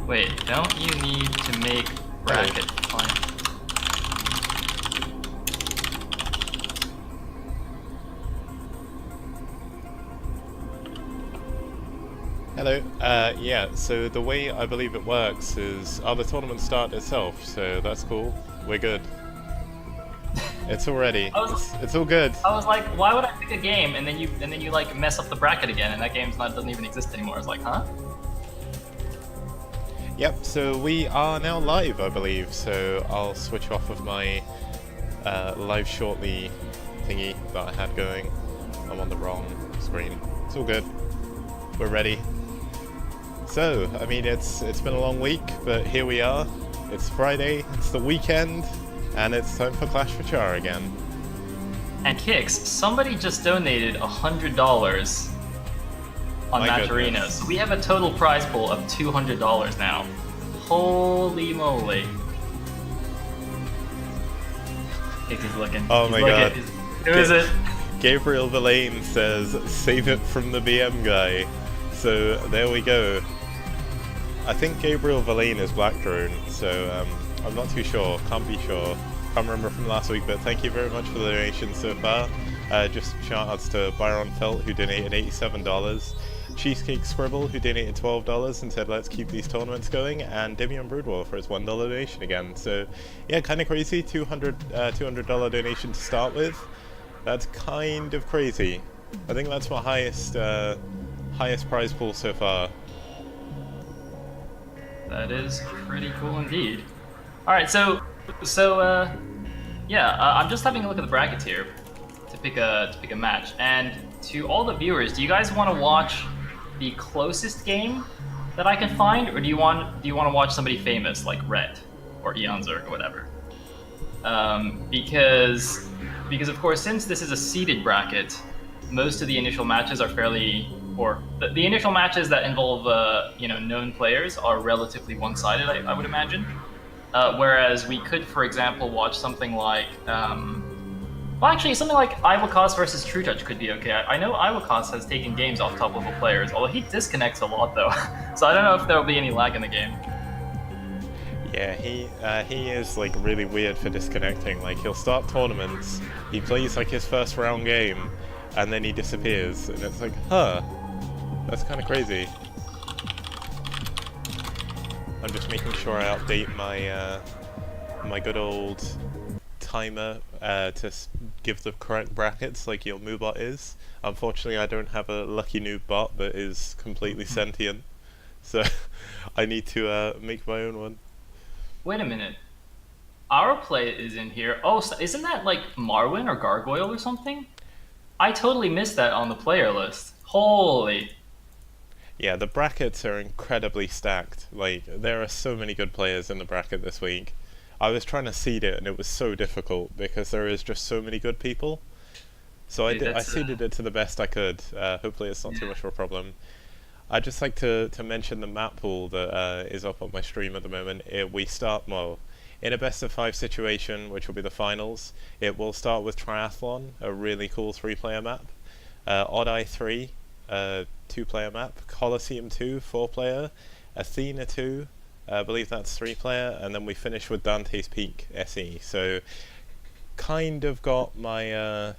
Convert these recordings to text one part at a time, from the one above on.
Wait, don't you need to make bracket fine? Hello. Yeah, so the way I believe it works is, the tournament started itself, so that's cool. We're good. It's all ready. It's all good. I was like, why would I pick a game and then you like mess up the bracket again and that doesn't even exist anymore? I was like, huh? Yep, so we are now live, I believe, so I'll switch off of my live shortly thingy that I had going. I'm on the wrong screen. It's all good. We're ready. So, I mean, it's been a long week, but here we are. It's Friday, it's the weekend, and it's time for Clash for Char again. And Kix, somebody just donated $100 on Match Arena, so we have a total prize pool of $200 now. Holy moly! Kix is looking. Oh my god! Who is it? Gabriel Villain says, "Save it from the BM guy." So there we go. I think Gabriel Villain is Black Drone, so I'm not too sure. Can't be sure. Can't remember from last week, but thank you very much for the donation so far. Just shout outs to Byron Felt, who donated $87, Cheesecake Scribble, who donated $12 and said let's keep these tournaments going, and Demian Broodwell for his $1 donation again. So yeah, kind of crazy. $200 donation to start with. That's kind of crazy. I think that's my highest prize pool so far. That is pretty cool indeed. All right, so yeah, I'm just having a look at the brackets here to pick a match. And to all the viewers, do you guys want to watch the closest game that I can find, or do you want to watch somebody famous like Ret or Eonzer or whatever? Because of course, since this is a seeded bracket, most of the initial matches are fairly, or the initial matches that involve known players are relatively one-sided, I would imagine. Whereas we could, for example, watch something like, well, actually, something like Iwakos versus True Touch could be okay. I know Iwakos has taken games off top-level players, although he disconnects a lot, though. So I don't know if there will be any lag in the game. Yeah, he is like really weird for disconnecting. Like, he'll start tournaments, he plays like his first round game, and then he disappears, and it's like, huh, that's kind of crazy. I'm just making sure I update my my good old timer to give the correct brackets like your Moobot is. Unfortunately, I don't have a lucky noob bot that is completely sentient, so I need to make my own one. Wait a minute. Our play is in here. Oh, so isn't that like Marwyn or Gargoyle or something? I totally missed that on the player list. Holy. Yeah, the brackets are incredibly stacked. Like, there are so many good players in the bracket this week. I was trying to seed it, and it was so difficult because there is just so many good people. So I seeded it to the best I could. Hopefully it's not too much of a problem. I'd just like to mention the map pool that is up on my stream at the moment. We start, well, in a best of 5 situation, which will be the finals. It will start with Triathlon, a really cool 3-player map. Odd Eye 3, 2-player map. Colosseum 2, 4-player. Athena 2, I believe that's 3-player, and then we finish with Dante's Peak SE. So, kind of got my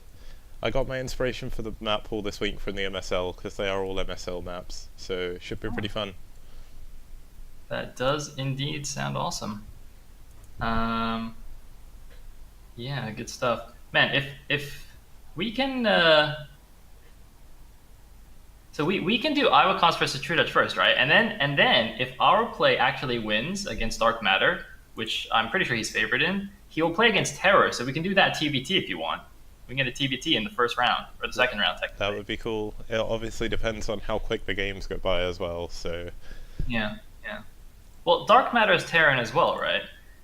I got my inspiration for the map pool this week from the MSL, because they are all MSL maps, so it should be pretty fun. That does indeed sound awesome. Yeah, good stuff. Man, if we can so we can do Iwakos versus True Touch first, right? And then if our play actually wins against Dark Matter, which I'm pretty sure he's favored in, he will play against Terror, so we can do that TBT if you want. We can get a TBT in the first round, or the second round, technically. That would be cool. It obviously depends on how quick the games go by as well, so... Yeah. Well, Dark Matter is Terran as well, right?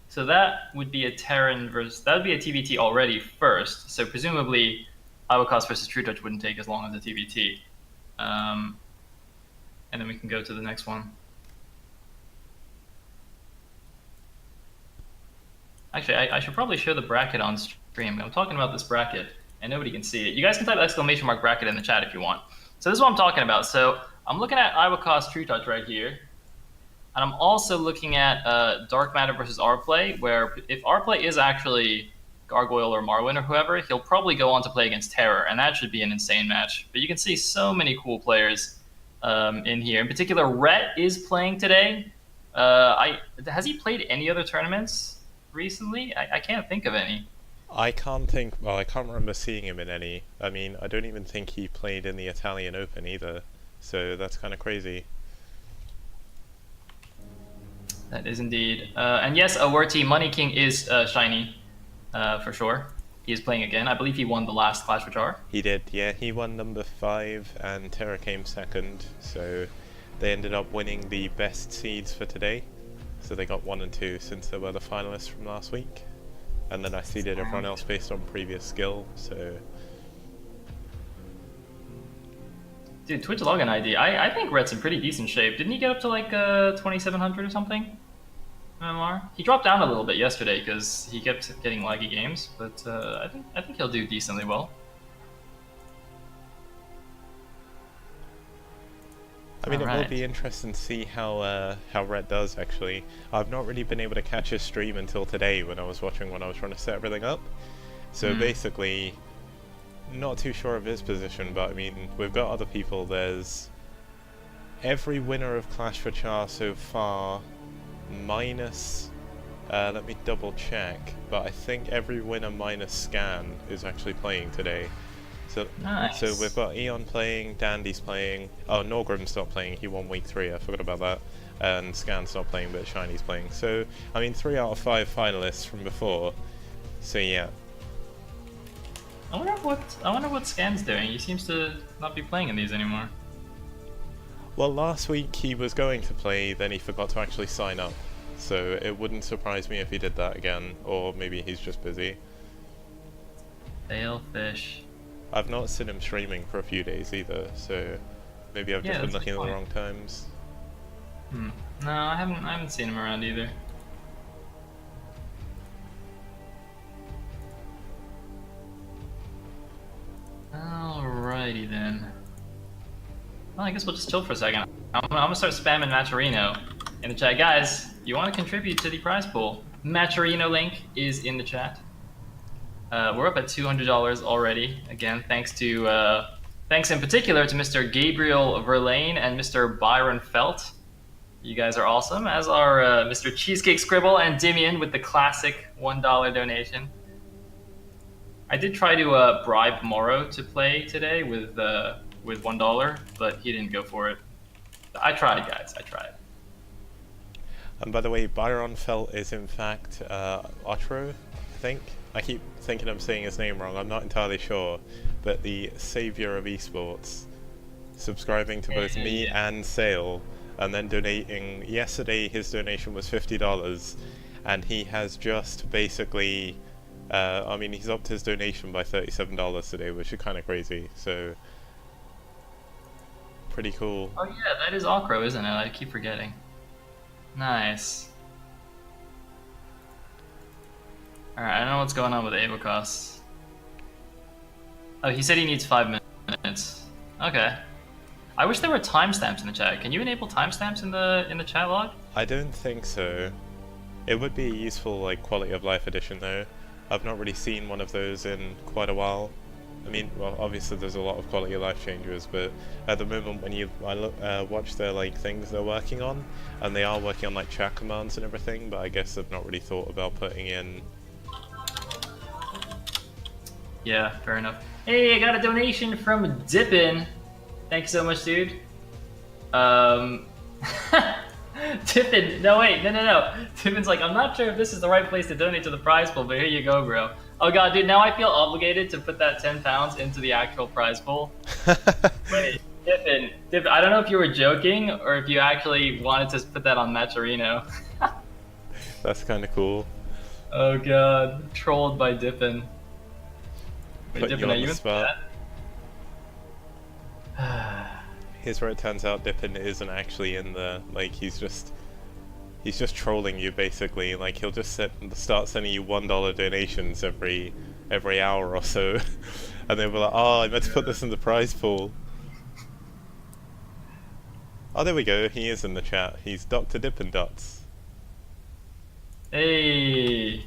So that would be a Terran versus... That would be a TBT already first, so presumably Iwakos versus True Touch wouldn't take as long as a TBT. And then we can go to the next one. Actually, I should probably show the bracket on stream. I'm talking about this bracket, and nobody can see it. You guys can type !bracket bracket in the chat if you want. So this is what I'm talking about. So I'm looking at Iwakos True Touch right here. And I'm also looking at Dark Matter versus Rplay, where if Rplay is actually Gargoyle or Marwyn or whoever, he'll probably go on to play against Terror, and that should be an insane match. But you can see so many cool players in here. In particular, Rhett is playing today. Has he played any other tournaments recently? I can't think of any. I can't think. Well, I can't remember seeing him in any. I mean, I don't even think he played in the Italian Open either. So that's kind of crazy. That is indeed. And yes, Awerty Money King is shiny, for sure. He is playing again. I believe he won the last Clash for Char. He did, yeah. He won number 5 and Terra came second. So they ended up winning the best seeds for today. So they got 1 and 2 since they were the finalists from last week. And then I seeded everyone else based on previous skill, so... Dude, Twitch login ID. I think Rhett's in pretty decent shape. Didn't he get up to like 2700 or something? MMR? He dropped down a little bit yesterday because he kept getting laggy games, but I think he'll do decently well. I mean, it will be interesting to see how Rhett does, actually. I've not really been able to catch his stream until today when I was watching when I was trying to set everything up. So basically, not too sure of his position, but I mean, we've got other people. There's every winner of Clash for Char so far, minus, let me double check, but I think every winner minus Scan is actually playing today. So, nice. So we've got Eon playing, Dandy's playing, oh, Norgrim's not playing, he won week 3, I forgot about that, and Scan's not playing, but Shiny's playing. So, I mean, 3 out of 5 finalists from before, so yeah. I wonder what Scan's doing. He seems to not be playing in these anymore. Well, last week he was going to play, then he forgot to actually sign up. So it wouldn't surprise me if he did that again, or maybe he's just busy. Fail fish. I've not seen him streaming for a few days either, so maybe I've just been looking at the wrong times. No, I haven't seen him around either. Alrighty then. Well, I guess we'll just chill for a second. I'm gonna start spamming Matcherino in the chat. Guys, you want to contribute to the prize pool? Matcherino link is in the chat. We're up at $200 already. Again, thanks in particular to Mr. Gabriel Verlaine and Mr. Byron Felt. You guys are awesome, as are Mr. Cheesecake Scribble and Dimian with the classic $1 donation. I did try to bribe Morrow to play today with $1, but he didn't go for it. I tried, guys. I tried. And by the way, Byron Felt is in fact Otro, I think. I keep thinking I'm saying his name wrong. I'm not entirely sure, but the savior of esports, subscribing to both me and Sale, and then donating. Yesterday, his donation was $50, and he has just basically. I mean, he's upped his donation by $37 today, which is kind of crazy. So, pretty cool. Oh yeah, that is Okro, isn't it? I keep forgetting. Nice. Alright, I don't know what's going on with Abacus. Oh, he said he needs 5 minutes. Okay. I wish there were timestamps in the chat. Can you enable timestamps in the chat log? I don't think so. It would be a useful, like, quality of life addition though. I've not really seen one of those in quite a while. I mean, well, obviously there's a lot of quality of life changes, but at the moment when I watch their like things they're working on, and they are working on like chat commands and everything, but I guess they've not really thought about putting in. Yeah, fair enough. Hey, I got a donation from Dippin. Thanks so much, dude. Tiffin, no. Tiffin's like, I'm not sure if this is the right place to donate to the prize pool, but here you go, bro. Oh god, dude, now I feel obligated to put that £10 into the actual prize pool. Wait, Tiffin, I don't know if you were joking or if you actually wanted to put that on Matcherino. That's kind of cool. Oh god, trolled by Dippin. Wait, Put Dippin, you are on you the in spot. that? Here's where it turns out Dippin isn't actually in the, like, he's just trolling you basically. Like, he'll just start sending you $1 donations every hour or so, and then we're like, oh, I meant to put this in the prize pool. Oh, there we go. He is in the chat. He's Dr. Dippin' Dots. Hey.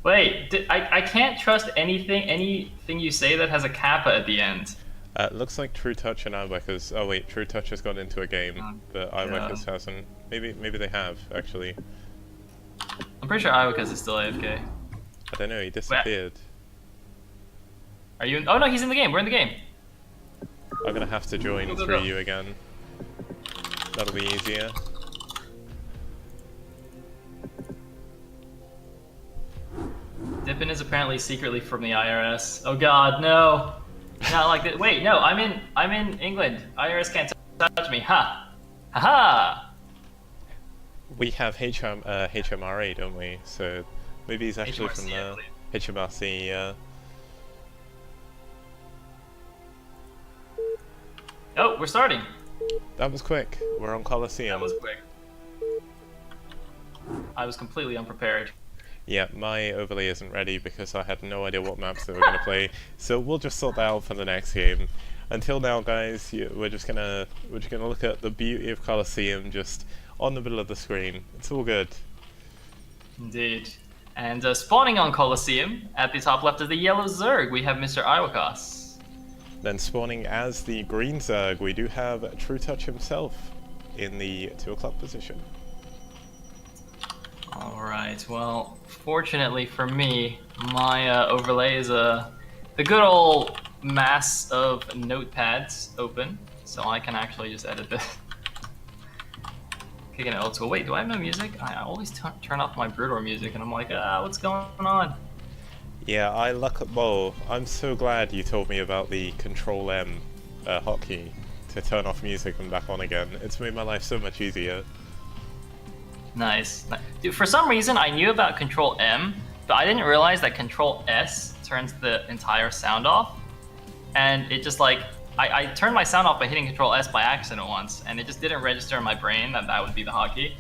Wait, I can't trust anything you say that has a kappa at the end. Looks like True Touch and iWeckers. Oh wait, True Touch has gone into a game, Oh, but iWeckers hasn't. Maybe they have actually. I'm pretty sure Iwakas is still AFK. I don't know. He disappeared. Are you? Oh no, he's in the game. We're in the game. I'm gonna have to join through you again. That'll be easier. Dippin is apparently secretly from the IRS. Oh God, no! Not like that. Wait, no, I'm in England. IRS can't touch me. Ha! Ha ha! We have HMRA, don't we? So maybe he's actually from the HMRC. Oh, we're starting. That was quick. We're on Coliseum. That was quick. I was completely unprepared. Yeah, my overlay isn't ready because I had no idea what maps they were going to play. So we'll just sort that out for the next game. Until now, guys, we're just gonna look at the beauty of Coliseum just on the middle of the screen. It's all good. Indeed. And spawning on Coliseum at the top left is the yellow Zerg. We have Mr. Iwakas. Then spawning as the green Zerg, we do have True Touch himself in the 2 o'clock position. Alright, well, fortunately for me, my overlay is the good old mass of notepads open, so I can actually just edit this. Kicking it old school. Wait, do I have no music? I always turn off my Broodor music, and I'm like, what's going on? Yeah, well, I'm so glad you told me about the Control M hotkey to turn off music and back on again. It's made my life so much easier. Nice. Dude, for some reason, I knew about Control M, but I didn't realize that Control S turns the entire sound off. And it just like, I turned my sound off by hitting Control S by accident once, and it just didn't register in my brain that that would be the hotkey.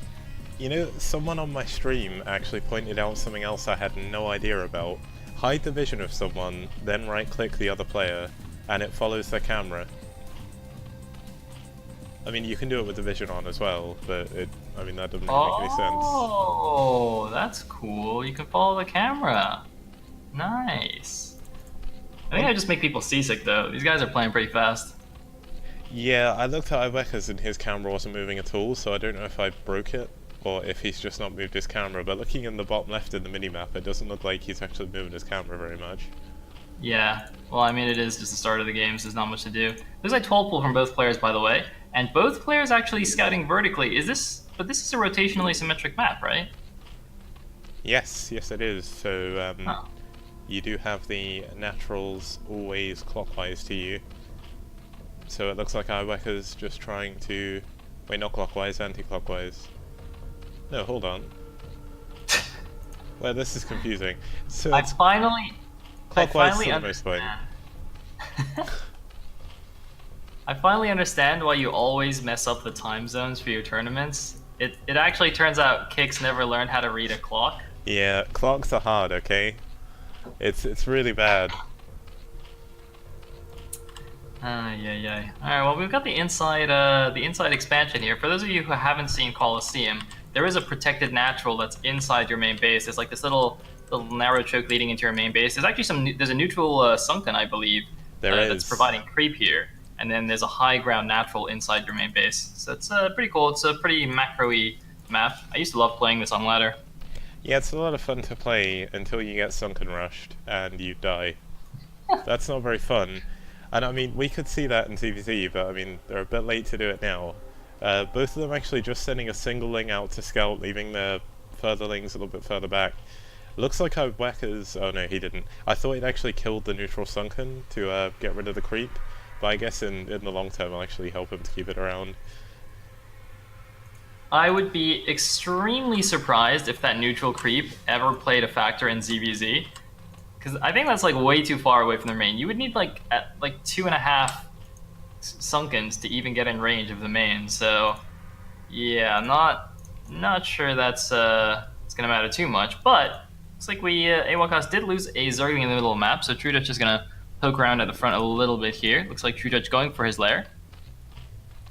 You know, someone on my stream actually pointed out something else I had no idea about. Hide the vision of someone, then right-click the other player, and it follows their camera. I mean, you can do it with the vision on as well, but I mean, that doesn't really make any sense. Oh, that's cool. You can follow the camera. Nice. I think I just make people seasick, though. These guys are playing pretty fast. Yeah, I looked at Iweckers and his camera wasn't moving at all, so I don't know if I broke it, or if he's just not moved his camera, but looking in the bottom left in the minimap, it doesn't look like he's actually moving his camera very much. Yeah, well, I mean, it is just the start of the game, so there's not much to do. There's a 12 pull from both players, by the way, and both players actually scouting vertically. But this is a rotationally symmetric map, right? Yes, it is. So, you do have the naturals always clockwise to you. So it looks like Iwecker's just trying to... Wait, not clockwise, anti-clockwise. No, hold on. Well, this is confusing. So I finally for the most part. I finally understand why you always mess up the time zones for your tournaments. It actually turns out Kix never learned how to read a clock. Yeah, clocks are hard, okay? It's really bad. Yeah. Alright, well, we've got the inside expansion here. For those of you who haven't seen Coliseum, there is a protected natural that's inside your main base. It's like this little narrow choke leading into your main base. There's actually there's a neutral sunken, I believe, that's providing creep here. And then there's a high ground natural inside your main base. So it's pretty cool. It's a pretty macro-y map. I used to love playing this on ladder. Yeah, it's a lot of fun to play until you get sunken rushed and you die. That's not very fun. And I mean, we could see that in TVZ, but I mean, they're a bit late to do it now. Both of them actually just sending a single ling out to scout, leaving their furtherlings a little bit further back. Looks like Wecker's... Oh no, he didn't. I thought he'd actually killed the neutral sunken to get rid of the creep, but I guess in the long term I'll actually help him to keep it around. I would be extremely surprised if that neutral creep ever played a factor in ZVZ, because I think that's like way too far away from the main. You would need like 2.5 sunkens to even get in range of the main. So yeah, I'm not sure that's it's gonna matter too much. But looks like Awakas did lose a Zergling in the middle of the map, so TrueDutch is gonna poke around at the front a little bit here. Looks like TrueDutch going for his lair.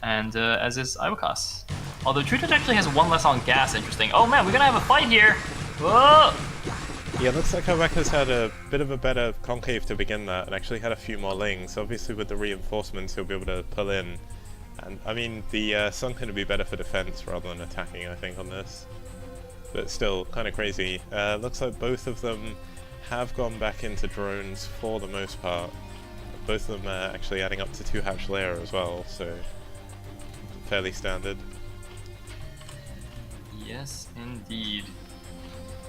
and as is Iwakas. Although True Touch actually has one less on gas, interesting. Oh man, we're gonna have a fight here! Whoa! Yeah, looks like Iwakas had a bit of a better concave to begin that, and actually had a few more lings. Obviously with the reinforcements he'll be able to pull in. And I mean, the Sunken would be better for defense rather than attacking, I think, on this. But still, kind of crazy. Looks like both of them have gone back into drones for the most part. Both of them are actually adding up to 2-hatch layer as well, so fairly standard. Yes, indeed.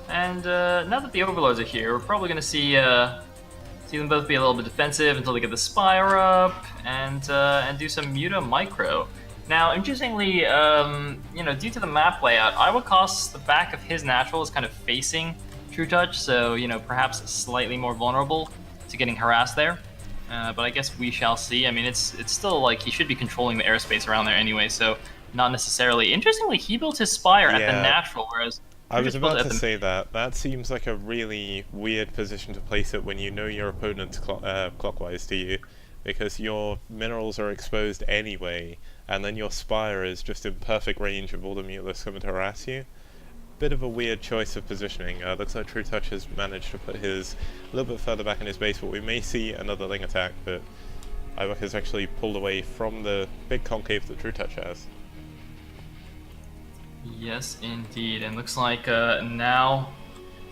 And now that the Overlords are here, we're probably going to see them both be a little bit defensive until they get the Spire up and do some Muta Micro. Now, interestingly, due to the map layout, Iwakas, the back of his natural is kind of facing True Touch, so perhaps slightly more vulnerable to getting harassed there. But I guess we shall see. I mean, it's still like he should be controlling the airspace around there anyway, so not necessarily. Interestingly, he built his Spire at the natural, whereas I was about to say that. That seems like a really weird position to place it when you know your opponent's clockwise to you, because your minerals are exposed anyway, and then your Spire is just in perfect range of all the Mutalisks coming to harass you. Bit of a weird choice of positioning. Looks like True Touch has managed to put his a little bit further back in his base, but we may see another Ling attack, but Iwak has actually pulled away from the big concave that True Touch has. Yes, indeed. And looks like now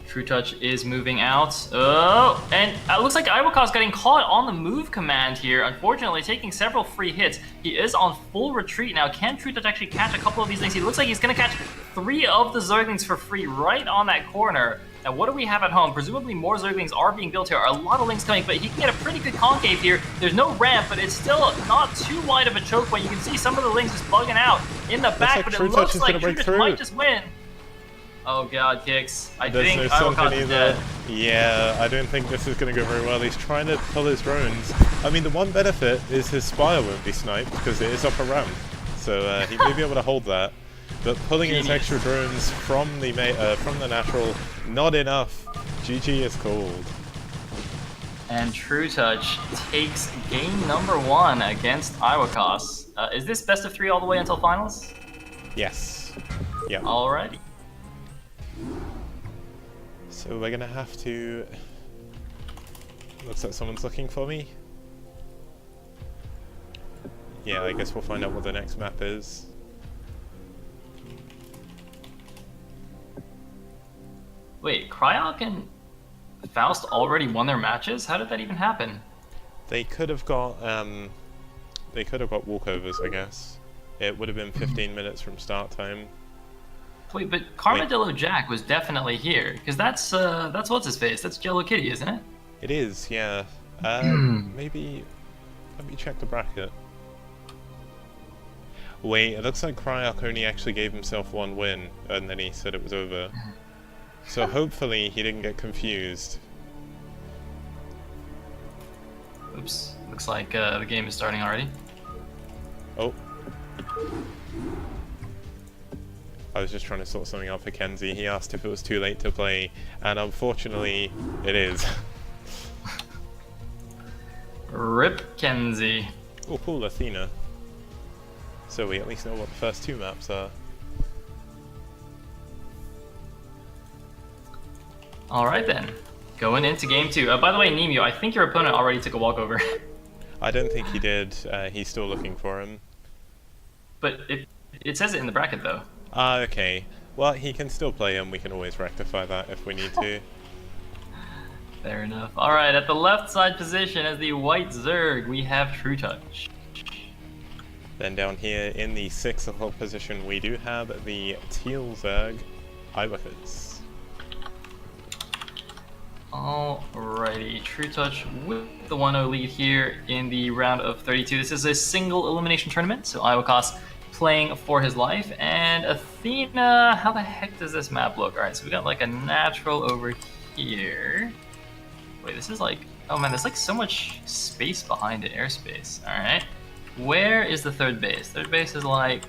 True Touch is moving out. Oh, and it looks like Iwakas getting caught on the move command here. Unfortunately, taking several free hits. He is on full retreat now. Can True Touch actually catch a couple of these things? He looks like he's going to catch 3 of the Zerglings for free right on that corner. Now, what do we have at home? Presumably more Zerglings are being built here. A lot of Lings coming, but he can get a pretty good concave here. There's no ramp, but it's still not too wide of a choke point. You can see some of the Lings just bugging out in the back, but it looks like True Touch might just win. Oh god, Kicks. I think Iwakas is dead. Yeah, I don't think this is going to go very well. He's trying to pull his drones. I mean, the one benefit is his Spire won't be sniped because it is up a ramp. So he may be able to hold that. But pulling his extra drones from the natural, not enough. GG is called. And True Touch takes game number 1 against Iwakas. Is this best of 3 all the way until finals? Yes. Yeah. Alrighty. So we're gonna have to... Looks like someone's looking for me. Yeah, I guess we'll find out what the next map is. Wait, Cryok and Faust already won their matches? How did that even happen? They could have got walkovers, I guess. It would have been 15 minutes from start time. Wait, but Carmadillo Jack was definitely here, because that's what's his face. That's Jello Kitty, isn't it? It is, yeah. Maybe let me check the bracket. Wait, it looks like Cryok only actually gave himself 1 win, and then he said it was over. So hopefully he didn't get confused. Oops, looks like the game is starting already. Oh. I was just trying to sort something out for Kenzie. He asked if it was too late to play, and unfortunately, it is. Rip Kenzie. Oh, cool, Athena. So we at least know what the first 2 maps are. Alright then, going into game 2. By the way, Nemu, I think your opponent already took a walkover. I don't think he did. He's still looking for him. But it says it in the bracket though. Ah, okay. Well, he can still play him. We can always rectify that if we need to. Fair enough. Alright, at the left side position as the white Zerg, we have True Touch. Then down here in the 6th o'clock position, we do have the teal Zerg, Iwakas. Alrighty, True Touch with the 1-0 lead here in the round of 32. This is a single elimination tournament, so Iwakas playing for his life. And Athena, how the heck does this map look? Alright, so we got like a natural over here. Wait, this is like, oh man, there's like so much space behind it, airspace. Alright, where is the 3rd base? 3rd base is like,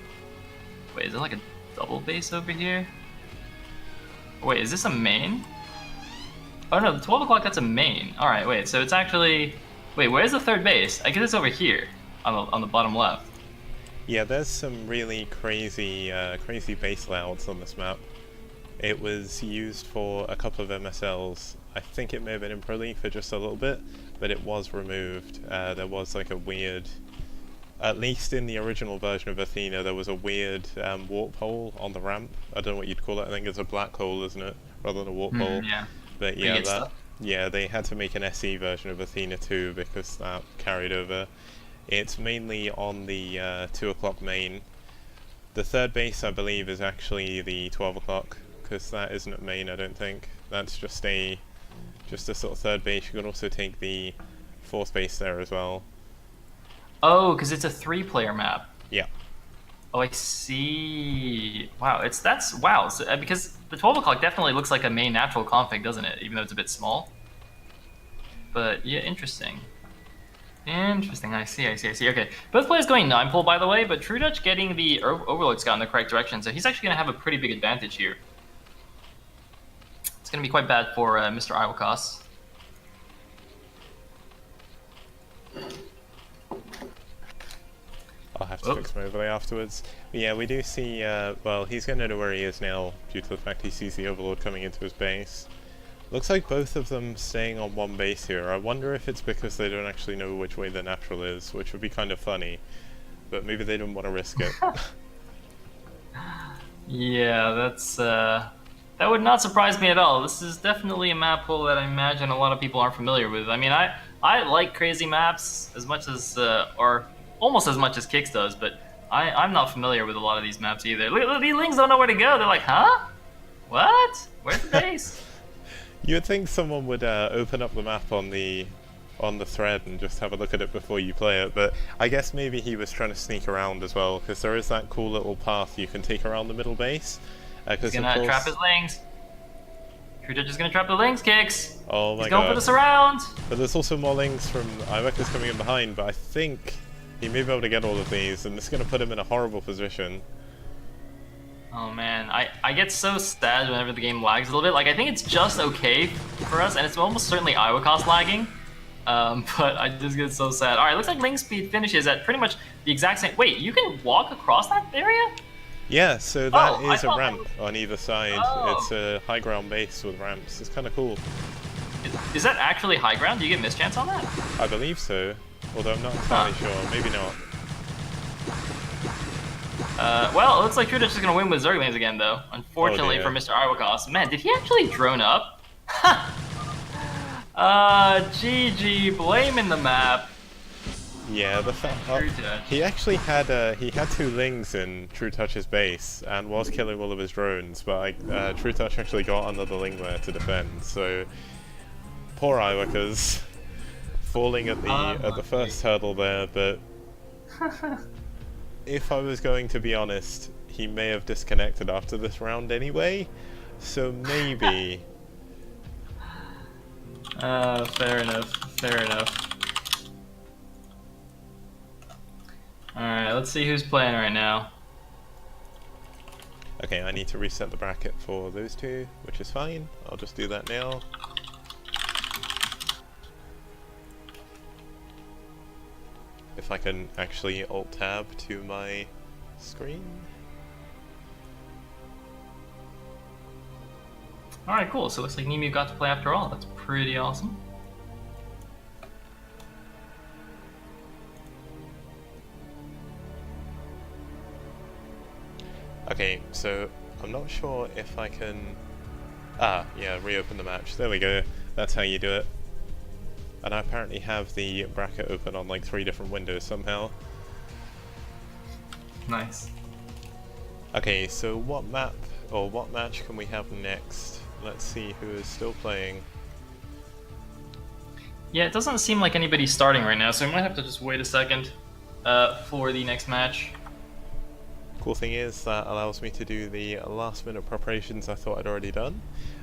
wait, is it like a double base over here? Wait, is this a main? Oh no, the 12 o'clock, that's a main. Alright, wait, so it's actually... Wait, where's the 3rd base? I guess it's over here, on the bottom left. Yeah, there's some really crazy base layouts on this map. It was used for a couple of MSLs. I think it may have been in Pro League for just a little bit, but it was removed. There was like a weird, at least in the original version of Athena, there was a weird warp hole on the ramp. I don't know what you'd call it. I think it's a black hole, isn't it, rather than a warp hole? Yeah. But yeah, yeah, they had to make an SE version of Athena too because that carried over. It's mainly on the 2 o'clock main. The third base, I believe, is actually the 12 o'clock, because that isn't at main, I don't think. That's just a sort of third base. You can also take the fourth base there as well. Oh, because it's a 3-player map. Yeah. Oh, I see. Wow, wow. So, because the 12 o'clock definitely looks like a main natural config, doesn't it? Even though it's a bit small. But yeah, interesting. Interesting. I see. Okay, both players going 9-pole, by the way, but True Dutch getting the Overlord Scout in the correct direction, so he's actually going to have a pretty big advantage here. It's going to be quite bad for Mr. Iwakas. I'll have to fix my overlay afterwards. But yeah, we do see, well, he's going to know where he is now, due to the fact he sees the Overlord coming into his base. Looks like both of them staying on one base here. I wonder if it's because they don't actually know which way the natural is, which would be kind of funny. But maybe they don't want to risk it. Yeah, that would not surprise me at all. This is definitely a map pool that I imagine a lot of people aren't familiar with. I mean, I like crazy maps as much as, or almost as much as Kix does, but I'm not familiar with a lot of these maps either. Look, these lings don't know where to go. They're like, huh? What? Where's the base? You would think someone would open up the map on the thread and just have a look at it before you play it, but I guess maybe he was trying to sneak around as well, because there is that cool little path you can take around the middle base. He's gonna trap his lings. True Dutch is gonna trap the lings, Kix. Oh my god. He's going for the surround. But there's also more lings from Iwakas coming in behind, but I think he may be able to get all of these, and it's gonna put him in a horrible position. Oh man, I get so sad whenever the game lags a little bit. Like, I think it's just okay for us, and it's almost certainly Iwakas lagging. But I just get so sad. Alright, looks like Ling Speed finishes at pretty much the exact same... Wait, you can walk across that area? Yeah, so that is a ramp on either side. It's a high ground base with ramps. It's kind of cool. Is that actually high ground? Do you get mischance on that? I believe so, although I'm not entirely sure. Maybe not. Well, it looks like True Dutch is going to win with Zerglings again, though. Unfortunately for Mr. Iwakas. Man, did he actually drone up? GG, blaming the map. Yeah, the fact he actually had 2 lings in True Touch's base and was killing all of his drones, but True Touch actually got another ling there to defend. So poor Iwakas falling at the first hurdle there, but. If I was going to be honest, he may have disconnected after this round anyway, so maybe. Fair enough. Alright, let's see who's playing right now. Okay, I need to reset the bracket for those two, which is fine. I'll just do that now. If I can actually Alt-Tab to my screen. Alright, cool. So it looks like Nemu got to play after all. That's pretty awesome. Okay, so I'm not sure if I can... yeah, reopen the match. There we go. That's how you do it. And I apparently have the bracket open on like 3 different windows somehow. Nice. Okay, so what map or what match can we have next? Let's see who is still playing. Yeah, it doesn't seem like anybody's starting right now, so we might have to just wait a second for the next match. Cool thing is that allows me to do the last minute preparations I thought I'd already done,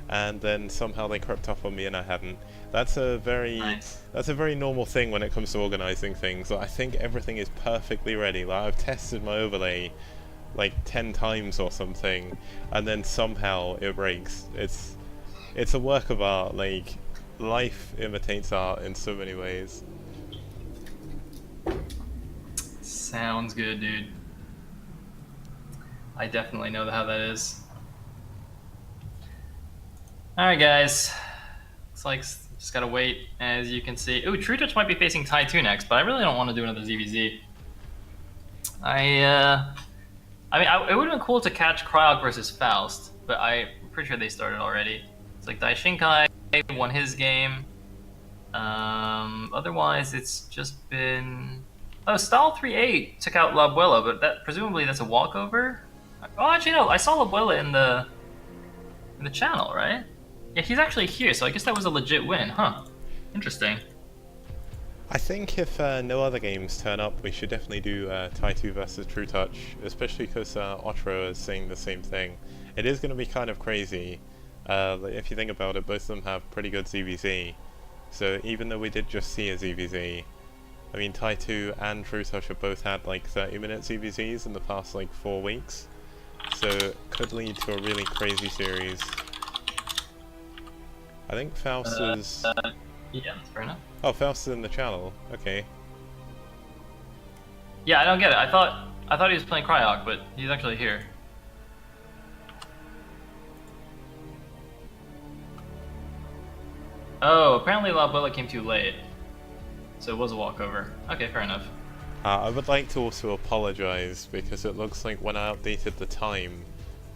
and then somehow they crept up on me and I hadn't. That's a very normal thing when it comes to organizing things. Like, I think everything is perfectly ready. Like, I've tested my overlay like 10 times or something, and then somehow it breaks. It's a work of art. Like, life imitates art in so many ways. Sounds good, dude. I definitely know how that is. Alright, guys. Looks like just gotta wait, as you can see. Ooh, True Touch might be facing Tai 2 next, but I really don't want to do another ZVZ. I mean, it would have been cool to catch Cryok versus Faust, but I'm pretty sure they started already. It's like Daishinkai won his game. Otherwise, it's just been... Oh, Style 3-8 took out La Abuela, but presumably that's a walkover? Oh, actually, no. I saw La Abuela in the channel, right? Yeah, he's actually here, so I guess that was a legit win, huh? Interesting. I think if no other games turn up, we should definitely do Tai 2 versus True Touch, especially because Otro is saying the same thing. It is going to be kind of crazy. If you think about it, both of them have pretty good ZVZ. So even though we did just see a ZVZ, I mean Tai 2 and True Touch have both had like 30-minute ZVZs in the past like 4 weeks. So it could lead to a really crazy series. I think Faust is... Yeah, that's fair enough. Oh, Faust is in the channel. Okay. Yeah, I don't get it. I thought he was playing Cryok, but he's actually here. Oh, apparently La Abuela came too late. So it was a walkover. Okay, fair enough. I would like to also apologise because it looks like when I updated the time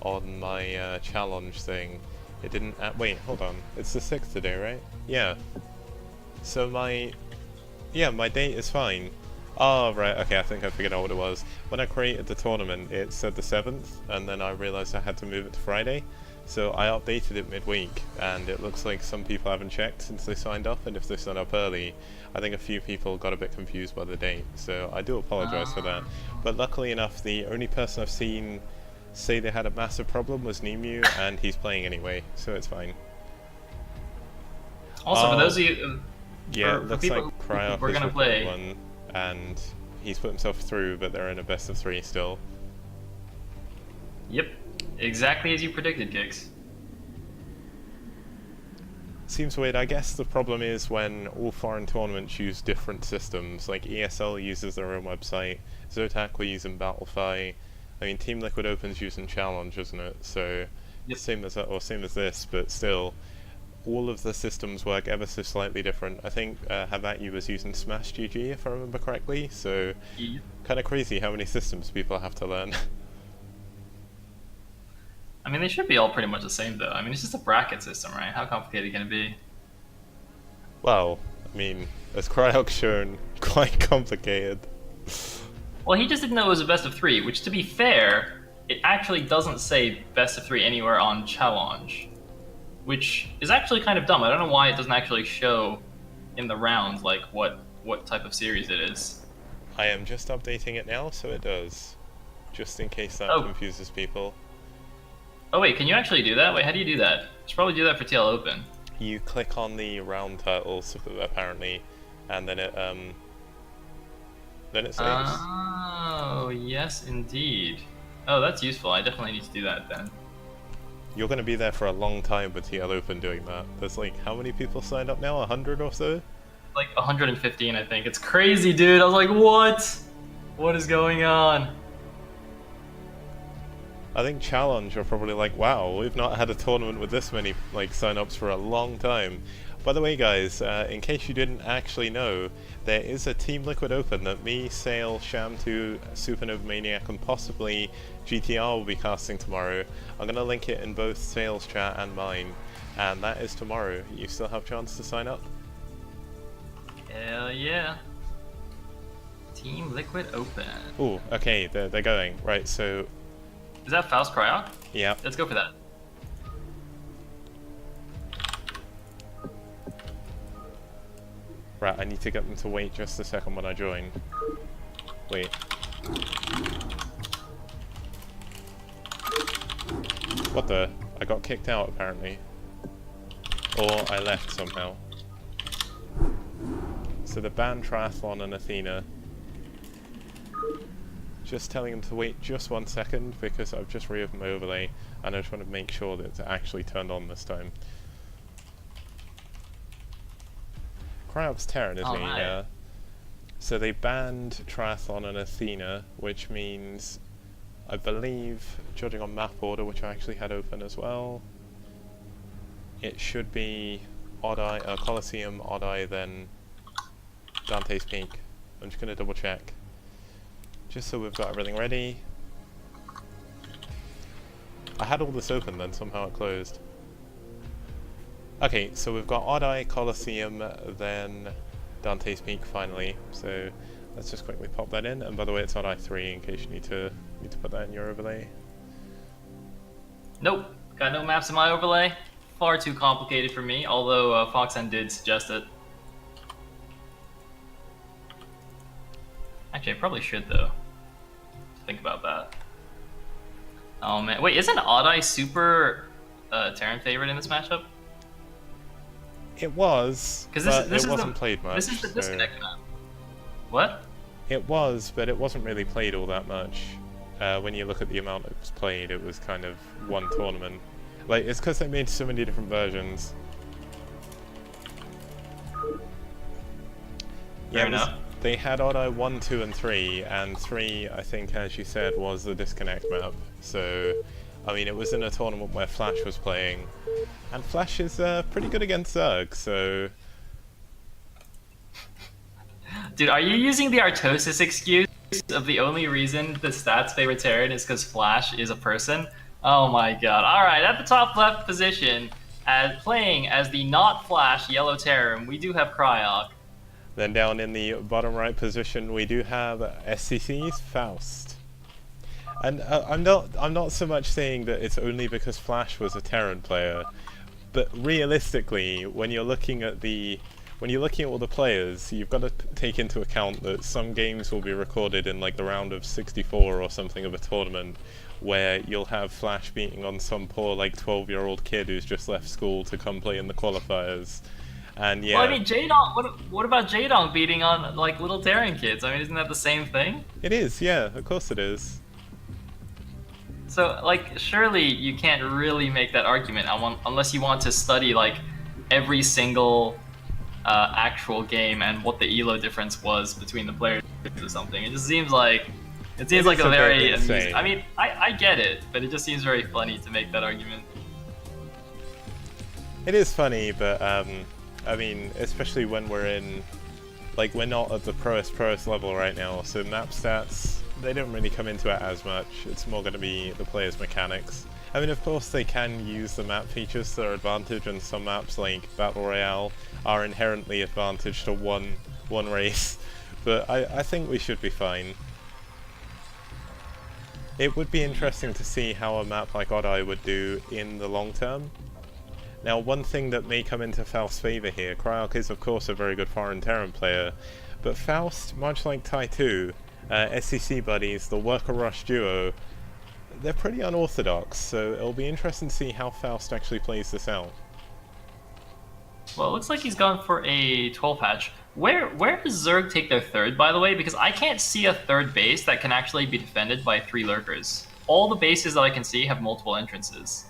on my challenge thing, it didn't... wait, hold on. It's the 6th today, right? Yeah. So my date is fine. Oh, right, okay, I think I figured out what it was. When I created the tournament, it said the 7th, and then I realised I had to move it to Friday. So I updated it midweek, and it looks like some people haven't checked since they signed up, and if they signed up early, I think a few people got a bit confused by the date. So I do apologise for that. But luckily enough, the only person I've seen say they had a massive problem was Nemu, and he's playing anyway, so it's fine. Also, for those of you... Yeah, it looks like Cryok we're is gonna play one, and he's put himself through, but they're in a best of 3 still. Yep, exactly as you predicted, Kicks. Seems weird. I guess the problem is when all foreign tournaments use different systems, like ESL uses their own website, Zotac will use in Battlefy. I mean, Team Liquid Open's using Challenge, isn't it? So Yep. same as this, but still, all of the systems work ever so slightly different. I think Havatu was using Smash GG, if I remember correctly, so Yep. kind of crazy how many systems people have to learn. I mean, they should be all pretty much the same, though. I mean, it's just a bracket system, right? How complicated can it be? Well, I mean, as Cryok's shown, quite complicated. Well, he just didn't know it was a best of 3, which, to be fair, it actually doesn't say best of 3 anywhere on Challenge, which is actually kind of dumb. I don't know why it doesn't actually show in the rounds, like, what type of series it is. I am just updating it now, so it does. Just in case that confuses people. Oh wait, can you actually do that? Wait, how do you do that? You should probably do that for TL Open. You click on the round titles, apparently, and then it saves. Oh, yes indeed. Oh, that's useful. I definitely need to do that then. You're going to be there for a long time with TL Open doing that. There's like, how many people signed up now? 100 or so? Like 115, I think. It's crazy, dude. I was like, what? What is going on? I think Challenge are probably like, wow, we've not had a tournament with this many like sign-ups for a long time. By the way, guys, in case you didn't actually know, there is a Team Liquid Open that me, Sail, Sham2, Supernova Maniac, and possibly GTR will be casting tomorrow. I'm going to link it in both Sail's chat and mine, and that is tomorrow. You still have a chance to sign up? Hell yeah. Team Liquid Open. Ooh, okay, they're going. Right, so... Is that Faust Cryok? Yeah. Let's go for that. Right, I need to get them to wait just a second when I join. Wait. What the? I got kicked out apparently. Or I left somehow. So the banned Triathlon and Athena. Just telling them to wait just 1 second because I've just reopened my overlay and I just want to make sure that it's actually turned on this time. Cryop's Terran, isn't he? Yeah. So they banned Triathlon and Athena, which means I believe, judging on map order, which I actually had open as well, it should be Odd Eye, Colosseum, Odd Eye, then Dante's Peak. I'm just going to double check, just so we've got everything ready. I had all this open, then somehow it closed. Okay, so we've got Odd Eye, Colosseum, then Dante's Peak finally. So let's just quickly pop that in. And by the way, it's Odd Eye 3 in case you need to put that in your overlay. Nope, got no maps in my overlay. Far too complicated for me, although Foxen did suggest it. Actually, I probably should though. Think about that. Oh man, wait, isn't Odd Eye super Terran favorite in this matchup? It was, but it wasn't played much. This is the disconnect map. What? It was, but it wasn't really played all that much. When you look at the amount it was played, it was kind of one tournament. Like, it's because they made so many different versions. Fair enough. They had Odd Eye 1, 2, and 3, and 3, I think, as you said, was the disconnect map. So, I mean, it was in a tournament where Flash was playing, and Flash is pretty good against Zerg, so... Dude, are you using the Artosis excuse of the only reason the stats favor Terran is because Flash is a person? Oh my god. Alright, at the top left position, playing as the not Flash yellow Terran, we do have Cryok. Then down in the bottom right position, we do have SCC's Faust. And I'm not so much saying that it's only because Flash was a Terran player, but realistically, when you're looking at all the players, you've got to take into account that some games will be recorded in like the round of 64 or something of a tournament, where you'll have Flash beating on some poor like 12-year-old kid who's just left school to come play in the qualifiers. And yeah. Well, I mean, Jaedong. What about Jaedong beating on like little Terran kids? I mean, isn't that the same thing? It is, yeah. Of course it is. So, like, surely you can't really make that argument unless you want to study like every single actual game and what the elo difference was between the players or something. It just seems like a very amusing. I mean, I get it, but it just seems very funny to make that argument. It is funny, but I mean, especially when we're not at the proest level right now, so map stats, they don't really come into it as much. It's more going to be the player's mechanics. I mean, of course they can use the map features to their advantage, and some maps like Battle Royale are inherently advantaged to one race, but I think we should be fine. It would be interesting to see how a map like Odd Eye would do in the long term. Now, one thing that may come into Faust's favour here, Cryok is of course a very good foreign Terran player, but Faust, much like Tai 2, SCC buddies, the Worker Rush duo, they're pretty unorthodox, so it'll be interesting to see how Faust actually plays this out. Well, it looks like he's gone for a 12 hatch. Where does Zerg take their third, by the way? Because I can't see a third base that can actually be defended by 3 lurkers. All the bases that I can see have multiple entrances.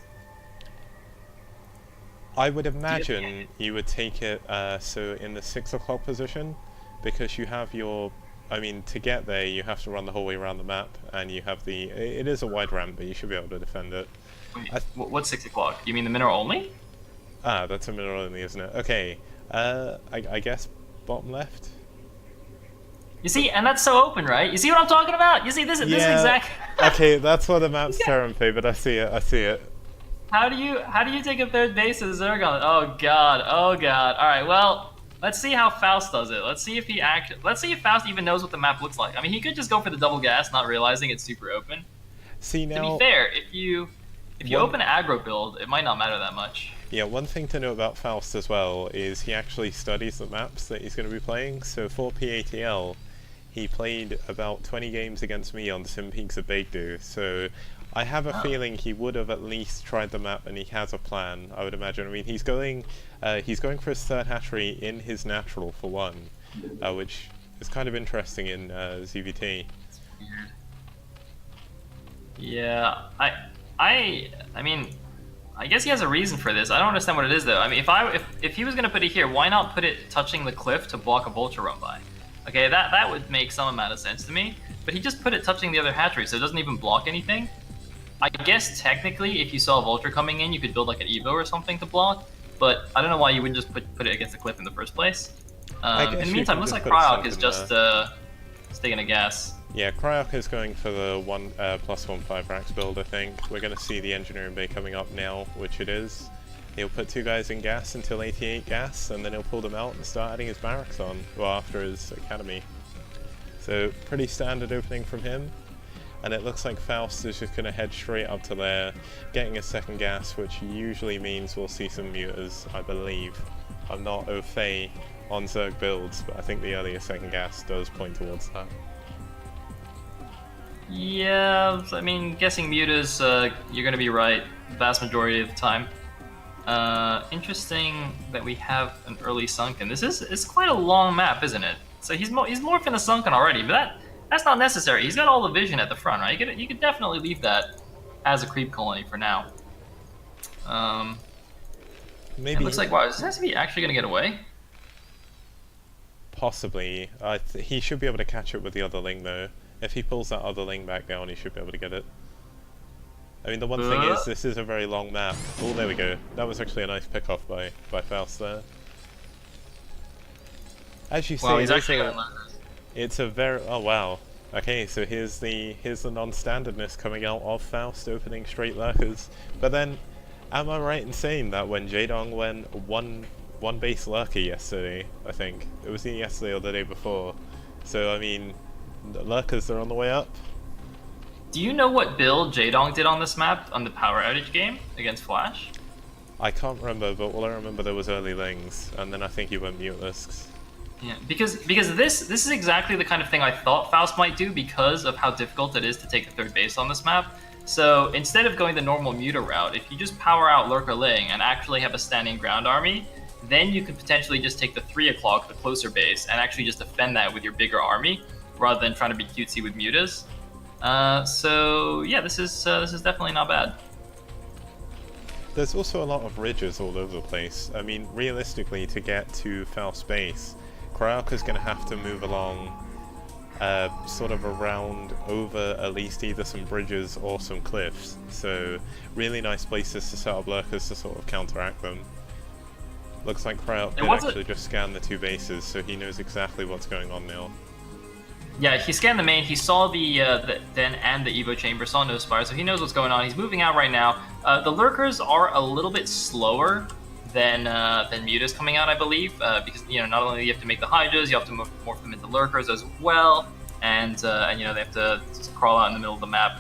I would imagine you would take it so in the 6 o'clock position, because you have your... I mean, to get there, you have to run the whole way around the map, and you have the... It is a wide ramp, but you should be able to defend it. Wait, what's 6 o'clock? You mean the mineral only? Ah, that's a mineral only, isn't it? Okay, I guess bottom left? You see, and that's so open, right? You see what I'm talking about? You see, this is exact... Okay, that's why the map's Terran favored. I see it. How do you take a third base as Zerg on it? Oh god. Alright, well, let's see how Faust does it. Let's see if Faust even knows what the map looks like. I mean, he could just go for the double gas, not realizing it's super open. See, now... To be fair, if you open aggro build, it might not matter that much. Yeah, one thing to know about Faust as well is he actually studies the maps that he's going to be playing. So for PATL, he played about 20 games against me on Sim Peaks of Baekdu, so I have a feeling he would have at least tried the map, and he has a plan, I would imagine. I mean, he's going for his third hatchery in his natural for one, which is kind of interesting in ZVT. Yeah, I mean, I guess he has a reason for this. I don't understand what it is though. I mean, if he was gonna put it here, why not put it touching the cliff to block a vulture run by? Okay, that would make some amount of sense to me. But he just put it touching the other hatchery, so it doesn't even block anything. I guess technically, if you saw a vulture coming in, you could build like an Evo or something to block. But I don't know why you wouldn't just put it against the cliff in the first place. In the meantime, it looks like Cryok is just taking a gas. Yeah, Cryok is going for the +1/5 racks build, I think. We're going to see the engineering bay coming up now, which it is. He'll put 2 guys in gas until 88 gas, and then he'll pull them out and start adding his barracks on, well, after his academy. So, pretty standard opening from him. And it looks like Faust is just going to head straight up to there, getting a second gas, which usually means we'll see some muters, I believe. I'm not au fait on Zerg builds, but I think the earlier second gas does point towards that. Yeah, I mean, guessing muters, you're going to be right the vast majority of the time. Interesting that we have an early sunken. It's quite a long map, isn't it? So he's morphing the sunken already, but that's not necessary. He's got all the vision at the front, right? You could definitely leave that as a creep colony for now. Maybe. It looks like, wow, is this SCV actually going to get away? Possibly. He should be able to catch it with the other Ling, though. If he pulls that other Ling back down, he should be able to get it. I mean, the one thing is, this is a very long map. Oh, there we go. That was actually a nice pick-off by Faust there. As you say, Well, he's actually it's a very... Oh, wow. Okay, so here's the non-standardness coming out of Faust opening straight lurkers. But then, am I right in saying that when Jaedong went one base lurker yesterday, I think? It was either yesterday or the day before. So, I mean, the lurkers are on the way up. Do you know what build Jaedong did on this map on the power outage game against Flash? I can't remember, but all I remember there was early Lings, and then I think he went mutelisks. Yeah, because this is exactly the kind of thing I thought Faust might do because of how difficult it is to take the third base on this map. So instead of going the normal muter route, if you just power out Lurker Ling and actually have a standing ground army, then you could potentially just take the 3 o'clock, the closer base, and actually just defend that with your bigger army, rather than trying to be cutesy with mutas. So yeah, this is definitely not bad. There's also a lot of ridges all over the place. I mean, realistically, to get to Faust's base, Cryok is going to have to move along sort of around over at least either some bridges or some cliffs. So really nice places to set up lurkers to sort of counteract them. Looks like Cryok did actually just scan the 2 bases, so he knows exactly what's going on now. Yeah, he scanned the main, he saw the Den and the Evo chamber, saw no spire, so he knows what's going on. He's moving out right now. The lurkers are a little bit slower than mutas coming out, I believe, because not only do you have to make the hydras, you have to morph them into lurkers as well, and they have to just crawl out in the middle of the map.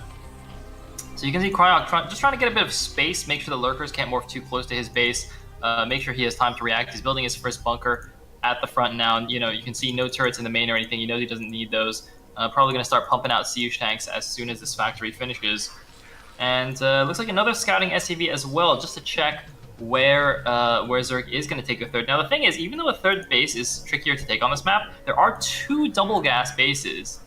So you can see Cryok just trying to get a bit of space, make sure the lurkers can't morph too close to his base, make sure he has time to react. He's building his first bunker at the front now, and you can see no turrets in the main or anything. He knows he doesn't need those. Probably going to start pumping out siege tanks as soon as this factory finishes. And looks like another scouting SCV as well, just to check where Zerg is going to take a third. Now the thing is, even though a third base is trickier to take on this map, there are 2 double gas bases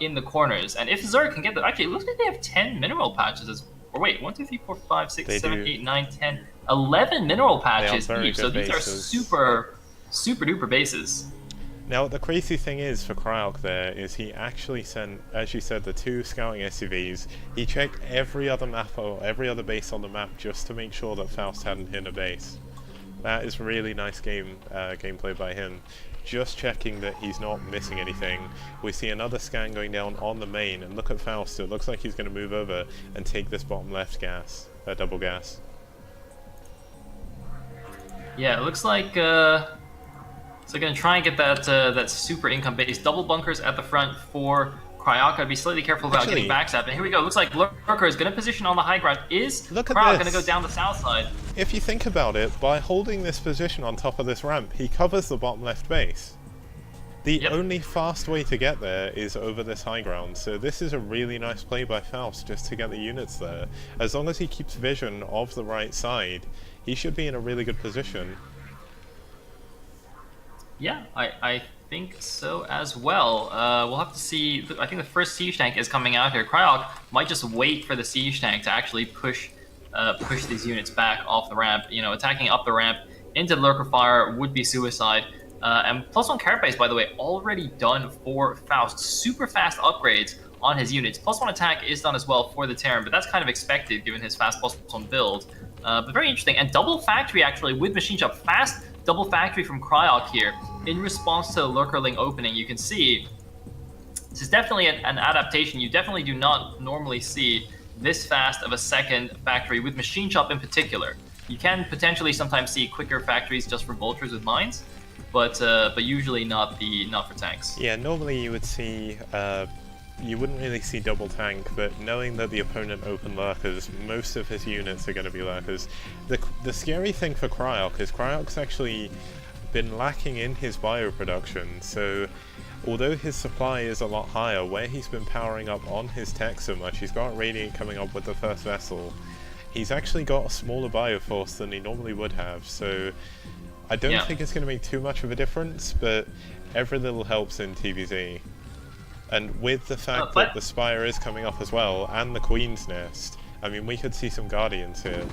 in the corners, and if Zerg can get them, actually it looks like they have 10 mineral patches. Or wait, 1, 2, 3, 4, 5, 6, 7, 8, 9, 10, 11 mineral patches each. So these are super duper bases. Now the crazy thing is for Cryok there is he actually sent, as you said, the 2 scouting SCVs. He checked every other map or every other base on the map just to make sure that Faust hadn't hit a base. That is really nice gameplay by him. Just checking that he's not missing anything. We see another scan going down on the main, and look at Faust. It looks like he's going to move over and take this bottom left gas, double gas. Yeah, it looks like so going to try and get that super income base. Double bunkers at the front for Cryok. I'd be slightly careful about getting backstabbed. And here we go. Looks like Lurker is going to position on the high ground. Is Cryok going to go down the south side? If you think about it, by holding this position on top of this ramp, he covers the bottom left base. The only fast way to get there is over this high ground, so this is a really nice play by Faust just to get the units there. As long as he keeps vision of the right side, he should be in a really good position. Yeah, I think so as well. We'll have to see. I think the first siege tank is coming out here. Cryok might just wait for the siege tank to actually push these units back off the ramp. Attacking up the ramp into the lurker fire would be suicide. And +1 carapace, by the way, already done for Faust. Super fast upgrades on his units. +1 attack is done as well for the Terran, but that's kind of expected given his fast +1 build. But very interesting. And double factory actually with Machine Shop. Fast double factory from Cryok here in response to the Lurkerling opening. You can see this is definitely an adaptation. You definitely do not normally see this fast of a second factory with Machine Shop in particular. You can potentially sometimes see quicker factories just for vultures with mines, but usually not for tanks. Yeah, normally you would see, you wouldn't really see double tank, but knowing that the opponent open lurkers, most of his units are going to be lurkers. The scary thing for Cryok is Cryok's actually been lacking in his bioproduction, so although his supply is a lot higher, where he's been powering up on his tech so much, he's got Radiant coming up with the first vessel, he's actually got a smaller bioforce than he normally would have, so I don't think it's going to make too much of a difference, but every little helps in TVZ. And with the fact that the Spire is coming up as well, and the Queen's Nest, I mean, we could see some Guardians here.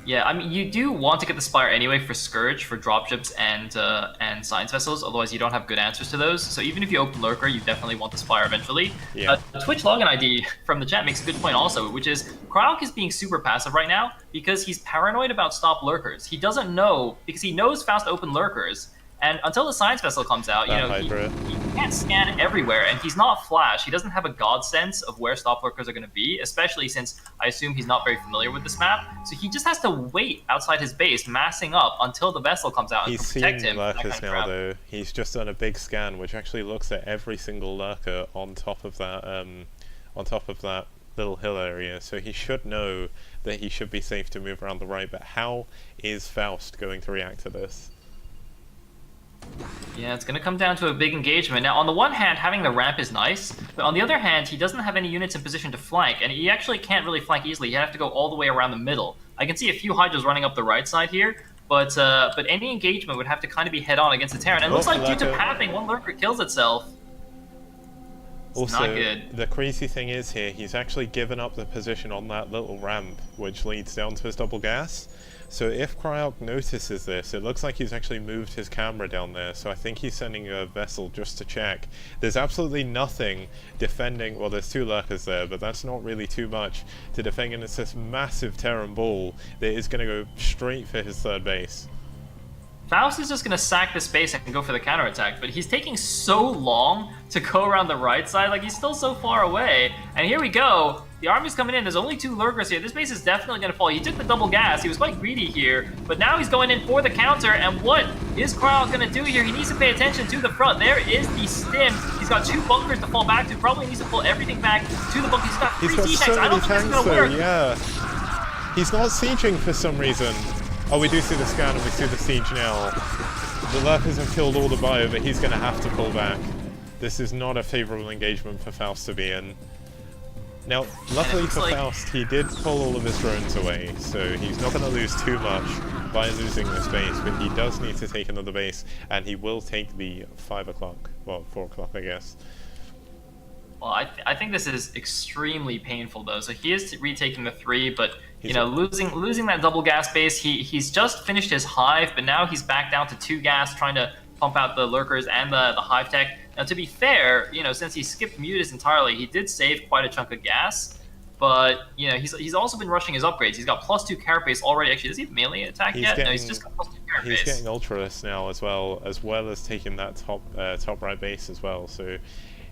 Yeah, I mean, you do want to get the Spire anyway for Scourge, for dropships, and Science Vessels, otherwise you don't have good answers to those. So even if you open Lurker, you definitely want the Spire eventually. Yeah. Twitch login ID from the chat makes a good point also, which is Cryok is being super passive right now because he's paranoid about stop Lurkers. He doesn't know, because he knows Faust open Lurkers, and until the Science Vessel comes out, he can't scan everywhere, and he's not Flash. He doesn't have a god sense of where stop lurkers are going to be, especially since I assume he's not very familiar with this map. So he just has to wait outside his base, massing up until the vessel comes out and protect him. He's seeing lurkers now, though. He's just done a big scan, which actually looks at every single lurker on top of that little hill area. So he should know that he should be safe to move around the right. But how is Faust going to react to this? Yeah, it's going to come down to a big engagement. Now, on the one hand, having the ramp is nice, but on the other hand, he doesn't have any units in position to flank, and he actually can't really flank easily. You have to go all the way around the middle. I can see a few Hydras running up the right side here, but any engagement would have to kind of be head-on against the Terran. And it looks like due to pathing, one lurker kills itself. It's also, not good. The crazy thing is here, he's actually given up the position on that little ramp, which leads down to his double gas. So if Cryok notices this, it looks like he's actually moved his camera down there, so I think he's sending a vessel just to check. There's absolutely nothing defending, well, there's two lurkers there, but that's not really too much to defend against this massive Terran ball that is going to go straight for his third base. Faust is just going to sack this base and go for the counterattack, but he's taking so long to go around the right side. Like, he's still so far away. And here we go. The army's coming in. There's only two lurkers here. This base is definitely going to fall. He took the double gas. He was quite greedy here, but now he's going in for the counter. And what is Cryok going to do here? He needs to pay attention to the front. There is the stim. He's got two bunkers to fall back to. Probably needs to pull everything back to the bunker. He's got three T-tanks. So I don't think this is going to work. Yeah. He's not sieging for some reason. Oh, we do see the scan and we see the siege now. The lurkers have killed all the bio, but he's going to have to pull back. This is not a favourable engagement for Faust to be in. Now, luckily for Faust, he did pull all of his drones away, so he's not going to lose too much by losing this base, but he does need to take another base, and he will take the 5 o'clock, well, 4 o'clock, I guess. Well, I think this is extremely painful, though. So he is retaking the 3, but you know, losing that double gas base. He's just finished his hive, but now he's back down to 2 gas, trying to pump out the lurkers and the hive tech. Now, to be fair, you know, since he skipped mutas entirely, he did save quite a chunk of gas. But you know, he's also been rushing his upgrades. He's got +2 carapace already. Actually, does he have melee attack yet? No, he's just got +2 carapace. He's getting ultralist now as well as taking that top right base as well. So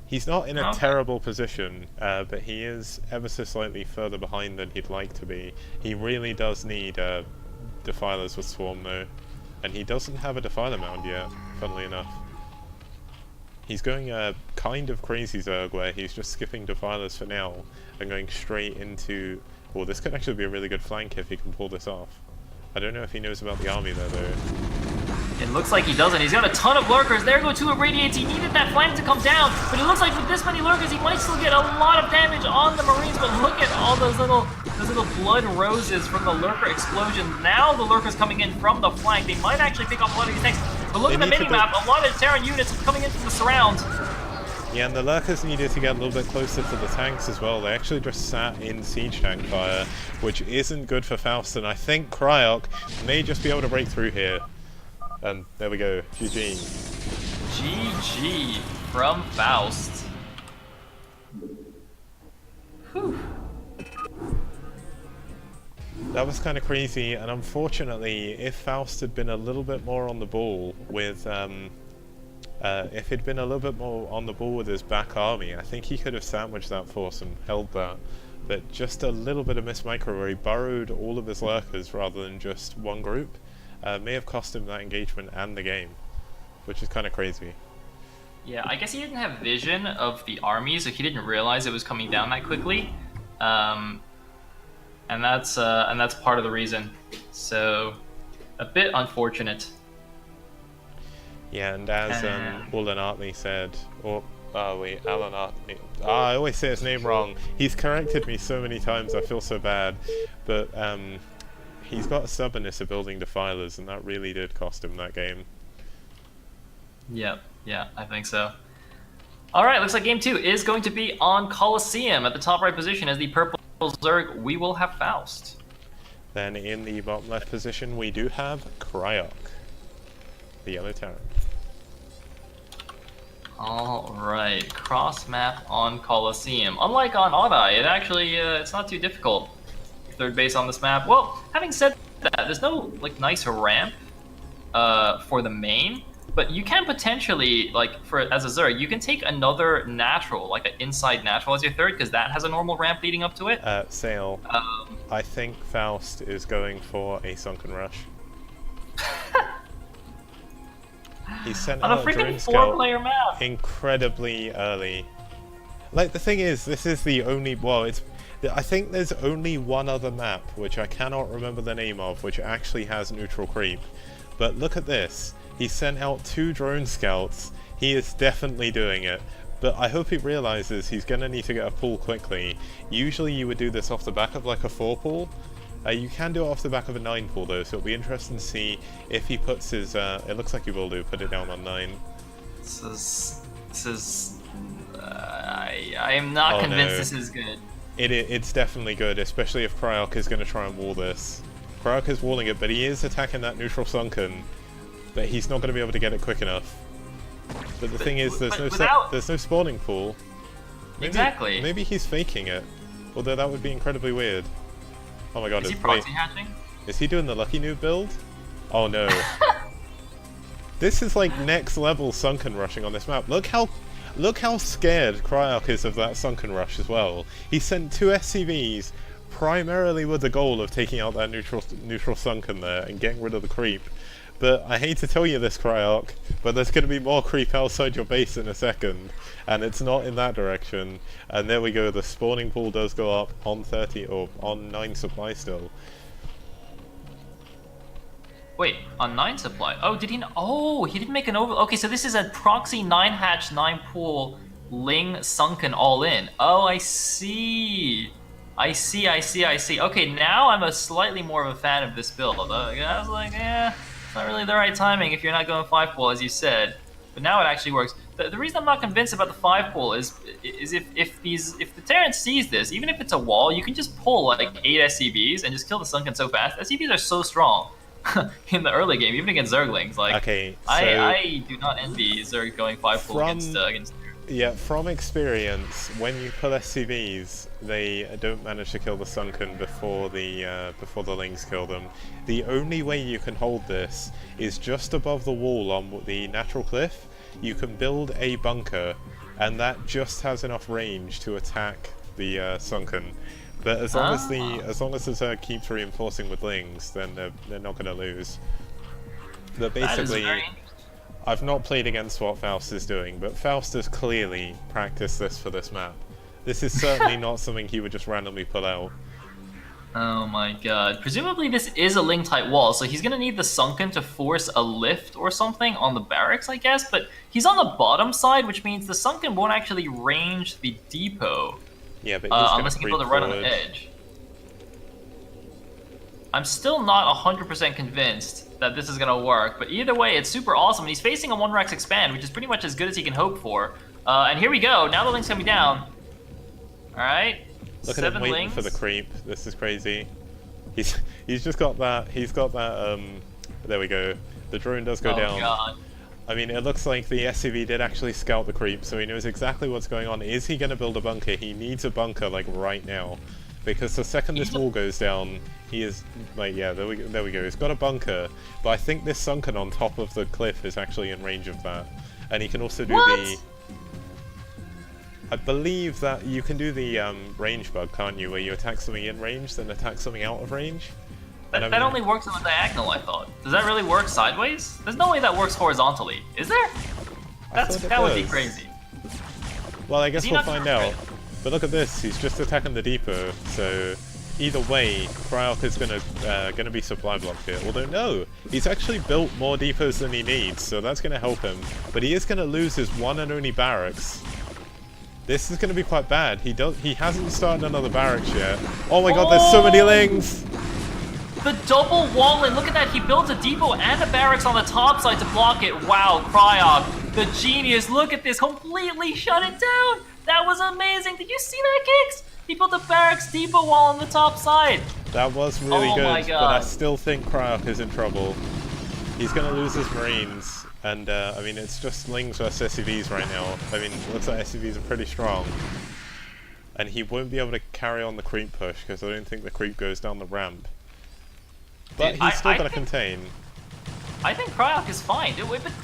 he's not in a terrible position, but he is ever so slightly further behind than he'd like to be. He really does need Defilers with Swarm though, and he doesn't have a Defiler mound yet, funnily enough. He's going kind of crazy Zerg, where he's just skipping Defilers for now and going straight into... Well, this could actually be a really good flank if he can pull this off. I don't know if he knows about the army there though. It looks like he doesn't. He's got a ton of lurkers. There go 2 irradiates. He needed that flank to come down, but it looks like with this many lurkers, he might still get a lot of damage on the Marines. But look at all those little blood roses from the lurker explosion. Now the lurkers coming in from the flank. They might actually pick up a lot of these tanks. But look at the mini-map. A lot of Terran units coming in from the surround. Yeah, and the lurkers needed to get a little bit closer to the tanks as well. They actually just sat in siege tank fire, which isn't good for Faust, and I think Cryok may just be able to break through here. And there we go, GG. GG from Faust. Whew. That was kind of crazy, and unfortunately, if Faust had been a little bit more on the ball with, if he'd been a little bit more on the ball with his back army, I think he could have sandwiched that force and held that. But just a little bit of miss micro where he burrowed all of his lurkers rather than just one group, may have cost him that engagement and the game, which is kind of crazy. Yeah, I guess he didn't have vision of the army, so he didn't realize it was coming down that quickly. And that's part of the reason. So, a bit unfortunate. Yeah, and as Alan Artley said, or Alan Artley. I always say his name wrong. He's corrected me so many times. I feel so bad, but he's got a stubbornness of building defilers, and that really did cost him that game. Yeah, I think so. All right, looks like game 2 is going to be on Colosseum at the top right position as the purple Zerg. We will have Faust. Then in the bottom left position, we do have Cryok, the yellow Terran. All right, cross map on Colosseum. Unlike on Oddeye, it actually it's not too difficult. Third base on this map. Well, having said that, there's no like nice ramp for the main, but you can potentially as a Zerg, you can take another natural, like an inside natural as your third, because that has a normal ramp leading up to it. Sail. I think Faust is going for a sunken rush. He sent on a out freaking drone scout 4-player map incredibly early. Like, the thing is, this is the only, I think there's only one other map, which I cannot remember the name of, which actually has neutral creep. But look at this. He sent out 2 drone scouts. He is definitely doing it. But I hope he realizes he's going to need to get a pull quickly. Usually you would do this off the back of like a 4 pull. You can do it off the back of a 9 pull though, so it'll be interesting to see if he puts his, it looks like he will do, put it down on 9. This is I am not convinced this is good. It's definitely good, especially if Cryok is going to try and wall this. Cryok is walling it, but he is attacking that neutral sunken, but he's not going to be able to get it quick enough. But the thing is, there's no spawning pool. Exactly. Maybe he's faking it, although that would be incredibly weird. Oh my god, is he proxy hatching? Is he doing the Lucky Noob build? Oh no. This is like next level sunken rushing on this map. Look how scared Cryok is of that sunken rush as well. He sent 2 SCVs primarily with the goal of taking out that neutral sunken there and getting rid of the creep. But I hate to tell you this, Cryok, but there's going to be more creep outside your base in a second, and it's not in that direction. And there we go, the spawning pool does go up on 30, or on 9 supply still. Wait, on 9 supply? Oh, did he? Oh, he didn't make an over. Okay, so this is a proxy 9 hatch, 9 pool, Ling sunken all in. Oh, I see. I see. Okay, now I'm a slightly more of a fan of this build. I was like, it's not really the right timing if you're not going 5 pool, as you said. But now it actually works. The reason I'm not convinced about the 5 pool is if the Terran sees this, even if it's a wall, you can just pull like 8 SCVs and just kill the sunken so fast. SCVs are so strong in the early game, even against Zerglings. Like, okay, so I do not envy Zerg going 5 pool against. Yeah, from experience, when you pull SCVs, they don't manage to kill the sunken before the Lings kill them. The only way you can hold this is just above the wall on the natural cliff. You can build a bunker, and that just has enough range to attack the sunken. But as long as the Zerg keeps reinforcing with Lings, then they're not going to lose. But basically, I've not played against what Faust is doing, but Faust has clearly practiced this for this map. This is certainly not something he would just randomly pull out. Oh my god. Presumably this is a Ling-type wall, so he's gonna need the sunken to force a lift or something on the barracks, I guess, but he's on the bottom side, which means the sunken won't actually range the depot. Yeah, but unless he can build it right on the edge. I'm still not 100% convinced that this is gonna work, but either way, it's super awesome. And he's facing a 1-Rex expand, which is pretty much as good as he can hope for. And here we go. Now the Link's coming down. All right. Look at him waiting for the creep. This is crazy. He's just got that. He's got that. There we go. The drone does go Oh down. god. I mean, it looks like the SCV did actually scout the creep, so he knows exactly what's going on. Is he going to build a bunker? He needs a bunker, like, right now. Because the second this wall goes down, he is, like, yeah, there we go. He's got a bunker, but I think this sunken on top of the cliff is actually in range of that. And he can also do the... I believe that you can do the range bug, can't you? Where you attack something in range, then attack something out of range? That only works on the diagonal, I thought. Does that really work sideways? There's no way that works horizontally, is there? That would be crazy. Well, I guess we'll find out. But look at this, he's just attacking the depot, so either way, Cryok is gonna be supply blocked here. Although no, he's actually built more depots than he needs, so that's gonna help him. But he is gonna lose his one and only barracks. This is gonna be quite bad. He hasn't started another barracks yet. Oh my god, there's so many lings! The double wall in, look at that, he builds a depot and a barracks on the top side to block it. Wow, Cryok, the genius, look at this, completely shut it down. That was amazing, did you see that, Kicks? He built a barracks depot wall on the top side. That was really good, my God. but I still think Cryok is in trouble. He's gonna lose his marines, and I mean, it's just lings versus SCVs right now. I mean, it looks like SCVs are pretty strong. And he won't be able to carry on the creep push, because I don't think the creep goes down the ramp. But Dude, he's still going to contain. I think Cryok is fine.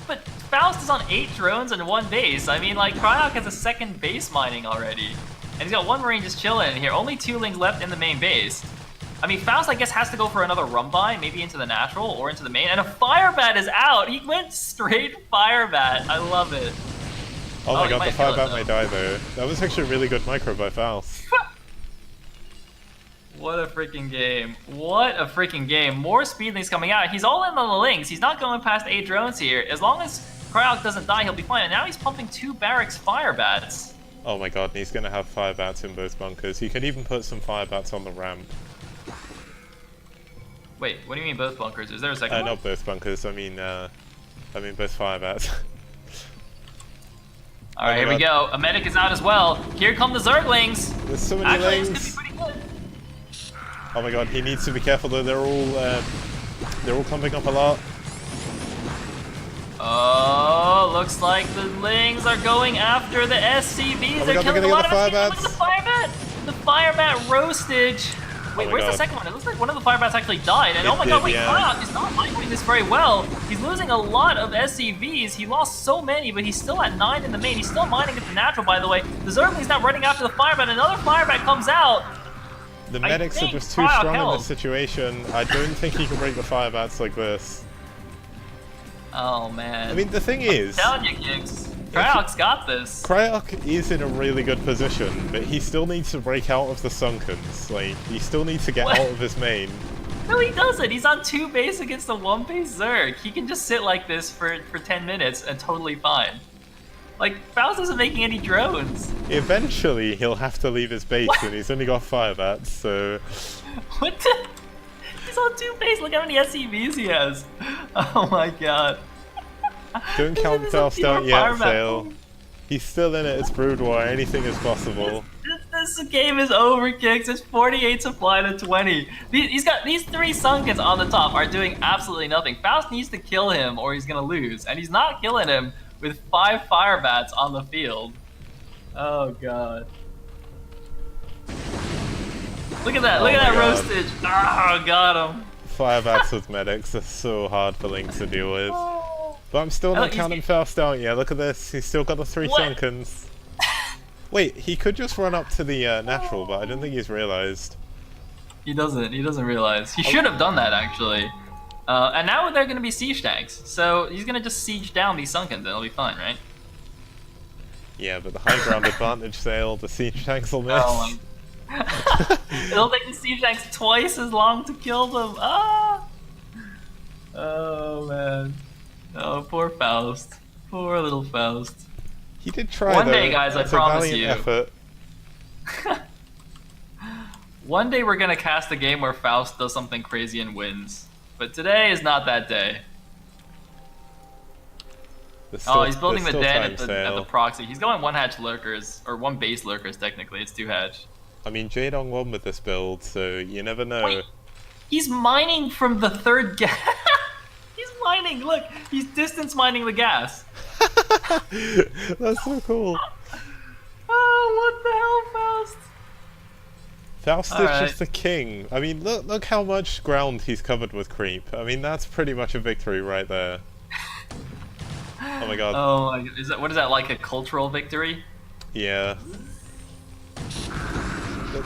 But Faust is on 8 drones and 1 base. I mean, like, Cryok has a second base mining already. And he's got 1 marine just chilling in here. Only 2 lings left in the main base. I mean, Faust, I guess, has to go for another Rumbi, maybe into the natural or into the main. And a Fire Bat is out. He went straight Fire Bat. I love it. Oh my god, the Fire Bat may die, though. That was actually a really good micro by Faust. What a freaking game. What a freaking game. More speedlings coming out. He's all in on the links. He's not going past 8 drones here. As long as Cryok doesn't die, he'll be fine. And now he's pumping 2 barracks Fire Bats. Oh my god, and he's going to have Fire Bats in both bunkers. He can even put some Fire Bats on the ramp. Wait, what do you mean both bunkers? Is there a second one? Not both bunkers. I mean both Fire Bats. Alright, here we go. A medic is out as well. Here come the Zerglings. There's so many lings. This could be pretty good. Oh my god, he needs to be careful though, they're all clumping up a lot. Oh, looks like the lings are going after the SCVs. They're killing a lot of SCVs. Look at the Fire Bat! The Fire Bat roastage. Wait, where's the second one? It looks like one of the Fire Bats actually died. And oh my god, wait, Cryok is not doing this very well. He's losing a lot of SCVs. He lost so many, but he's still at 9 in the main. He's still mining at the natural, by the way. The Zergling's not running after the Fire Bat. Another Fire Bat comes out. The medics are just too strong in this situation. I don't think he can break the Fire Bats like this. Oh man. I mean, the thing is... I'm telling you, Kicks. Cryok's got this. Cryok is in a really good position, but he still needs to break out of the Sunkens. Like, he still needs to get out of his main. No, he doesn't. He's on 2 base against the 1 base Zerg. He can just sit like this for 10 minutes and totally fine. Like, Faust isn't making any drones. Eventually, he'll have to leave his base, and he's only got Fire Bats, so... What the? He's on 2 base. Look how many SCVs he has. Oh my god. Don't count Faust out yet, Fail. He's still in it. It's Brood War. Anything is possible. This game is over, Kicks. It's 48 supply to 20. He's got these 3 Sunkens on the top are doing absolutely nothing. Faust needs to kill him or he's gonna lose, and he's not killing him with 5 Fire Bats on the field. Oh god. Look at that! Look at that roastage! Oh, got him. Fire Bats with medics are so hard for Link to deal with. But I'm still not counting Faust out yet. Look at this. He's still got the 3 Sunkens. Wait, he could just run up to the natural, but I don't think he's realized. He doesn't. He doesn't realize. He should have done that, actually. And now they're going to be siege tanks. So he's going to just siege down these Sunkens and it'll be fine, right? Yeah, but the high ground advantage sale, the siege tanks will miss. Oh, it'll take the siege tanks twice as long to kill them. Ah! Oh, man. Oh, poor Faust. Poor little Faust. He did try. One day, guys, I promise you. Effort. One day we're gonna cast a game where Faust does something crazy and wins. But today is not that day. Oh, he's building the den at the proxy. He's going 1 hatch lurkers, or 1 base lurkers technically. It's 2 hatch. I mean, Jaedong won with this build, so you never know. Wait, he's mining from the 3rd gap. He's mining. Look, he's distance mining the gas. That's so cool. Oh, what the hell, Faust? Faust All is right. just the king. I mean, look how much ground he's covered with creep. I mean, that's pretty much a victory right there. Oh my god. Oh my god. What is that, like a cultural victory? Yeah.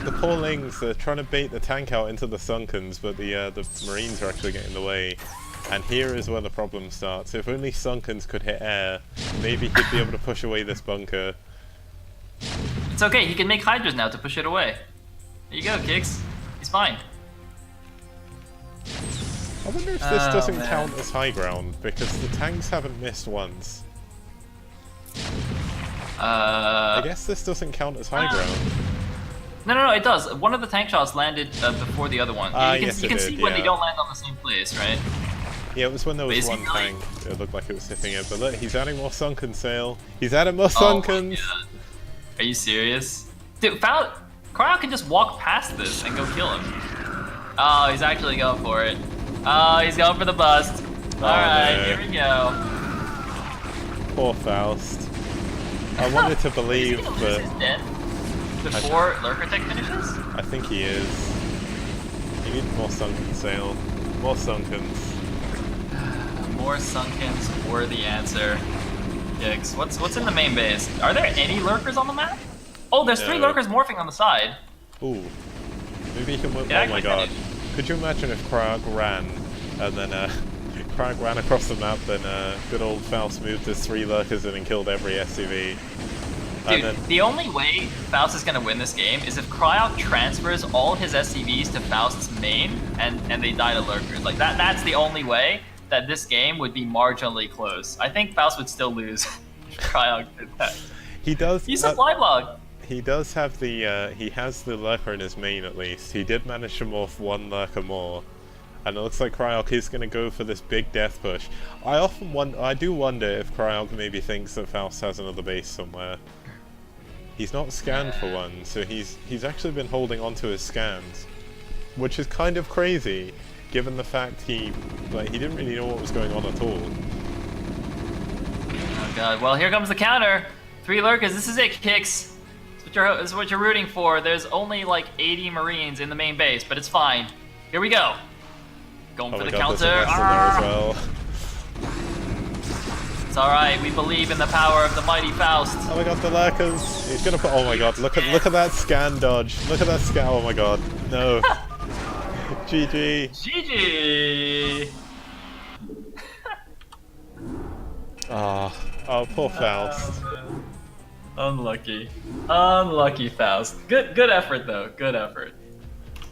The poor Lings are trying to bait the tank out into the Sunkens, but the Marines are actually getting in the way. And here is where the problem starts. If only Sunkens could hit air, maybe he'd be able to push away this bunker. It's okay, he can make Hydras now to push it away. There you go, Kix. He's fine. I wonder if this doesn't man. count as high ground, because the tanks haven't missed once. I guess this doesn't count as high ground. No, it does. One of the tank shots landed before the other one. You can see when they don't land on the same place, right? Yeah, it was when there was Basically. one tank. It looked like it was hitting it, but look, he's adding more Sunken sail. He's adding more Oh my Sunkens! God. Are you serious? Dude, Cryo can just walk past this and go kill him. Oh, he's actually going for it. Oh, he's going for the bust. Alright, no. here we go. Poor Faust. I wanted to believe, Is he but dead before Lurker Tech finishes? I think he is. You need more Sunken sail. More Sunkens. More Sunkens were the answer. Yikes. What's in the main base? Are there any lurkers on the map? Oh, there's 3 No. lurkers morphing on the side. Ooh. Maybe he can win. Yeah, Oh my god. Could you imagine if Krag ran, and then Krag ran across the map, then good old Faust moved his 3 lurkers in and killed every SCV. Dude, And then, the only way Faust is gonna win this game is if Cryok transfers all his SCVs to Faust's main and they die to lurkers. Like that's the only way that this game would be marginally close. I think Faust would still lose if Cryok did that. he does. He's supply block. He does have the. He has the lurker in his main at least. He did manage to morph 1 lurker more, and it looks like Cryok is going to go for this big death push. I do wonder if Cryok maybe thinks that Faust has another base somewhere. He's not scanned for one, so he's actually been holding on to his scans, which is kind of crazy, given the fact he didn't really know what was going on at all. Oh god, well here comes the counter. 3 lurkers, this is it, Kix. This is what you're rooting for. There's only like 80 Marines in the main base, but it's fine. Here we go. Going Oh for my the god, counter. there's a vessel there as well. It's alright, we believe in the power of the mighty Faust. Oh my god, the lurkers! He's gonna put. Oh my god, look at that scan dodge. Look at that scan. Oh my god, no. GG. GG! Oh, poor Faust. Unlucky. Unlucky, Faust. Good effort, though. Good effort.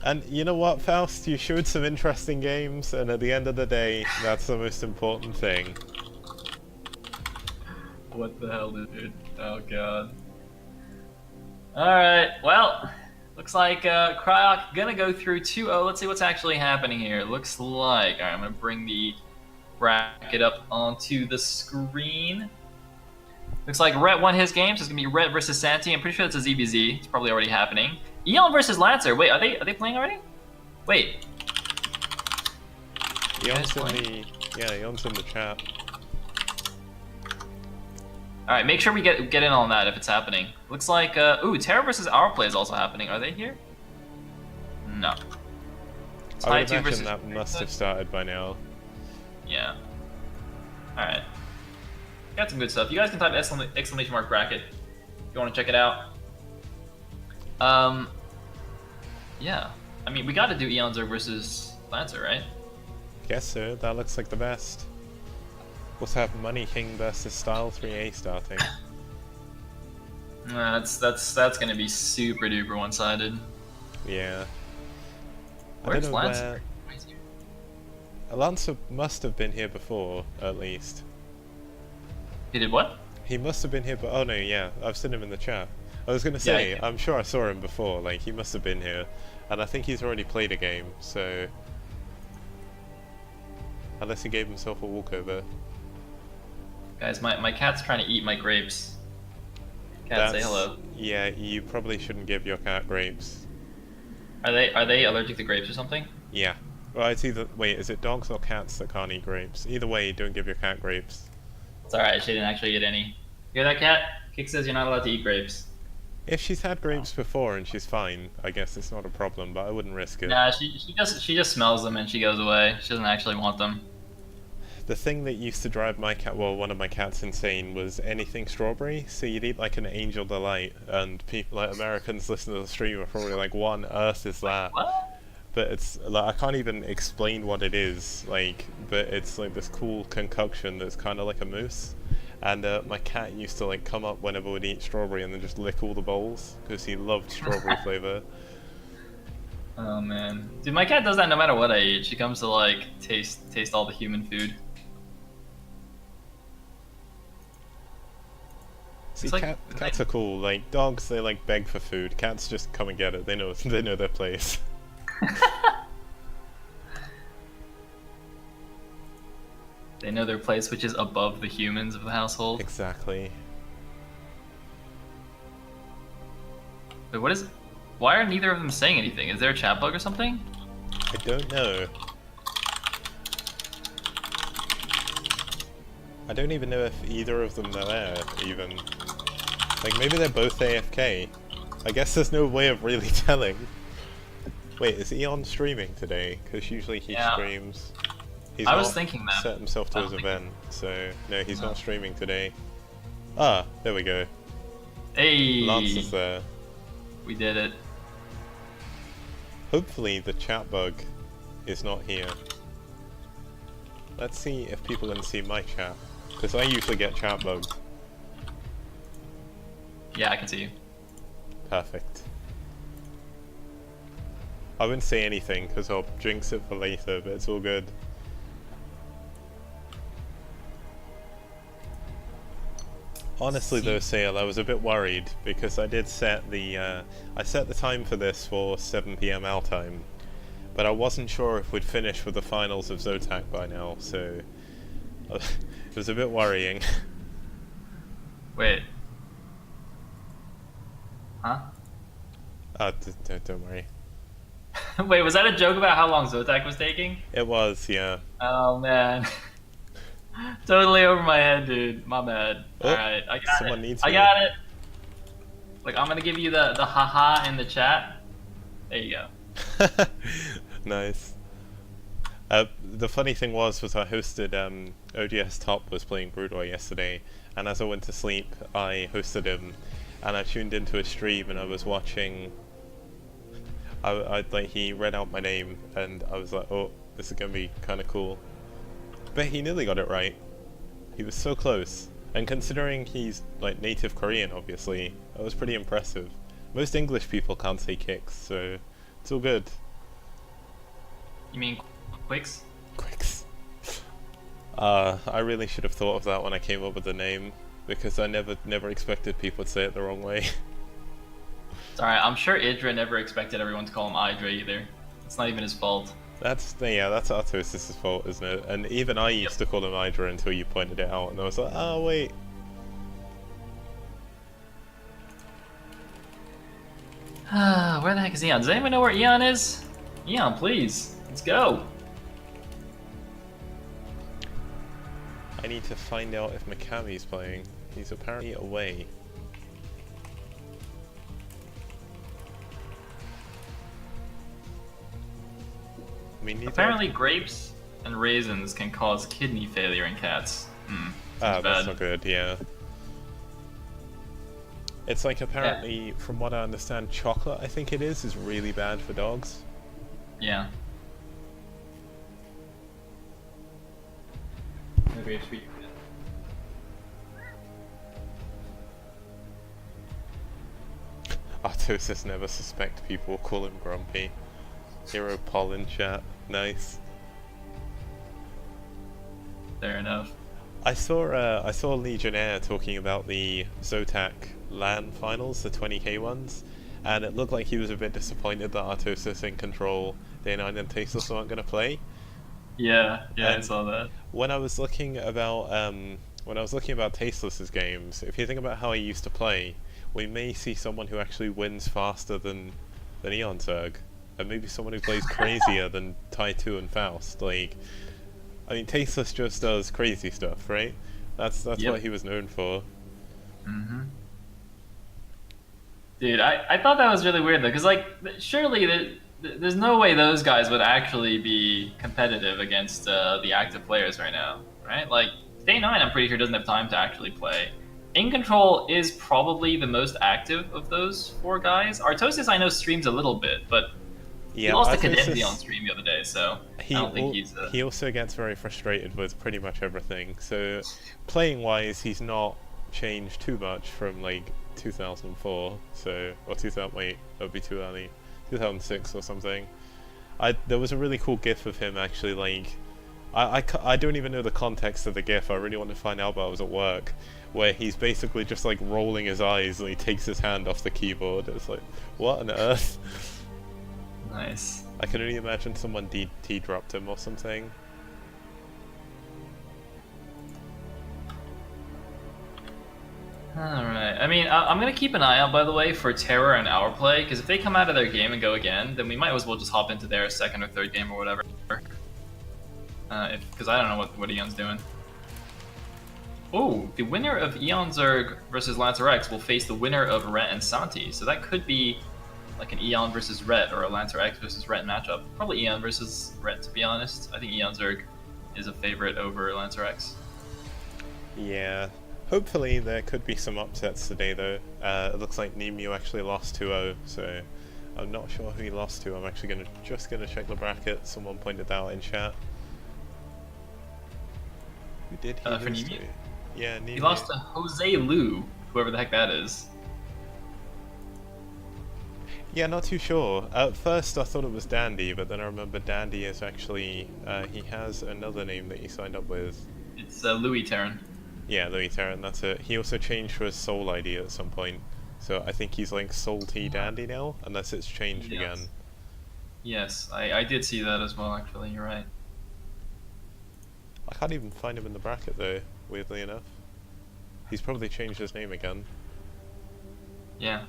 And you know what, Faust? You showed some interesting games, and at the end of the day, that's the most important thing. What the hell, dude? Oh, God. Alright, well, looks like Cryok gonna go through 2-0. Let's see what's actually happening here. Looks like... Alright, I'm gonna bring the bracket up onto the screen. Looks like Rhett won his game, so it's gonna be Rhett versus Santi. I'm pretty sure that's a ZBZ. It's probably already happening. Elim versus Lancer. Wait, are they playing already? Wait. Eon's in the chat. Alright, make sure we get in on that if it's happening. Looks like ooh, Terra versus Our Play is also happening. Are they here? No. I would Ty 2 imagine versus that must have started by now. Yeah. Alright. Got some good stuff. You guys can type exclamation mark bracket if you want to check it out. Yeah. I mean, we got to do Eonzer versus Lancer, right? Guess so. That looks like the best. Also have Money King versus Style 3A starting. That's gonna be super duper one-sided. Yeah. Where's I don't know Lancer? where... Lancer must have been here before, at least. He did what? He must have been here, but oh no, yeah, I've seen him in the chat. I was gonna say, Yeah. I'm sure I saw him before, like, he must have been here. And I think he's already played a game, so... Unless he gave himself a walkover. Guys, my cat's trying to eat my grapes. Cat, say hello. Yeah, you probably shouldn't give your cat grapes. Are they allergic to grapes or something? Yeah. Well, it's either... Wait, is it dogs or cats that can't eat grapes? Either way, don't give your cat grapes. It's alright, she didn't actually get any. You hear that, cat? Kick says you're not allowed to eat grapes. If she's had grapes before and she's fine, I guess it's not a problem, but I wouldn't risk it. Nah, she just smells them and she goes away. She doesn't actually want them. The thing that used to drive my cat, well, one of my cats insane was anything strawberry. So you'd eat like an Angel Delight, and people, like Americans listening to the stream are probably like, what on earth is that? What? But it's like, I can't even explain what it is, like, but it's like this cool concoction that's kind of like a mousse. And my cat used to like come up whenever we'd eat strawberry and then just lick all the bowls because he loved strawberry flavor. Oh man, dude, my cat does that no matter what I eat. She comes to like taste all the human food. See, like, cats are cool. Like dogs, they like beg for food. Cats just come and get it. They know their place. They know their place, which is above the humans of the household. Exactly. Wait, what is? Why are neither of them saying anything? Is there a chat bug or something? I don't know. I don't even know if either of them are there, even. Like, maybe they're both AFK. I guess there's no way of really telling. Wait, is Eon streaming today? Because usually he streams. He's I was thinking that. Set himself to his event, so no, he's not streaming today. Ah, there we go. Hey! Lance is there. We did it. Hopefully the chat bug is not here. Let's see if people can see my chat, because I usually get chat bugs. Yeah, I can see you. Perfect. I wouldn't say anything because I'll jinx it for later, but it's all good. Honestly though, Sale, I was a bit worried because I did set the time for this for 7 PM our time, but I wasn't sure if we'd finish with the finals of Zotac by now, so it was a bit worrying. Wait. Huh? Don't worry. Wait, was that a joke about how long Zotac was taking? It was, yeah. Oh man. Totally over my head, dude. My bad. Oh, alright, I got someone it. needs I me. got it. Like, I'm gonna give you the haha in the chat. There you go. Nice. The funny thing was I hosted ODS Top was playing Broodwar yesterday, and as I went to sleep, I hosted him, and I tuned into his stream, and I was watching. I like he read out my name, and I was like, oh, this is gonna be kind of cool. But he nearly got it right. He was so close, and considering he's like native Korean, obviously, that was pretty impressive. Most English people can't say kicks, so it's all good. You mean Quicks? Quicks. I really should have thought of that when I came up with the name, because I never expected people to say it the wrong way. It's alright, I'm sure Idra never expected everyone to call him Idra either. It's not even his fault. That's Artosis' fault, isn't it? And even I used to call him Hydra until you pointed it out, and I was like, oh wait. Where the heck is Eon? Does anyone know where Eon is? Eon, please. Let's go. I need to find out if Mikami's playing. He's apparently away. I mean, apparently grapes and raisins can cause kidney failure in cats. That's not good, yeah. It's like apparently, from what I understand, chocolate, I think it is really bad for dogs. Yeah. Maybe it's sweet. Artosis never suspect people call him grumpy. Hero pollen chat, nice. Fair enough. I saw Legionnaire talking about the Zotac LAN finals, the 20k ones, and it looked like he was a bit disappointed that Artosis in Control, Day9 and Tasteless weren't going to play. Yeah, And I saw that. When I was looking about Tasteless's games, if you think about how he used to play, we may see someone who actually wins faster than Eon Zerg. and maybe someone who plays crazier than Tai2 and Faust. Like, I mean, Tasteless just does crazy stuff, right? That's Yep. what he was known for. Mm-hmm. Dude, I thought that was really weird though, because like surely there's no way those guys would actually be competitive against the active players right now, right? Like Day 9, I'm pretty sure doesn't have time to actually play. In Control is probably the most active of those four guys. Artosis I know streams a little bit, but he Yeah, lost to Cadenzi on Artosis, stream the other day, so I he don't think he's. he also gets very frustrated with pretty much everything. So, playing wise, he's not changed too much from like 2004. So, or 2000. Wait, that would be too early. 2006 or something. There was a really cool GIF of him actually like. I don't even know the context of the GIF. I really want to find out, but I was at work, where he's basically just like rolling his eyes and he takes his hand off the keyboard. It's like, what on earth? Nice. I can only imagine someone DT dropped him or something. Alright, I mean, I'm gonna keep an eye out, by the way, for Terror and Our Play, because if they come out of their game and go again, then we might as well just hop into their second or third game or whatever. Because I don't know what Eon's doing. Oh, the winner of Eon Zerg versus Lancer X will face the winner of Rhett and Santi, so that could be like an Eon versus Rhett or a Lancer X versus Rhett matchup. Probably Eon versus Rhett, to be honest. I think Eon Zerg is a favorite over Lancer X. Yeah. Hopefully there could be some upsets today though. It looks like Nemu actually lost 2-0, so I'm not sure who he lost to. I'm actually just gonna check the bracket. Someone pointed that out in chat. Who did he For lose Nemu? to? Yeah, Nemu. He lost to Jose Lu, whoever the heck that is. Yeah, not too sure. At first I thought it was Dandy, but then I remember Dandy is actually, he has another name that he signed up with. It's Louis Terran. Yeah, Louis Terran, that's it. He also changed to his Soul ID at some point. So I think he's like Soul T Dandy now, unless it's changed again. Yes, I did see that as well, actually, you're right. I can't even find him in the bracket though, weirdly enough. He's probably changed his name again. Yeah.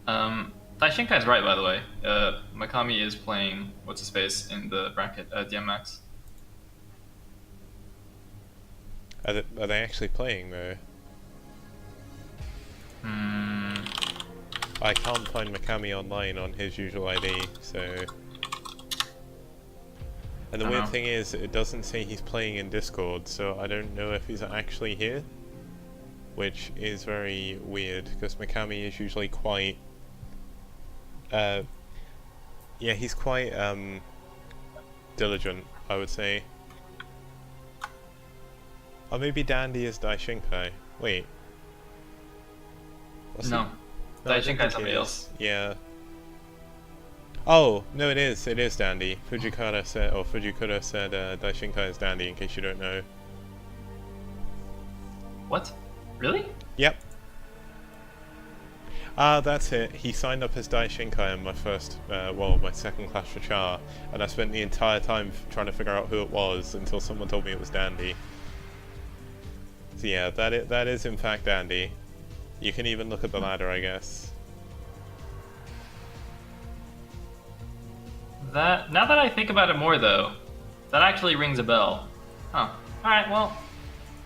Taishinkai's right, by the way. Makami is playing what's-his-face in the bracket, DMX. Are they actually playing though? I can't find Makami online on his usual ID, so... And the weird thing is, it doesn't say he's playing in Discord, so I don't know if he's actually here. Which is very weird, because Makami is usually quite... yeah, he's quite, diligent, I would say. Or maybe Dandy is Daishinkai. Wait. No. No, I don't Daishinkai's think somebody he is. else. Yeah. Oh, no it is Dandy. Fujikura said Daishinkai is Dandy, in case you don't know. What? Really? Yep. Ah, that's it. He signed up as Daishinkai in my first, my second clash for Char, and I spent the entire time trying to figure out who it was until someone told me it was Dandy. So yeah, that is in fact Dandy. You can even look at the ladder, I guess. Now that I think about it more, though, that actually rings a bell. Huh. Alright, well,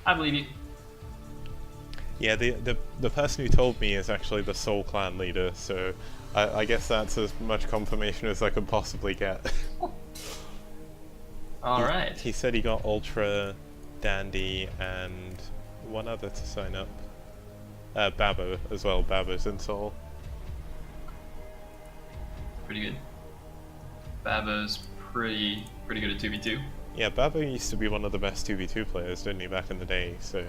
I believe you. Yeah, the person who told me is actually the Soul Clan leader, so I guess that's as much confirmation as I could possibly get. Alright. He said he got Ultra, Dandy, and one other to sign up. Babbo as well. Babbo's in Soul. Pretty good. Babo's pretty good at 2v2. Yeah, Babbo used to be one of the best 2v2 players, didn't he, back in the day, so...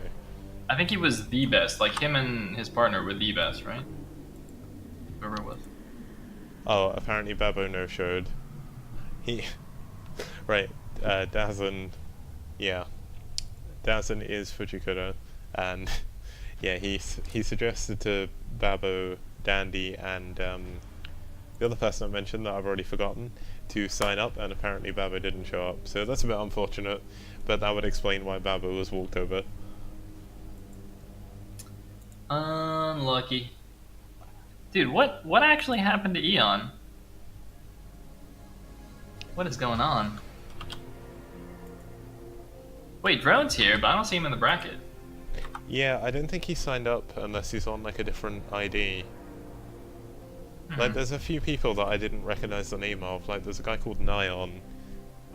I think he was the best. Like, him and his partner were the best, right? Whoever it was. Oh, apparently Babbo no-showed. He... right, Dazan... Yeah. Dazan is Fujikura, and... yeah, he suggested to Babbo, Dandy, and, the other person I mentioned that I've already forgotten, to sign up, and apparently Babbo didn't show up. So that's a bit unfortunate, but that would explain why Babbo was walked over. Unlucky. Dude, what actually happened to Eon? What is going on? Wait, Drone's here, but I don't see him in the bracket. Yeah, I don't think he signed up unless he's on like a different ID. Like, there's a few people that I didn't recognize the name of. Like, there's a guy called Nyon,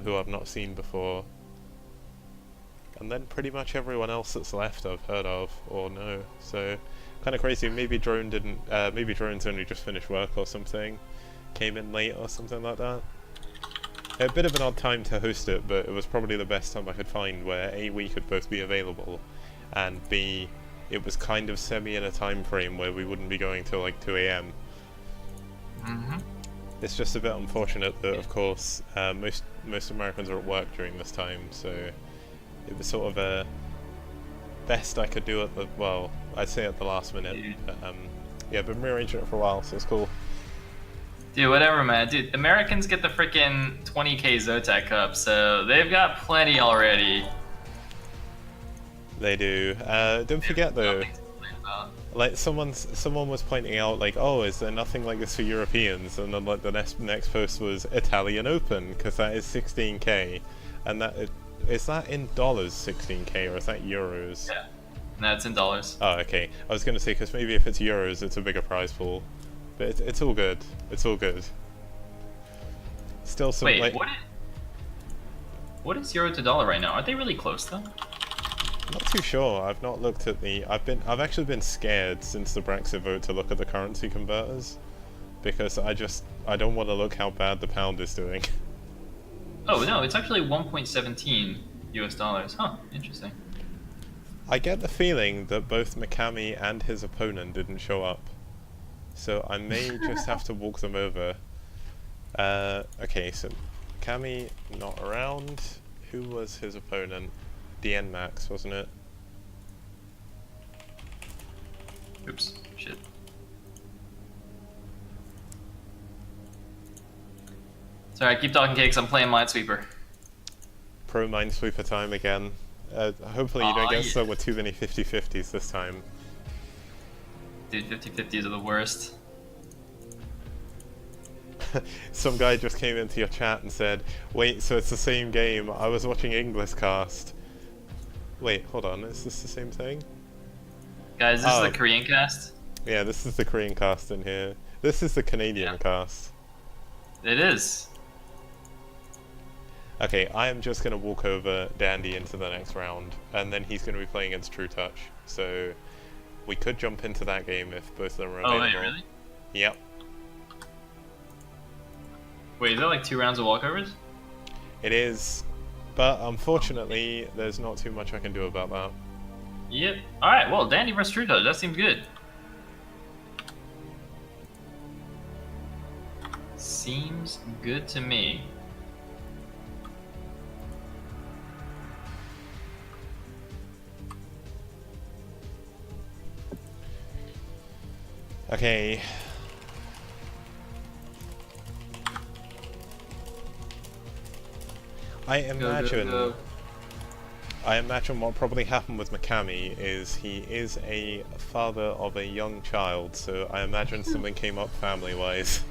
who I've not seen before. And then pretty much everyone else that's left I've heard of, or know. So, kind of crazy. Maybe Drone didn't, maybe Drone's only just finished work or something. Came in late or something like that. A bit of an odd time to host it, but it was probably the best time I could find where A, we could both be available, and B, it was kind of semi in a time frame where we wouldn't be going till like 2 AM. It's just a bit unfortunate that, of course, most Americans are at work during this time, so it was sort of a best I could do at the, well, I'd say at the last minute. But, yeah, I've been rearranging it for a while, so it's cool. Dude, whatever, man. Dude, Americans get the freaking 20k Zotac Cup, so they've got plenty already. They do. Don't forget though, like someone was pointing out, like, oh, is there nothing like this for Europeans? And then like the next post was Italian Open, because that is 16k, and that is that in dollars 16k, or is that euros? Yeah, no, it's in dollars. Oh, okay. I was gonna say, because maybe if it's euros, it's a bigger prize pool, but it's all good. It's all good. Still some. Wait, like, what is euro to dollar right now? Are they really close though? Not too sure. I've not looked at the. I've actually been scared since the Brexit vote to look at the currency converters, because I don't want to look how bad the pound is doing. Oh no, it's actually 1.17 US dollars. Huh, interesting. I get the feeling that both Mikami and his opponent didn't show up, so I may just have to walk them over. Okay, so Mikami not around. Who was his opponent? DN Max, wasn't it? Oops, shit. Sorry, keep talking, Cakes. I'm playing Minesweeper. Pro Minesweeper time again. Hopefully you don't get stuck with too many 50-50s this time. Dude, 50-50s are the worst. Some guy just came into your chat and said, wait, so it's the same game. I was watching English cast. Wait, hold on, is this the same thing? Guys, this is the Korean cast? Yeah, this is the Korean cast in here. This is the Canadian cast. It is. Okay, I am just going to walk over Dandy into the next round, and then he's going to be playing against True Touch. So, we could jump into that game if both of them are available. Oh, wait, really? Yep. Wait, is that like 2 rounds of walkovers? It is, but unfortunately, there's not too much I can do about that. Yep. Alright, well, Dandy vs True Touch, that seems good. Seems good to me. Okay. I imagine what probably happened with Mikami is he is a father of a young child, so I imagine something came up family-wise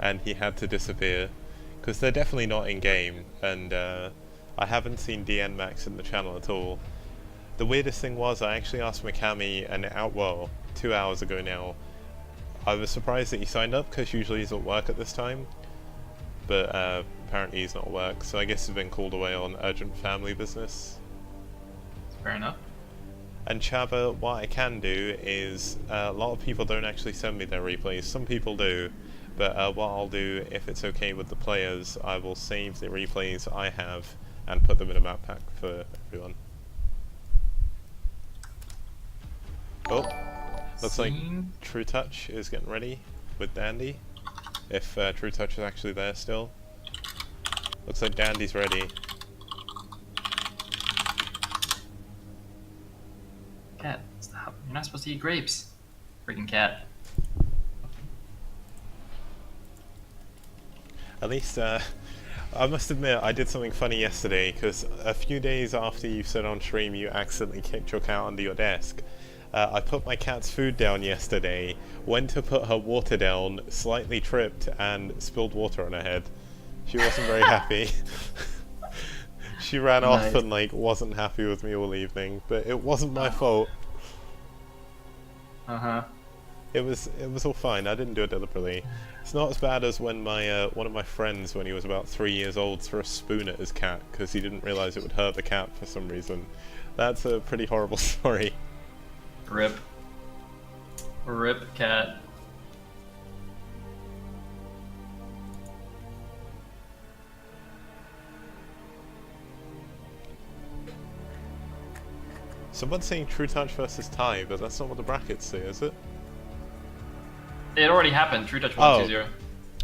and he had to disappear, because they're definitely not in-game, and I haven't seen DN Max in the channel at all. The weirdest thing was I actually asked Mikami, and well, 2 hours ago now. I was surprised that he signed up, because usually he's at work at this time, but apparently he's not at work, so I guess he's been called away on urgent family business. Fair enough. And Chava, what I can do is, a lot of people don't actually send me their replays, some people do, but what I'll do, if it's okay with the players, I will save the replays I have and put them in a map pack for everyone. Oh, looks like True Touch is getting ready with Dandy, if True Touch is actually there still. Looks like Dandy's ready. Cat, stop. You're not supposed to eat grapes. Freaking cat. At least, I must admit, I did something funny yesterday, because a few days after you said on stream you accidentally kicked your cat under your desk. I put my cat's food down yesterday, went to put her water down, slightly tripped, and spilled water on her head. She wasn't very happy. She ran off Nice. and like wasn't happy with me all evening, but it wasn't my fault. Uh-huh. It was all fine. I didn't do it deliberately. It's not as bad as when my one of my friends, when he was about 3 years old, threw a spoon at his cat because he didn't realize it would hurt the cat for some reason. That's a pretty horrible story. Rip. Rip cat. Someone's saying True Touch versus Ty, but that's not what the brackets say, is it? It already happened. True Touch 1-2-0.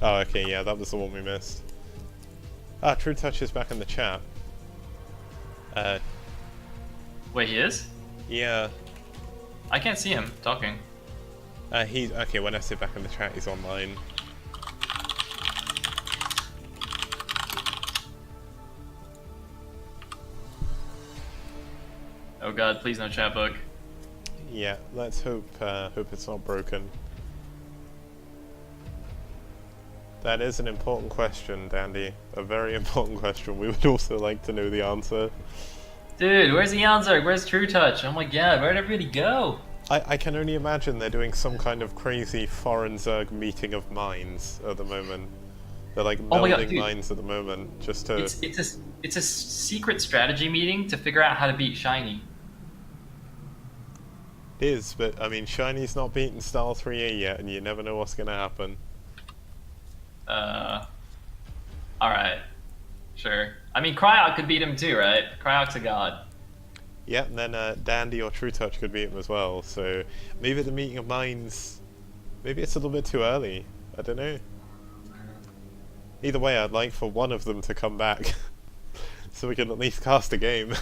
Oh, okay, yeah, that was the one we missed. Ah, True Touch is back in the chat. Wait, he is? Yeah. I can't see him talking. He's okay. When I say back in the chat, he's online. Oh god, please no chat bug. Yeah, let's hope it's not broken. That is an important question, Dandy. A very important question. We would also like to know the answer. Dude, where's Eonzarg? Where's True Touch? Oh my god, where'd everybody go? I can only imagine they're doing some kind of crazy foreign Zerg meeting of minds at the moment. They're like Oh my God, melding dude. minds at the moment, just to... It's a secret strategy meeting to figure out how to beat Shiny. It is, but I mean, Shiny's not beaten Style 3A yet, and you never know what's gonna happen. Alright. Sure. I mean, Cryok could beat him too, right? Cryok's a god. Yeah, and then Dandy or True Touch could beat him as well, so maybe the meeting of minds... Maybe it's a little bit too early. I don't know. Either way, I'd like for one of them to come back, so we can at least cast a game.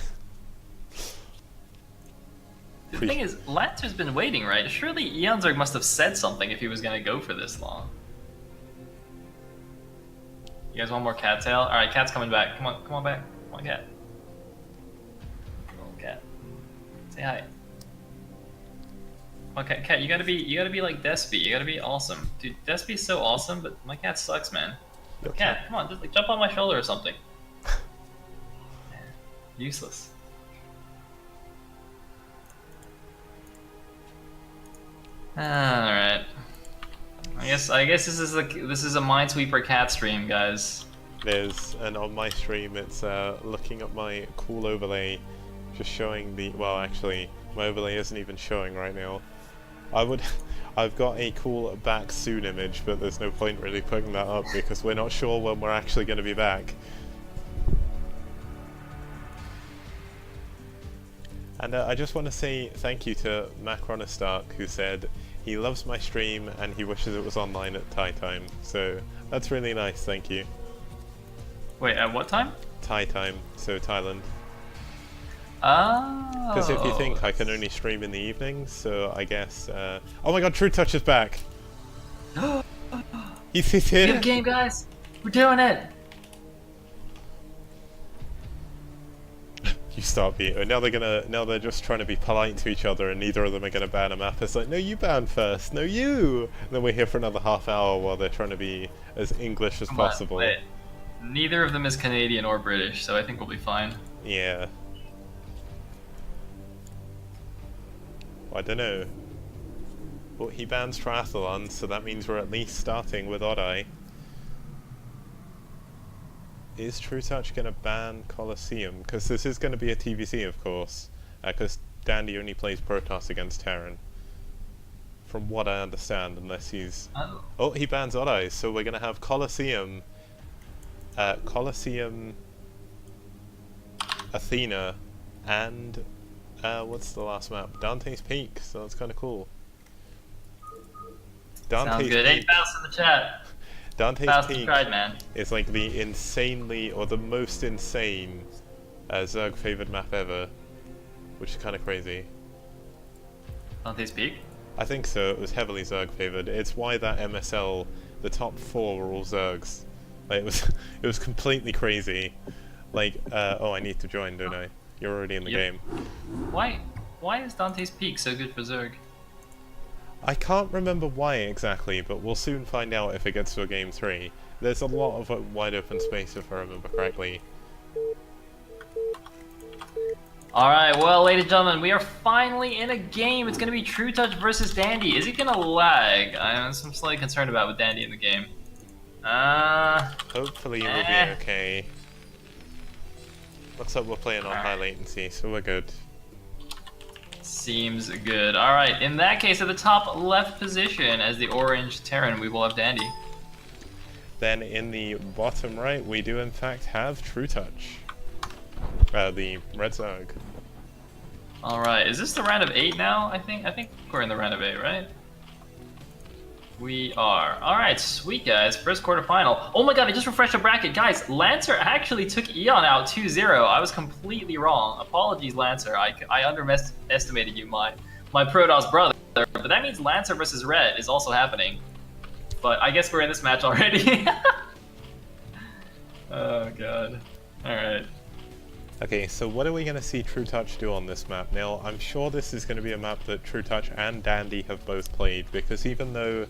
The thing is, Lancer's been waiting, right? Surely Eonzarg must have said something if he was gonna go for this long. You guys want more cattail? Alright, Cat's coming back. Come on back. Come on, Cat. Come on, Cat. Say hi. Okay, Cat, you gotta be like Despy. You gotta be awesome. Dude, Despy's so awesome, but my cat sucks, man. Your Cat, come on, just like jump on my shoulder or something. Useless. Alright. I guess this is a Minesweeper cat stream, guys. It is, and on my stream it's looking at my cool overlay, just showing the... Well, actually, my overlay isn't even showing right now. I've got a cool back soon image, but there's no point really putting that up because we're not sure when we're actually going to be back. And I just want to say thank you to Macronistark, who said he loves my stream and he wishes it was online at Thai time. So that's really nice, thank you. Wait, at what time? Thai time, so Thailand. Oh. Because if you think I can only stream in the evenings, so I guess... Oh my god, True Touch is back! He's here! Good game, guys! We're doing it! You start being... Now they're just trying to be polite to each other and neither of them are going to ban a map. It's like, no, you ban first! No, you! And then we're here for another half hour while they're trying to be as English as Come on, possible. wait. Neither of them is Canadian or British, so I think we'll be fine. Yeah. I don't know. Well, he bans triathlon, so that means we're at least starting with Oddeye. Is True Touch going to ban Colosseum? Because this is going to be a TVC, of course. Because Dandy only plays Protoss against Terran. From what I understand, unless he's... Oh, he bans Oddeye, so we're going to have Colosseum... Colosseum... Athena, and... what's the last map? Dante's Peak, so that's kind of cool. Sounds good. Hey, Faust in the chat. Dante's Faust Peak cried, man. is like the insanely, or the most insane Zerg favored map ever, which is kind of crazy. Dante's Peak? I think so, it was heavily Zerg favored. It's why that MSL, the top 4 were all Zergs. Like, it was completely crazy. Like, oh, I need to join, don't I? You're already in the game. Why is Dante's Peak so good for Zerg? I can't remember why exactly, but we'll soon find out if it gets to a game 3. There's a lot of wide open space if I remember correctly. Alright, well, ladies and gentlemen, we are finally in a game. It's going to be True Touch versus Dandy. Is he going to lag? I'm slightly concerned about with Dandy in the game. Hopefully we'll be okay. Looks like we're playing on high latency, so we're good. Seems good. Alright, in that case, at the top left position as the orange Terran, we will have Dandy. Then in the bottom right, we do in fact have True Touch. The red Zerg. Alright, is this the round of 8 now? I think we're in the round of 8, right? We are. Alright, sweet guys. First quarterfinal. Oh my god, I just refreshed the bracket. Guys, Lancer actually took Eon out 2-0. I was completely wrong. Apologies, Lancer. I underestimated you, my Protoss brother. But that means Lancer versus Red is also happening. But I guess we're in this match already. Oh god. Alright. Okay, so what are we going to see True Touch do on this map? Now, I'm sure this is going to be a map that True Touch and Dandy have both played, because even though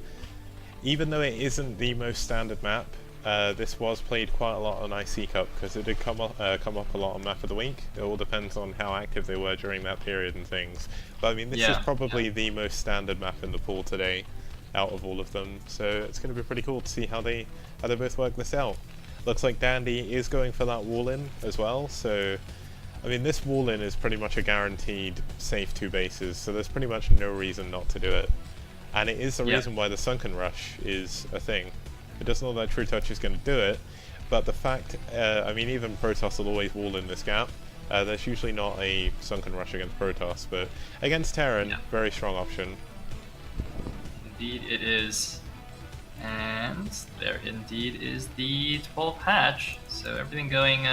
it isn't the most standard map, this was played quite a lot on IC Cup, because it did come up a lot on Map of the Week. It all depends on how active they were during that period and things. But I mean, this is probably the most standard map in the pool today, out of all of them, so it's going to be pretty cool to see how they both work this out. Looks like Dandy is going for that wall-in as well, so I mean this wall-in is pretty much a guaranteed safe 2 bases, so there's pretty much no reason not to do it. And it is the reason why the Sunken Rush is a thing. It doesn't look like True Touch is going to do it, but the fact, I mean even Protoss will always wall-in this gap. There's usually not a Sunken Rush against Protoss, but against Terran, very strong option. Indeed it is. And there indeed is the 12th hatch. So everything going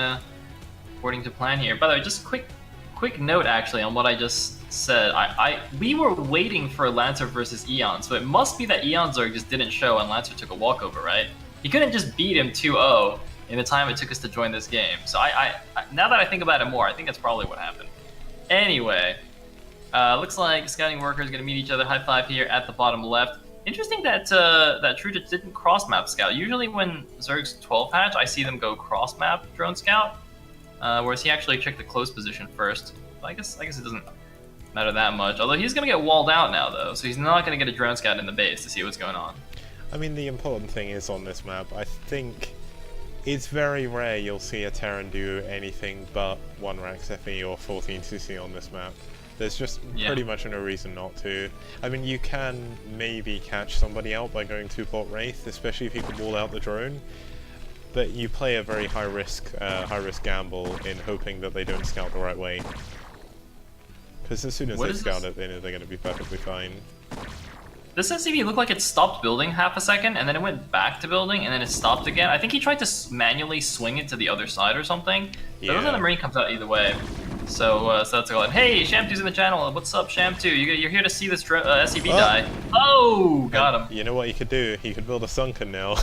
according to plan here. By the way, just quick note actually on what I just said. We were waiting for Lancer versus Eon, so it must be that Eon Zerg just didn't show and Lancer took a walkover, right? He couldn't just beat him 2-0 in the time it took us to join this game. So I now that I think about it more, I think that's probably what happened. Anyway, looks like scouting workers gonna meet each other. High five here at the bottom left. Interesting that that True Touch didn't cross-map scout. Usually when Zerg's 12 hatch, I see them go cross-map drone scout, whereas he actually checked the close position first. But I guess it doesn't matter that much. Although he's gonna get walled out now though, so he's not gonna get a drone scout in the base to see what's going on. I mean the important thing is on this map, I think it's very rare you'll see a Terran do anything but 1 Rax FE or 14 CC on this map. There's just pretty much no reason not to. I mean, you can maybe catch somebody out by going 2-port Wraith, especially if you can wall out the drone. But you play a very high risk gamble in hoping that they don't scout the right way. Because as soon as they scout it, they know they're going to be perfectly fine. This SCV looked like it stopped building half a second, and then it went back to building, and then it stopped again. I think he tried to manually swing it to the other side or something. But I don't think the Marine comes out either way. So that's going. Hey, Sham2's in the channel. What's up, Sham2? You're here to see this SCV die. Oh, got him. You know what you could do? You could build a Sunken now.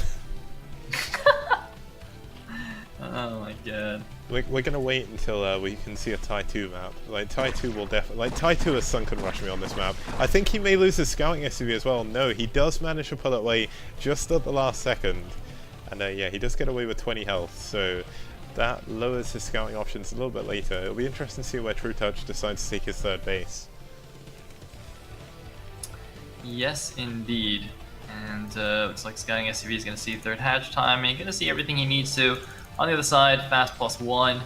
Oh my god. We're gonna wait until we can see a Tai 2 map. Like Tai 2 will definitely, like Tai 2 has Sunken Rush me on this map. I think he may lose his scouting SCV as well. No, he does manage to pull it away just at the last second, and yeah, he does get away with 20 health. So that lowers his scouting options a little bit later. It'll be interesting to see where True Touch decides to take his 3rd base. Yes, indeed. And looks like scouting SCV is going to see 3rd hatch timing. Going to see everything he needs to. On the other side, fast +1,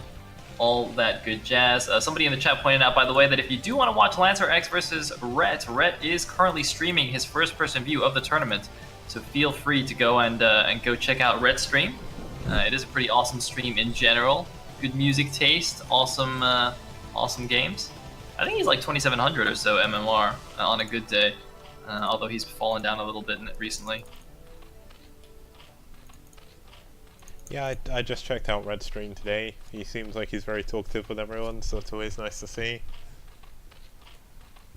all that good jazz. Somebody in the chat pointed out, by the way, that if you do want to watch Lancer X versus Rhett is currently streaming his first-person view of the tournament. So feel free to go and go check out Rhett's stream. It is a pretty awesome stream in general. Good music taste, awesome games. I think he's like 2700 or so MMR on a good day, although he's fallen down a little bit recently. Yeah, I just checked out Red's stream today. He seems like he's very talkative with everyone, so it's always nice to see.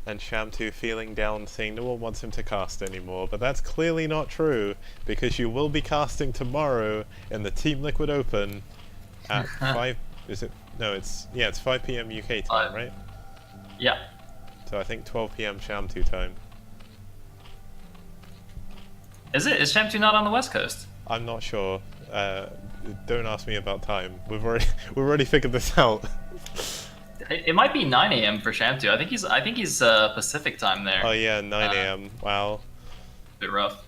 And Sham2 feeling down, saying no one wants him to cast anymore, but that's clearly not true, because you will be casting tomorrow in the Team Liquid Open at 5, is it? No, it's 5 PM UK time, right? Yeah. So I think 12 PM Sham2 time. Is it? Is Champ 2 not on the West Coast? I'm not sure. Don't ask me about time. We've already figured this out. It might be 9 a.m. for Champ 2. I think he's Pacific time there. Oh yeah, 9 a.m. Wow. Bit rough.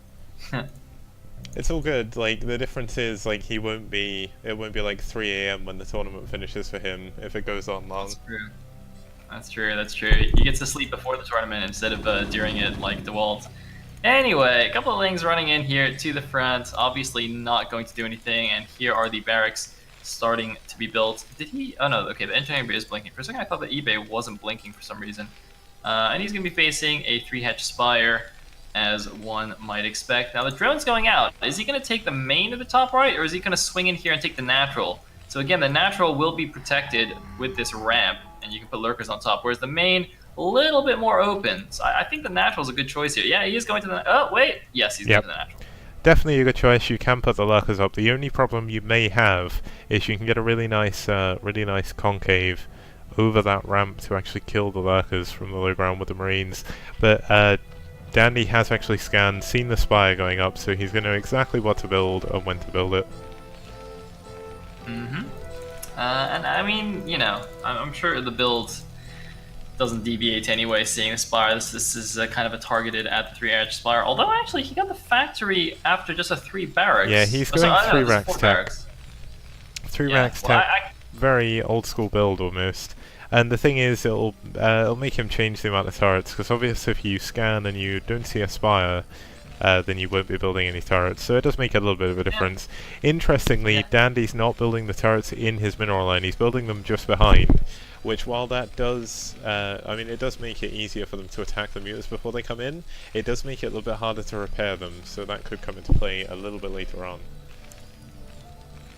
It's all good. Like the difference is like it won't be like 3 a.m. when the tournament finishes for him if it goes on long. That's true. That's true. That's true. He gets to sleep before the tournament instead of during it, like DeWalt. Anyway, a couple of things running in here to the front. Obviously not going to do anything. And here are the barracks starting to be built. Did he? Oh no. Okay, the engineering bay is blinking. For a second, I thought the eBay wasn't blinking for some reason. And he's going to be facing a 3-hatch spire, as one might expect. Now the drone's going out. Is he going to take the main to the top right, or is he going to swing in here and take the natural? So again, the natural will be protected with this ramp, and you can put lurkers on top, whereas the main, a little bit more open. So I think the natural is a good choice here. Yeah, he is going to the... Oh, wait. Yes, he's going to the natural. Definitely a good choice. You can put the lurkers up. The only problem you may have is you can get a really nice concave over that ramp to actually kill the lurkers from the low ground with the Marines. But Dandy has actually scanned, seen the spire going up, so he's going to know exactly what to build and when to build it. And I mean, you know, I'm sure the build doesn't deviate anyway, seeing the spire. This is kind of a targeted at the 3-hatch spire. Although, actually, he got the factory after just a 3 barracks. Yeah, he's going 3 racks tech. 3 racks tech. Very old school build almost. And the thing is, it'll make him change the amount of turrets, because obviously if you scan and you don't see a spire, then you won't be building any turrets. So it does make a little bit of a difference. Interestingly, Dandy's not building the turrets in his mineral line, he's building them just behind. Which, while that does, I mean, it does make it easier for them to attack the mutas before they come in, it does make it a little bit harder to repair them, so that could come into play a little bit later on.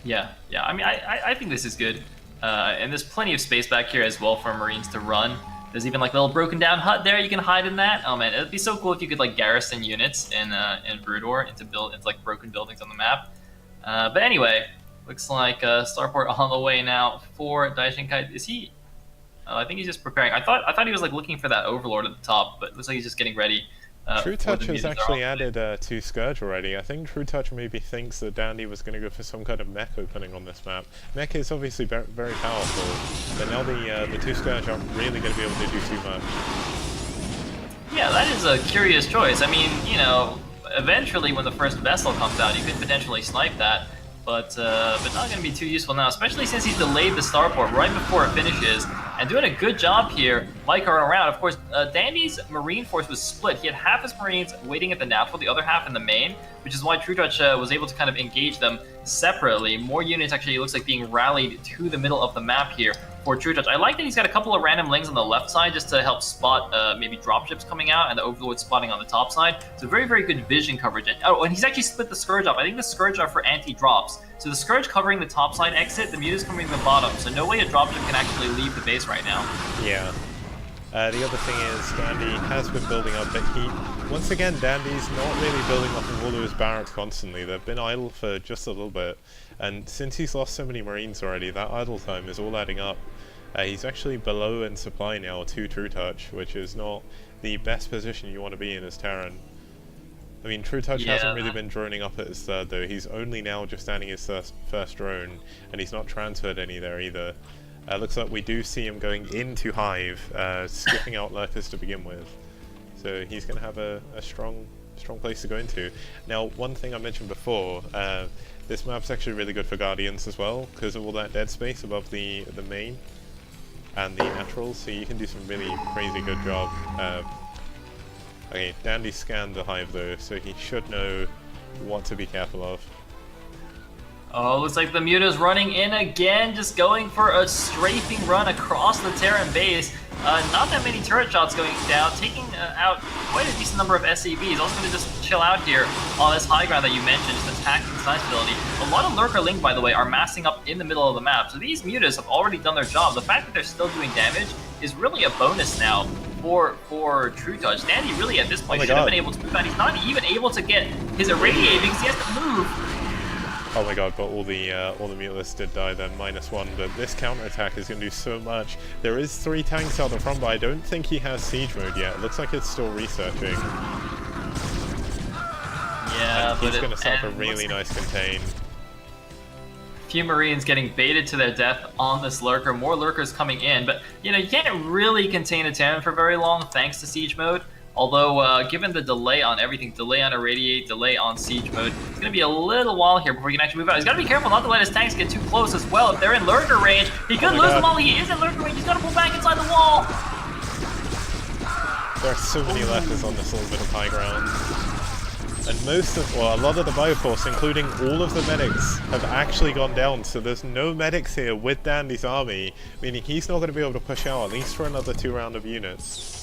Yeah, I mean, I think this is good. And there's plenty of space back here as well for Marines to run. There's even like a little broken down hut there you can hide in that. Oh man, it'd be so cool if you could like garrison units in Broodor into like broken buildings on the map. But anyway, looks like Starport on the way now for Daishinkai. Is he? I think he's just preparing. I thought he was like looking for that Overlord at the top, but it looks like he's just getting ready. True Touch has actually added 2 Scourge already. I think True Touch maybe thinks that Dandy was going to go for some kind of mech opening on this map. Mech is obviously very powerful, but now the 2 Scourge aren't really going to be able to do too much. Yeah, that is a curious choice. I mean, you know, eventually when the first vessel comes out, you could potentially snipe that, but not going to be too useful now, especially since he's delayed the starport right before it finishes, and doing a good job here, micing around. Of course, Dandy's Marine force was split. He had half his Marines waiting at the natural, the other half in the main, which is why True Touch was able to kind of engage them separately. More units actually, it looks like, being rallied to the middle of the map here for True Touch. I like that he's got a couple of random lings on the left side just to help spot maybe dropships coming out, and the Overlord spotting on the top side. So very, very good vision coverage. And he's actually split the Scourge up. I think the Scourge are for anti-drops. So the Scourge covering the top side exit, the Mutas covering the bottom. So no way a dropship can actually leave the base right now. Yeah. The other thing is, Dandy has been building up, but once again, Dandy's not really building up of all of his barracks constantly. They've been idle for just a little bit, and since he's lost so many Marines already, that idle time is all adding up. He's actually below in supply now to True Touch, which is not the best position you want to be in as Terran. I mean, True Touch hasn't really been droning up at his third, though. He's only now just adding his first drone, and he's not transferred any there either. Looks like we do see him going into Hive, skipping out lurkers to begin with. So he's going to have a strong place to go into. Now, one thing I mentioned before, this map's actually really good for Guardians as well, because of all that dead space above the main and the naturals, so you can do some really crazy good job. Okay, Dandy scanned the Hive though, so he should know what to be careful of. Oh, looks like the Muta's running in again, just going for a strafing run across the Terran base. Not that many turret shots going down, taking out quite a decent number of SCVs. Also going to just chill out here on this high ground that you mentioned, just attacking science ability. A lot of Lurker Link, by the way, are massing up in the middle of the map. So these Mutas have already done their job. The fact that they're still doing damage is really a bonus now for True Touch. Dandy really at this point should have been able to do that. He's not even able to get his irradiate because he has to move. Oh my god, but all the Mutalists did die then, -1, but this counterattack is going to do so much. There is 3 tanks out the front, but I don't think he has siege mode yet. It looks like it's still researching. Yeah, and but he's going to set up a and really nice contain. Few Marines getting baited to their death on this lurker. More lurkers coming in, but you know you can't really contain a Terran for very long thanks to siege mode. Although, given the delay on everything, delay on irradiate, delay on siege mode, it's gonna be a little while here before he can actually move out. He's gotta be careful not to let his tanks get too close as well. If they're in lurker range, he could lose them all. He is in lurker range. He's gotta pull back inside the wall. There are so many lurkers on this little bit of high ground. And a lot of the Bioforce, including all of the medics, have actually gone down, so there's no medics here with Dandy's army, meaning he's not going to be able to push out, at least for another 2 rounds of units.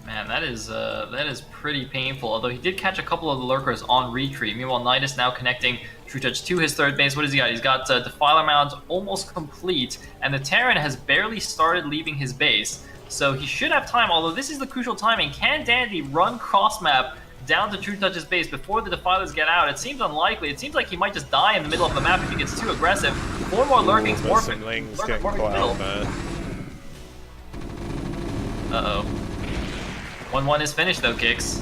Man, that is pretty painful, although he did catch a couple of the lurkers on retreat. Meanwhile, Nidus now connecting True Touch to his third base. What has he got? He's got Defiler Mound almost complete, and the Terran has barely started leaving his base, so he should have time, although this is the crucial timing. Can Dandy run cross-map down to True Touch's base before the Defilers get out? It seems unlikely. It seems like he might just die in the middle of the map if he gets too aggressive. 4 more lurkings, more some Lings getting caught out there. Uh-oh. 1-1 is finished though, Kicks.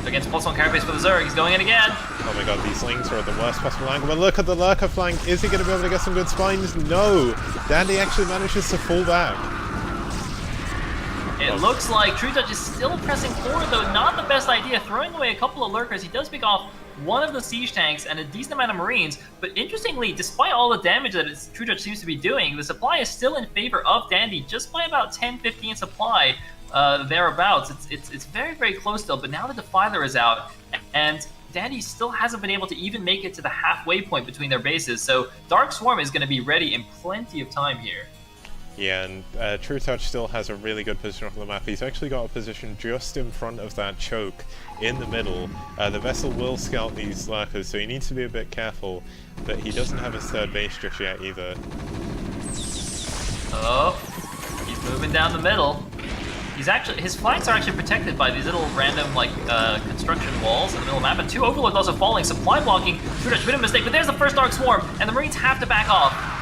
Against +1 carapace for the Zerg, he's going in again. Oh my god, these Lings are at the worst possible angle, but look at the lurker flank. Is he going to be able to get some good spines? No! Dandy actually manages to fall back. It looks like True Touch is still pressing forward, though not the best idea. Throwing away a couple of lurkers, he does pick off one of the siege tanks and a decent amount of Marines. But interestingly, despite all the damage that True Touch seems to be doing, the supply is still in favor of Dandy, just by about 10-15 supply thereabouts. It's very, very close still, but now the Defiler is out, and Dandy still hasn't been able to even make it to the halfway point between their bases. So Dark Swarm is going to be ready in plenty of time here. Yeah, and True Touch still has a really good position on the map. He's actually got a position just in front of that choke, in the middle. The vessel will scout these lurkers, so he needs to be a bit careful, but he doesn't have his third base just yet either. Oh, he's moving down the middle. His flanks are actually protected by these little random construction walls in the middle of the map, and 2 Overlords also falling, supply blocking. True Touch made a mistake, but there's the first Dark Swarm, and the Marines have to back off.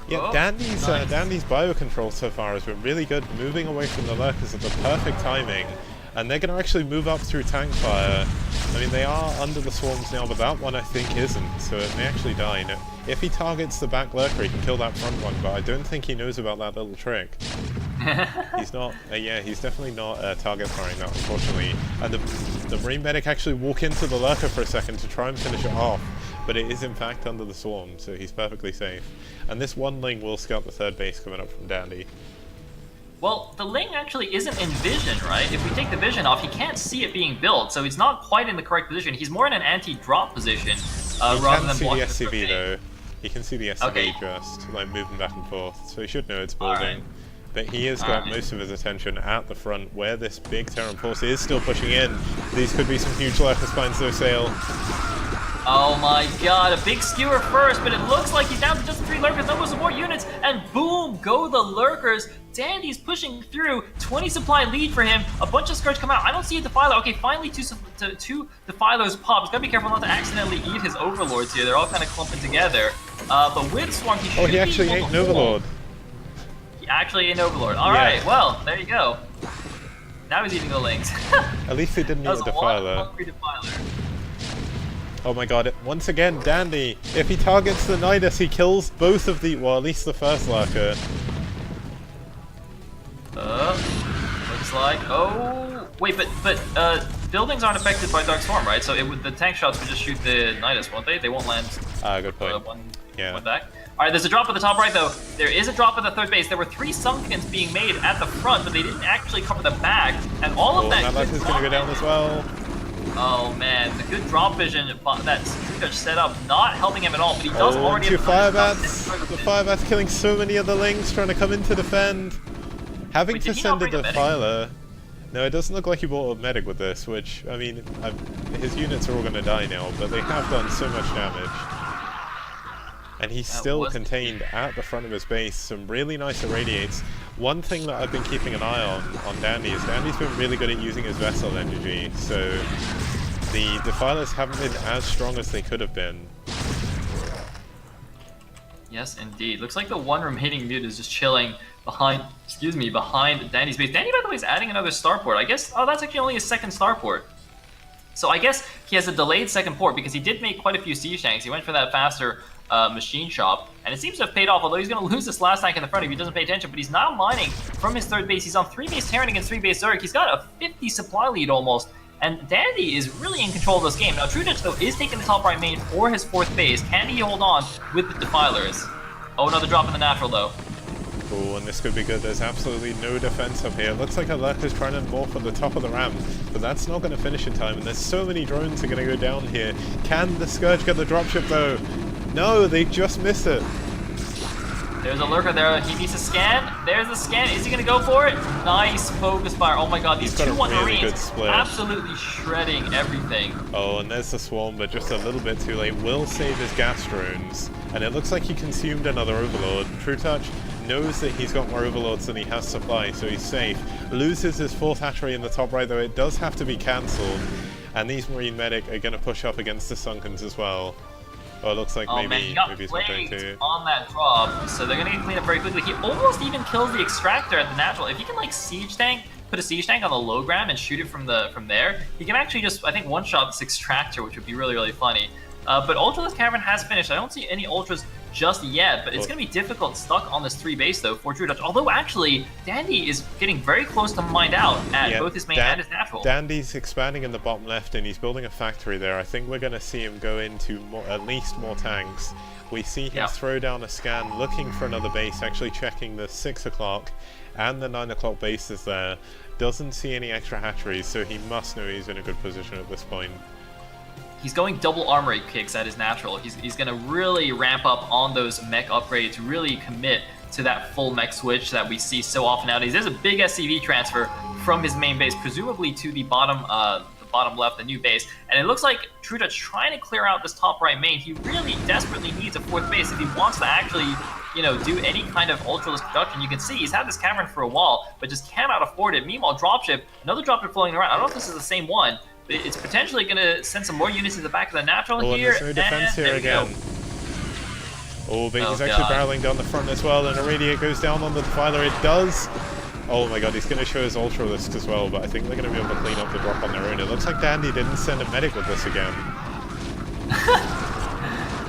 Yeah, Dandy's biocontrol so far has been really good, moving away from the lurkers at the perfect timing, and they're going to actually move up through tank fire. I mean, they are under the swarms now, but that one I think isn't, so it may actually die. Now, if he targets the back lurker, he can kill that front one, but I don't think he knows about that little trick. He's not, yeah, he's definitely not target firing that, unfortunately. And the Marine Medic actually walk into the lurker for a second to try and finish it off, but it is in fact under the swarm, so he's perfectly safe. And this one Ling will scout the third base coming up from Dandy. Well, the Ling actually isn't in vision, right? If we take the vision off, he can't see it being built, so he's not quite in the correct position. He's more in an anti-drop position, rather than blocking the SCV though. He can see the SCV just, like, moving back and forth, so he should know it's building. Right. But he has got most of his attention at the front, where this big Terran force is still pushing in. These could be some huge lurker spines though, Sail. Oh my god, a big skewer first, but it looks like he's down to just 3 lurkers, almost some more units, and boom, go the lurkers. Dandy's pushing through, 20 supply lead for him, a bunch of Scourge come out. I don't see a Defiler. Okay, finally two Defilers pop. He's gotta be careful not to accidentally eat his Overlords here. They're all kind of clumping together. But with Swarm, he should he actually ate an Overlord. He actually ate an Overlord. Alright, well, there you go. Now he's eating the Lings. At least he didn't eat a Defiler. Oh my god, once again, Dandy, if he targets the Nidus, he kills both of the, well, at least the first lurker. Looks like, oh, wait, but buildings aren't affected by Dark Swarm, right? So the tank shots would just shoot the Nidus, won't they? They won't land good point. one back. Alright, there's a drop at the top right, though. There is a drop at the third base. There were 3 Sunkens being made at the front, but they didn't actually cover the back, and all of that is going to go down as well. Oh man, the good drop vision that True Touch set up, not helping him at all, but he does already have fire bats. The fire bats killing so many of the Lings trying to come in to defend. Having to send a Defiler. No, it doesn't look like he bought a medic with this, which, I mean, his units are all going to die now, but they have done so much damage. And he's still contained at the front of his base, some really nice irradiates. One thing that I've been keeping an eye on Dandy is Dandy's been really good at using his vessel energy, so the Defilers haven't been as strong as they could have been. Yes, indeed. Looks like the one remaining mute is just chilling behind, behind Danny's base. Danny, by the way, is adding another starport. I guess, oh, that's actually only his second starport. So I guess he has a delayed second port because he did make quite a few siege tanks. He went for that faster machine shop, and it seems to have paid off, although he's going to lose this last tank in the front if he doesn't pay attention, but he's now mining from his third base. He's on 3 base Terran against 3 base Zerg. He's got a 50 supply lead almost, and Dandy is really in control of this game. Now, True Dutch, though, is taking the top right main for his 4th base. Can he hold on with the Defilers? Oh, another drop in the natural, though. Oh, and this could be good. There's absolutely no defense up here. It looks like Alert is trying to morph at the top of the ramp, but that's not going to finish in time, and there's so many drones are going to go down here. Can the Scourge get the dropship, though? No, they just missed it. There's a lurker there. He needs to scan. There's the scan. Is he going to go for it? Nice focus fire. Oh my god, these 2-1 really Marines absolutely shredding everything. Oh, and there's the swarm, but just a little bit too late. Will save his gas drones, and it looks like he consumed another Overlord. True Touch knows that he's got more Overlords than he has supply, so he's safe. Loses his 4th hatchery in the top right, though it does have to be cancelled. And these Marine Medic are going to push up against the Sunkens as well. Oh, it looks like maybe he's going to. On that drop, so they're going to get cleaned up very quickly. He almost even kills the Extractor at the natural. If he can, like, siege tank, put a siege tank on the low ground and shoot it from there, he can actually just, I think, one-shot this Extractor, which would be really, really funny. But Ultraless Cavern has finished. I don't see any Ultras just yet, but it's going to be difficult stuck on this 3 base, though, for True Dutch. Although, actually, Dandy is getting very close to mined out at both his main and his natural. Dandy's expanding in the bottom left, and he's building a factory there. I think we're going to see him go into at least more tanks. We see him throw down a scan, looking for another base, actually checking the 6 o'clock and the 9 o'clock bases there. Doesn't see any extra hatcheries, so he must know he's in a good position at this point. He's going double armor rate kicks at his natural. He's going to really ramp up on those mech upgrades, really commit to that full mech switch that we see so often nowadays. There's a big SCV transfer from his main base, presumably to the bottom left, the new base. And it looks like True Dutch trying to clear out this top right main. He really desperately needs a 4th base if he wants to actually, you know, do any kind of Ultraless production. You can see he's had this cavern for a while, but just cannot afford it. Meanwhile, dropship, another dropship floating around. I don't know if this is the same one. It's potentially going to send some more units to the back of the natural here. There's no defense here again. Oh, but he's actually barreling down the front as well, and Irradiate goes down on the Defiler. It does. Oh my god, he's going to show his Ultralist as well, but I think they're going to be able to clean up the drop on their own. It looks like Dandy didn't send a medic with this again.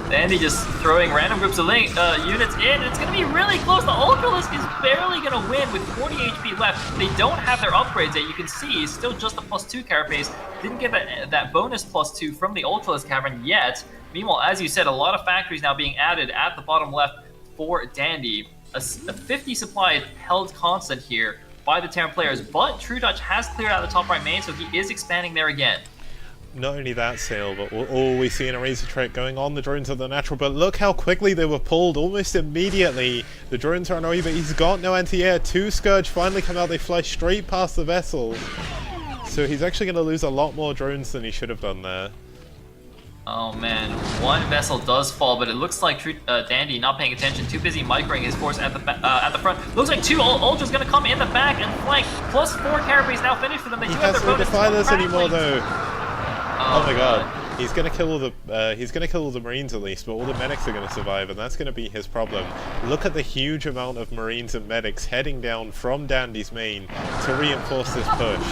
Dandy just throwing random groups of units in. It's going to be really close. The Ultralist is barely going to win with 40 HP left. They don't have their upgrades yet. You can see he's still just a +2 carapace. Didn't get that bonus +2 from the Ultralist Cavern yet. Meanwhile, as you said, a lot of factories now being added at the bottom left for Dandy. A 50 supply held constant here by the Terran players, but True Dutch has cleared out the top right main, so he is expanding there again. Not only that, Sale, but we see an Eraser Trick going on the drones of the natural, but look how quickly they were pulled almost immediately. The drones are on orbit, he's got no anti-air. 2 Scourge finally come out, they fly straight past the vessel. So he's actually going to lose a lot more drones than he should have done there. Oh man, 1 vessel does fall, but it looks like Dandy not paying attention, too busy microing his force at the front. Looks like 2 Ultras going to come in the back and flank, +4 carapace now finished for them. They do have their bonus. He has no Defilers anymore though. Oh my god, he's gonna kill all the Marines at least, but all the medics are gonna survive, and that's gonna be his problem. Look at the huge amount of Marines and medics heading down from Dandy's main to reinforce this push.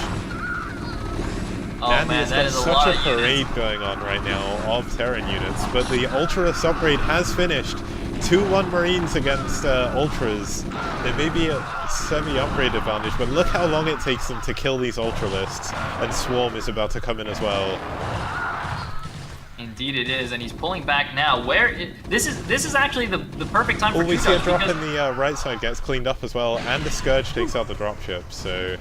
Dandy has got such a parade going on right now of Terran units, but the Ultralist upgrade has finished. 2-1 Marines against Ultras. There may be a semi-upgrade advantage, but look how long it takes them to kill these Ultralists, and Swarm is about to come in as well. Indeed it is, and he's pulling back now. This is actually the perfect time for we see a drop in the right side gets cleaned up as well, and the Scourge takes out the dropship, so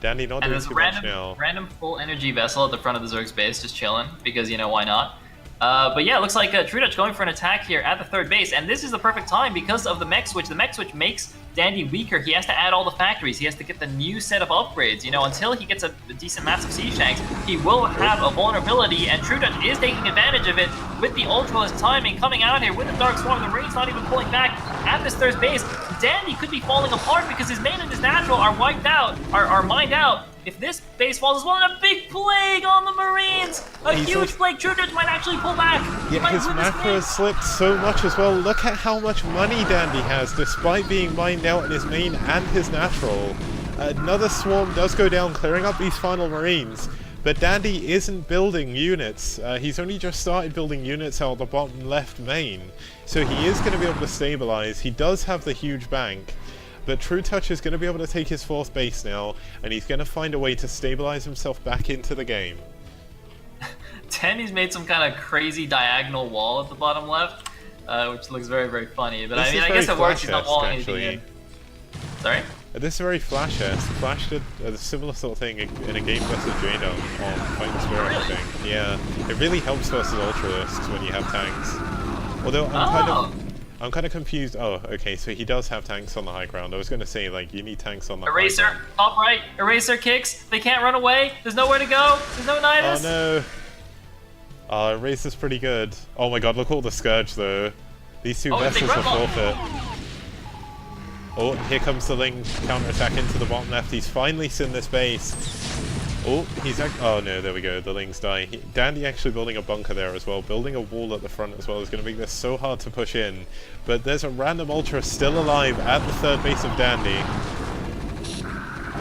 Dandy not doing too much now. Random full energy vessel at the front of the Zerg's base, just chilling, because, you know, why not? But yeah, it looks like True Dutch going for an attack here at the 3rd base, and this is the perfect time because of the mech switch. The mech switch makes Dandy weaker. He has to add all the factories. He has to get the new set of upgrades. You know, until he gets a decent massive siege tanks, he will have a vulnerability, and True Dutch is taking advantage of it with the Ultralist timing coming out here with the Dark Swarm. The Marines not even pulling back at this 3rd base. Dandy could be falling apart because his main and his natural are wiped out, are mined out. If this base falls as well, and a big plague on the Marines! A He's huge also- flank. True Touch might actually pull back. He Yeah, might his win this macro game. has slipped so much as well. Look at how much money Dandy has, despite being mined out in his main and his natural. Another swarm does go down, clearing up these final marines. But Dandy isn't building units. He's only just started building units out the bottom left main. So he is going to be able to stabilize. He does have the huge bank. But True Touch is going to be able to take his 4th base now, and he's going to find a way to stabilize himself back into the game. Dandy's made some kind of crazy diagonal wall at the bottom left, which looks very, very funny. But This I mean, is I very guess it works. He's not Flash-esque, walling anything actually. in. Sorry? This is very Flash-esque. Flash did a similar sort of thing in a game versus Jada on Fighting Spirit, I think. Yeah, it really helps versus Ultralisks when you have tanks. Although I'm kind of confused. Oh, okay, so he does have tanks on the high ground. I was going to say, like, you need tanks on the high Eraser, ground. top right. Eraser kicks. They can't run away. There's nowhere to go. There's no Nidus. Oh no! Eraser's pretty good. Oh my god, look at all the Scourge though. These two vessels are forfeit. Oh, here comes the Ling counter-attack into the bottom left. He's finally seen this base. Oh, oh no, there we go, the Lings die. Dandy actually building a bunker there as well. Building a wall at the front as well is going to make this so hard to push in. But there's a random Ultra still alive at the 3rd base of Dandy.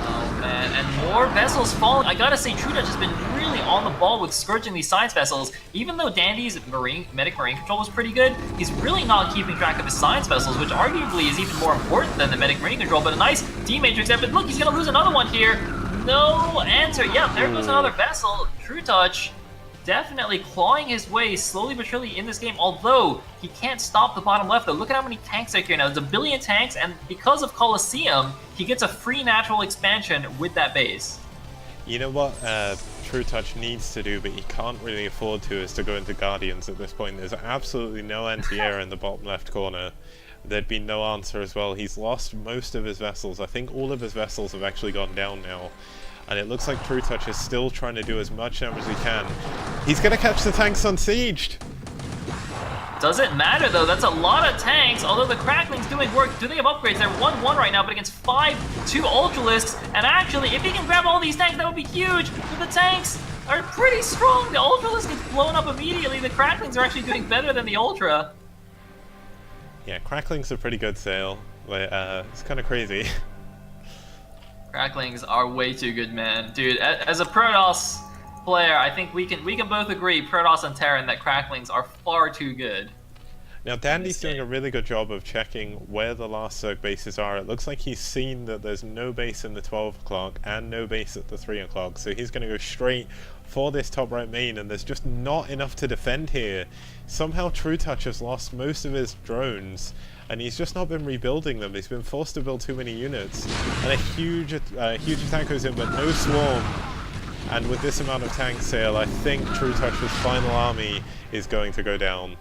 Oh man, and more vessels falling. I gotta say, True Touch has been really on the ball with scourging these science vessels. Even though Dandy's medic marine control was pretty good, he's really not keeping track of his science vessels, which arguably is even more important than the medic marine control. But a nice D-Matrix there, but look, he's gonna lose another one here. No answer. Yeah, there goes another vessel. True Touch definitely clawing his way slowly but surely in this game, although he can't stop the bottom left though. Look at how many tanks are here now. There's a billion tanks, and because of Colosseum, he gets a free natural expansion with that base. You know what True Touch needs to do, but he can't really afford to, is to go into Guardians at this point. There's absolutely no anti-air in the bottom left corner. There'd be no answer as well. He's lost most of his vessels. I think all of his vessels have actually gone down now. And it looks like True Touch is still trying to do as much damage as he can. He's going to catch the tanks unsieged! Doesn't matter though, that's a lot of tanks, although the Crackling's doing work. Do they have upgrades? They're 1-1 right now, but against 5-2 Ultralisks. And actually, if he can grab all these tanks, that would be huge. But the tanks are pretty strong. The Ultralisk gets blown up immediately. The Cracklings are actually doing better than the Ultra. Yeah, Crackling's a pretty good sale. It's kind of crazy. Cracklings are way too good, man. Dude, as a Protoss player, I think we can both agree, Protoss and Terran, that Cracklings are far too good. Now Dandy's doing a really good job of checking where the last Zerg bases are. It looks like he's seen that there's no base in the 12 o'clock and no base at the 3 o'clock, so he's going to go straight for this top right main, and there's just not enough to defend here. Somehow True Touch has lost most of his drones, and he's just not been rebuilding them. He's been forced to build too many units, and a huge attack goes in, but no swarm. And with this amount of tank sale, I think True Touch's final army is going to go down.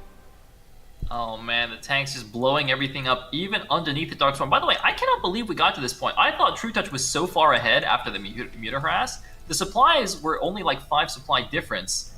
Oh man, the tank's just blowing everything up, even underneath the Dark Storm. By the way, I cannot believe we got to this point. I thought True Touch was so far ahead after the Muta Harass. The supplies were only like 5 supply difference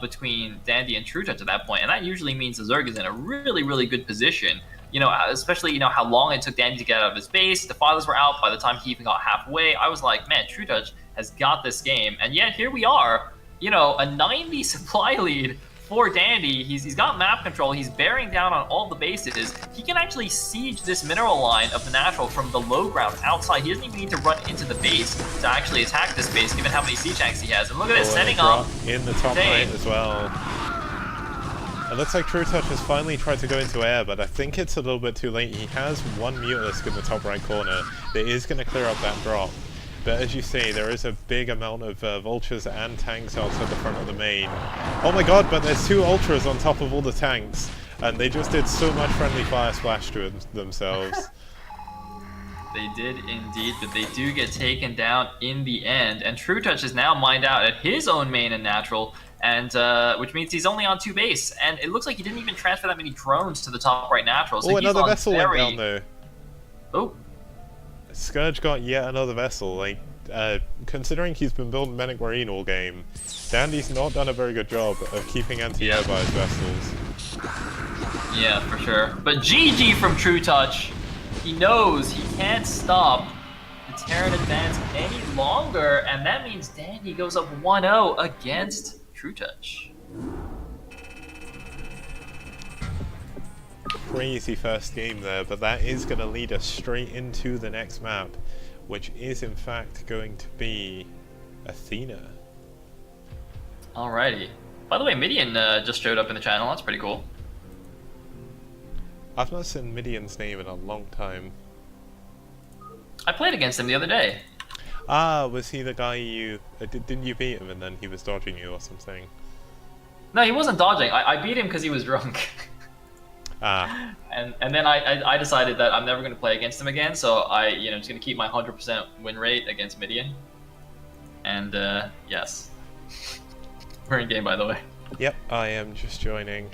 between Dandy and True Touch at that point, and that usually means the Zerg is in a really, really good position. You know, especially, you know, how long it took Dandy to get out of his base. The fathers were out by the time he even got halfway. I was like, man, True Touch has got this game. And yet, here we are, you know, a 90 supply lead for Dandy. He's got map control. He's bearing down on all the bases. He can actually siege this mineral line of the natural from the low ground outside. He doesn't even need to run into the base to actually attack this base, given how many siege tanks he has. And look at this, setting up in the top right as well. It looks like True Touch has finally tried to go into air, but I think it's a little bit too late. He has one Mutalisk in the top right corner that is going to clear up that drop. But as you say, there is a big amount of vultures and tanks outside the front of the main. Oh my god, but there's 2 ultras on top of all the tanks, and they just did so much friendly fire splash to themselves. They did indeed, but they do get taken down in the end. And True Touch is now mined out at his own main and natural, and which means he's only on 2 base. And it looks like he didn't even transfer that many drones to the top right natural. So oh, he's another on vessel went down though. Oh. Scourge got yet another vessel. Like, considering he's been building Medic Marine all game, Dandy's not done a very good job of keeping anti-air by his vessels. Yeah, for sure. But GG from True Touch. He knows he can't stop the Terran advance any longer, and that means Dandy goes up 1-0 against True Touch. Crazy first game there, but that is going to lead us straight into the next map, which is in fact going to be Athena. Alrighty. By the way, Midian just showed up in the channel. That's pretty cool. I've not seen Midian's name in a long time. I played against him the other day. Ah, was he the guy you... didn't you beat him and then he was dodging you or something? No, he wasn't dodging. I beat him because he was drunk. Ah. And then I decided that I'm never going to play against him again, so just going to keep my 100% win rate against Midian. And yes. We're in game, by the way. Yep, I am just joining.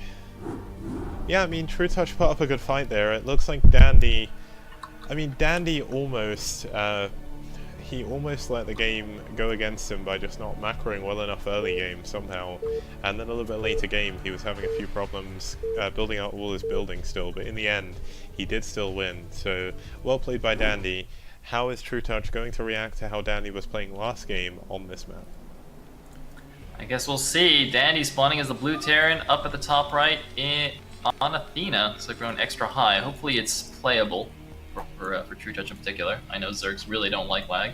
Yeah, I mean, True Touch put up a good fight there. It looks like Dandy... I mean, Dandy almost... he almost let the game go against him by just not macroing well enough early game somehow. And then a little bit later game, he was having a few problems building out all his buildings still. But in the end, he did still win. So, well played by Dandy. How is True Touch going to react to how Dandy was playing last game on this map? I guess we'll see. Dandy spawning as the blue Terran up at the top right on Athena. So going extra high. Hopefully it's playable for True Touch in particular. I know Zergs really don't like lag.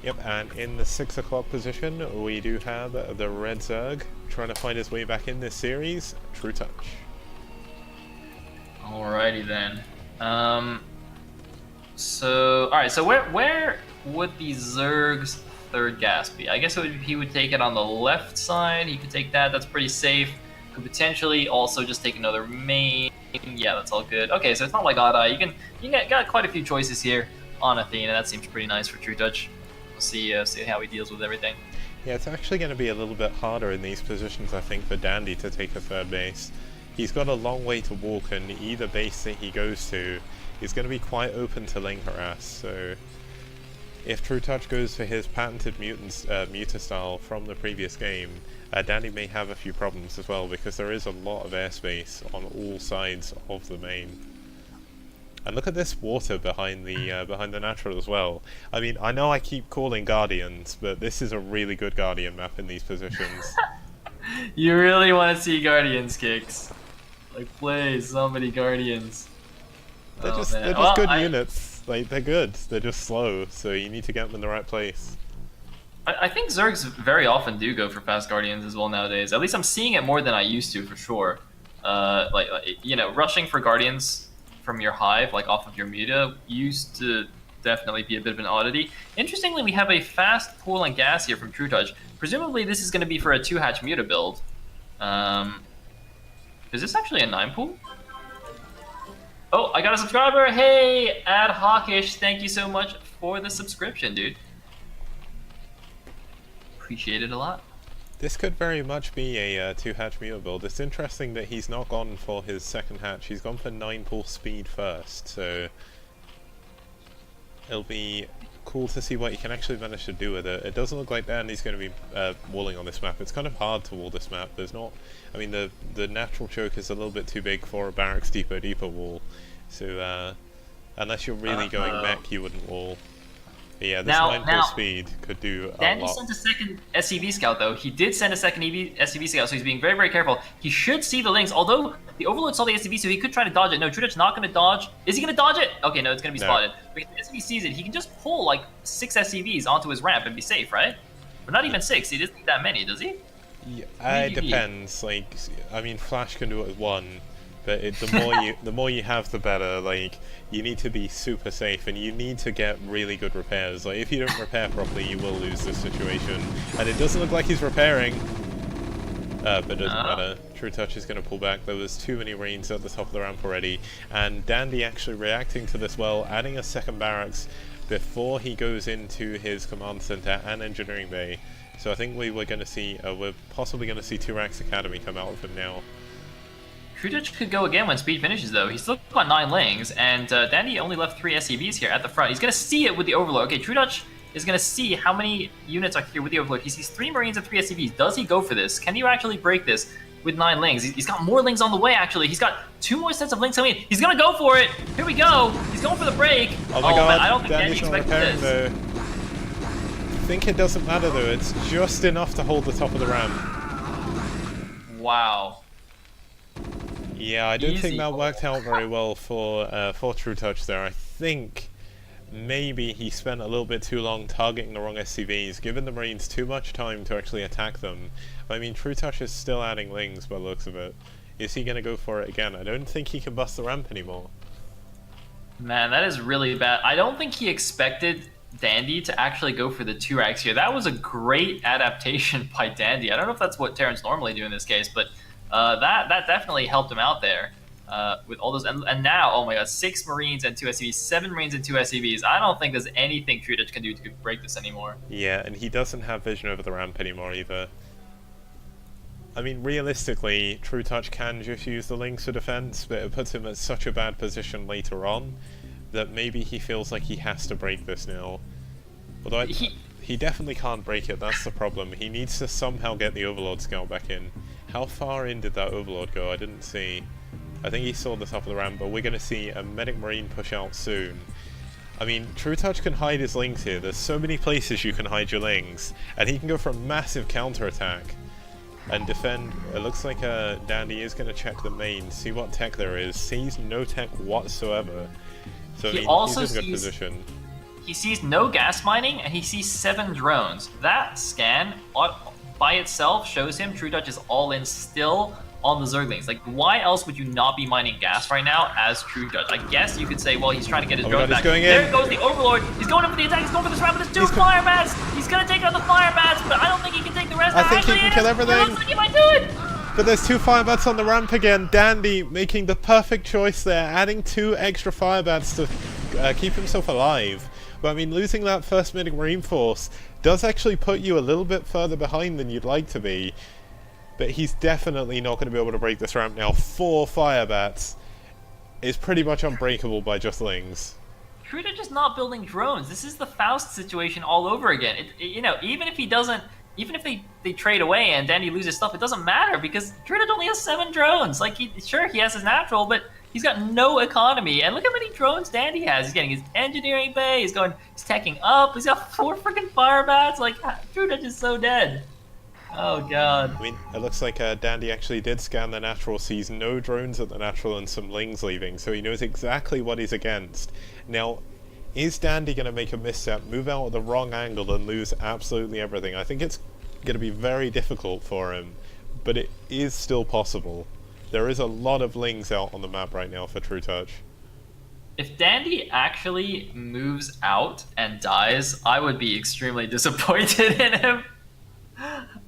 Yep, and in the 6 o'clock position, we do have the red Zerg trying to find his way back in this series, True Touch. Alrighty then. Alright, so where would the Zerg's third gas be? I guess he would take it on the left side. He could take that. That's pretty safe. Could potentially also just take another main. Yeah, that's all good. Okay, so it's not like Odd-Eye. You got quite a few choices here on Athena. That seems pretty nice for True Touch. We'll see how he deals with everything. Yeah, it's actually going to be a little bit harder in these positions, I think, for Dandy to take a third base. He's got a long way to walk, and either base that he goes to is going to be quite open to lane harass. So if True Touch goes for his patented muter style from the previous game, Dandy may have a few problems as well, because there is a lot of airspace on all sides of the main. And look at this water behind the natural as well. I mean, I know I keep calling Guardians, but this is a really good Guardian map in these positions. You really want to see Guardians kicks. Like, play so many Guardians. They're just good units. Like, they're good. They're just slow, so you need to get them in the right place. I think Zergs very often do go for fast Guardians as well nowadays. At least I'm seeing it more than I used to, for sure. Rushing for Guardians from your hive, like off of your muta, used to definitely be a bit of an oddity. Interestingly, we have a fast pool and gas here from True Touch. Presumably this is going to be for a 2-hatch muta build. Is this actually a 9 pool? Oh, I got a subscriber! Hey, Ad Hawkish, thank you so much for the subscription, dude. Appreciate it a lot. This could very much be a 2-hatch muta build. It's interesting that he's not gone for his second hatch. He's gone for 9 pull speed first, so it'll be cool to see what he can actually manage to do with it. It doesn't look like Dandy's going to be walling on this map. It's kind of hard to wall this map. There's not... I mean, the natural choke is a little bit too big for a barracks deeper wall, so unless you're really going mech, you wouldn't wall. But yeah, this 9 pull speed could do a lot. Dandy sent a second SCV scout, though. He did send a second SCV scout, so he's being very, very careful. He should see the links, although the Overlord saw the SCV, so he could try to dodge it. No, True Touch not going to dodge. Is he going to dodge it? Okay, no, it's going to be spotted. But if the SCV sees it, he can just pull like 6 SCVs onto his ramp and be safe, right? Or not even 6. He doesn't need that many, does he? Yeah, it depends. Like, I mean, Flash can do it with 1. But the more you have, the better. Like, you need to be super safe, and you need to get really good repairs. Like, if you don't repair properly, you will lose this situation. And it doesn't look like he's repairing. But it doesn't matter. True Touch is going to pull back. There was too many Marines at the top of the ramp already. And Dandy actually reacting to this well, adding a second barracks before he goes into his command center and engineering bay. So I think we're possibly going to see Turax Academy come out of him now. True Touch could go again when speed finishes, though. He's still got 9 lings, and Dandy only left 3 SCVs here at the front. He's going to see it with the Overlord. Okay, True Touch is going to see how many units are here with the Overlord. He sees 3 Marines and 3 SCVs. Does he go for this? Can you actually break this with 9 lings? He's got more lings on the way, actually. He's got 2 more sets of lings coming in. He's going to go for it. Here we go. He's going for the break. Oh my god, man, I don't think Dandy's Dandy not expected repairing, this. though. I think it doesn't matter, though. It's just enough to hold the top of the ramp. Wow. Yeah, I don't think Easy. that worked out very well for True Touch there. I think maybe he spent a little bit too long targeting the wrong SCVs, giving the Marines too much time to actually attack them. I mean, True Touch is still adding lings by the looks of it. Is he going to go for it again? I don't think he can bust the ramp anymore. Man, that is really bad. I don't think he expected Dandy to actually go for the 2 racks here. That was a great adaptation by Dandy. I don't know if that's what Terrans normally do in this case, but that definitely helped him out there with all those. And now, oh my god, 6 Marines and 2 SCVs, 7 Marines and 2 SCVs. I don't think there's anything True Touch can do to break this anymore. Yeah, and he doesn't have vision over the ramp anymore either. I mean, realistically, True Touch can just use the links for defense, but it puts him at such a bad position later on that maybe he feels like he has to break this now. Although he definitely can't break it, that's the problem. He needs to somehow get the Overlord Scout back in. How far in did that Overlord go? I didn't see. I think he saw the top of the ramp, but we're going to see a Medic Marine push out soon. I mean, True Touch can hide his lings here. There's so many places you can hide your lings, and he can go for a massive counterattack and defend. It looks like Dandy is going to check the main, see what tech there is. Sees no tech whatsoever. So I mean, he's in a good position. He sees no gas mining, and he sees 7 drones. That scan by itself shows him True Touch is all in still on the Zerglings. Like, why else would you not be mining gas right now as True Touch? I guess you could say, well, he's trying to get his drones back. There goes the Overlord. He's going in for the attack. He's going for this round with his 2 fire bats. He's going to take out the fire bats, but I don't think he can take the rest. I think he can kill everything. It looks like he might do it. But there's 2 fire bats on the ramp again. Dandy making the perfect choice there, adding 2 extra fire bats to keep himself alive. But I mean, losing that first Medic Marine force does actually put you a little bit further behind than you'd like to be. But he's definitely not going to be able to break this ramp now. 4 fire bats is pretty much unbreakable by just lings. True Touch is not building drones. This is the Faust situation all over again. You know, even if he doesn't, even if they trade away and Dandy loses stuff, it doesn't matter because True Touch only has 7 drones. Like, sure, he has his natural, but he's got no economy. And look how many drones Dandy has. He's getting his engineering bay. He's teching up. He's got 4 freaking fire bats. Like, True Touch is so dead. Oh god. I mean, it looks like Dandy actually did scan the natural, sees no drones at the natural and some lings leaving, so he knows exactly what he's against. Now, is Dandy going to make a misstep, move out at the wrong angle and lose absolutely everything? I think it's going to be very difficult for him, but it is still possible. There is a lot of lings out on the map right now for True Touch. If Dandy actually moves out and dies, I would be extremely disappointed in him.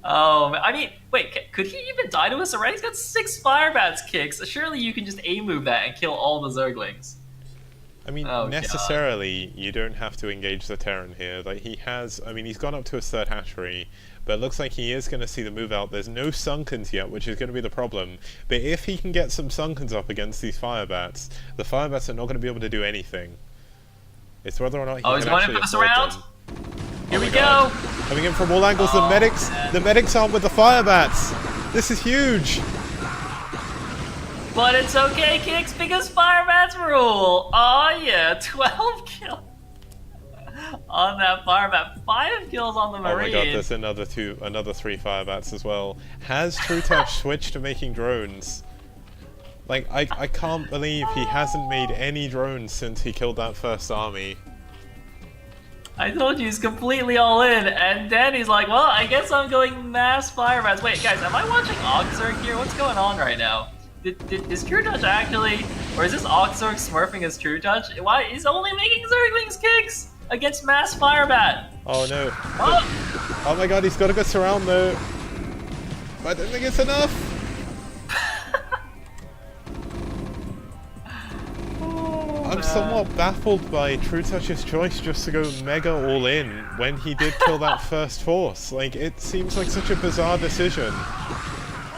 Oh, I mean, wait, could he even die to us already? He's got 6 fire bats kicks. Surely you can just A-move that and kill all the Zerglings. I mean, necessarily, you don't have to engage the Terran here. Like, he has, I mean, he's gone up to his 3rd hatchery, but it looks like he is going to see the move out. There's no Sunkens yet, which is going to be the problem. But if he can get some Sunkens up against these fire bats, the fire bats are not going to be able to do anything. It's whether or not he can actually going in for this round? them. Here we go! Coming in from all angles, the medics aren't with the fire bats. This is huge. But it's okay, Kicks, because fire bats rule. Oh yeah, 12 kills on that fire bat. 5 kills on the Marine. Oh my god, there's another 3 fire bats as well. Has True Touch switched to making drones? Like, I can't believe he hasn't made any drones since he killed that first army. I told you he's completely all in, and Danny's like, well, I guess I'm going mass fire bats. Wait, guys, am I watching Oxzerg here? What's going on right now? Is True Touch actually, or is this Oxzerg smurfing as True Touch? Why? He's only making Zerglings kicks against mass fire bat. Oh no. Oh my god, he's got a good surround though. I don't think it's enough. I'm somewhat baffled by True Touch's choice just to go mega all in when he did kill that first force. Like, it seems like such a bizarre decision.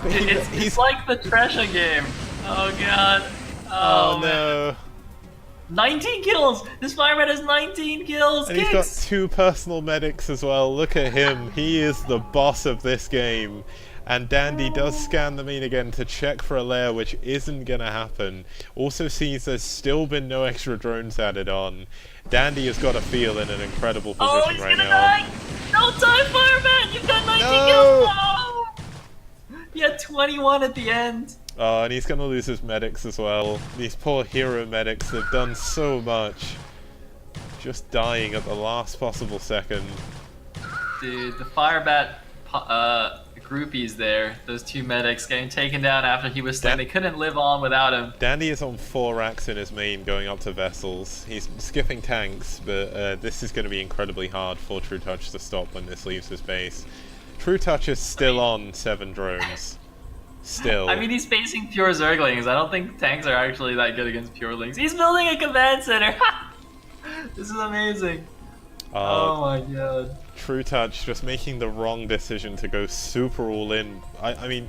But it's like the Tresha game. Oh god. Oh no. 19 kills! This fireman has 19 kills! And he's got 2 personal medics as well. Look at him. He is the boss of this game. And Dandy does scan the main again to check for a lair, which isn't going to happen. Also sees there's still been no extra drones added on. Dandy has got to feel in an incredible position right now. Die. No time, fireman! You've got 19 kills! No! 21 at the end. Oh, and he's gonna lose his medics as well. These poor hero medics, they've done so much. Just dying at the last possible second. Dude, the Firebat groupies there, those two medics getting taken down after he was slain. They couldn't live on without him. Dandy is on 4 racks in his main going up to vessels. He's skipping tanks, but this is going to be incredibly hard for True Touch to stop when this leaves his base. True Touch is still on 7 drones. Still. I mean, he's facing pure Zerglings. I don't think tanks are actually that good against purelings. He's building a command center! This is amazing. Oh my god. True Touch just making the wrong decision to go super all in. I mean,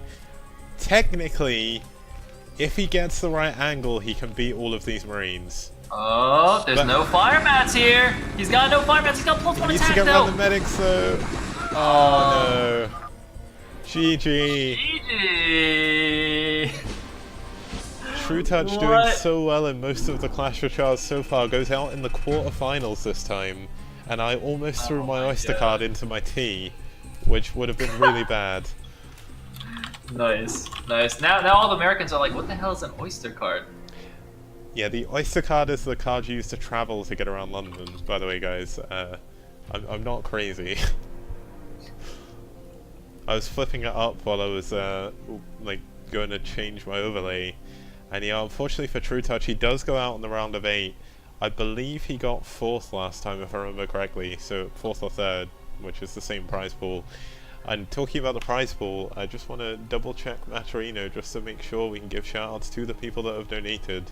technically, if he gets the right angle, he can beat all of these Marines. Oh, there's no fire bats here. He's got no fire bats. He's got +1 attack. He needs to get around the medics though. Oh no. GG. GG. True Touch doing so well in most of the Clash of Chars so far, goes out in the quarterfinals this time, and I almost threw my Oyster card into my T, which would have been really bad. Nice, nice. Now all the Americans are like, what the hell is an Oyster card? Yeah, the Oyster card is the card you use to travel to get around London, by the way, guys. I'm not crazy. I was flipping it up while I was like going to change my overlay. And yeah, unfortunately for True Touch, he does go out in the round of 8. I believe he got 4th last time, if I remember correctly, so 4th or 3rd, which is the same prize pool. And talking about the prize pool, I just want to double check Maturino just to make sure we can give shoutouts to the people that have donated.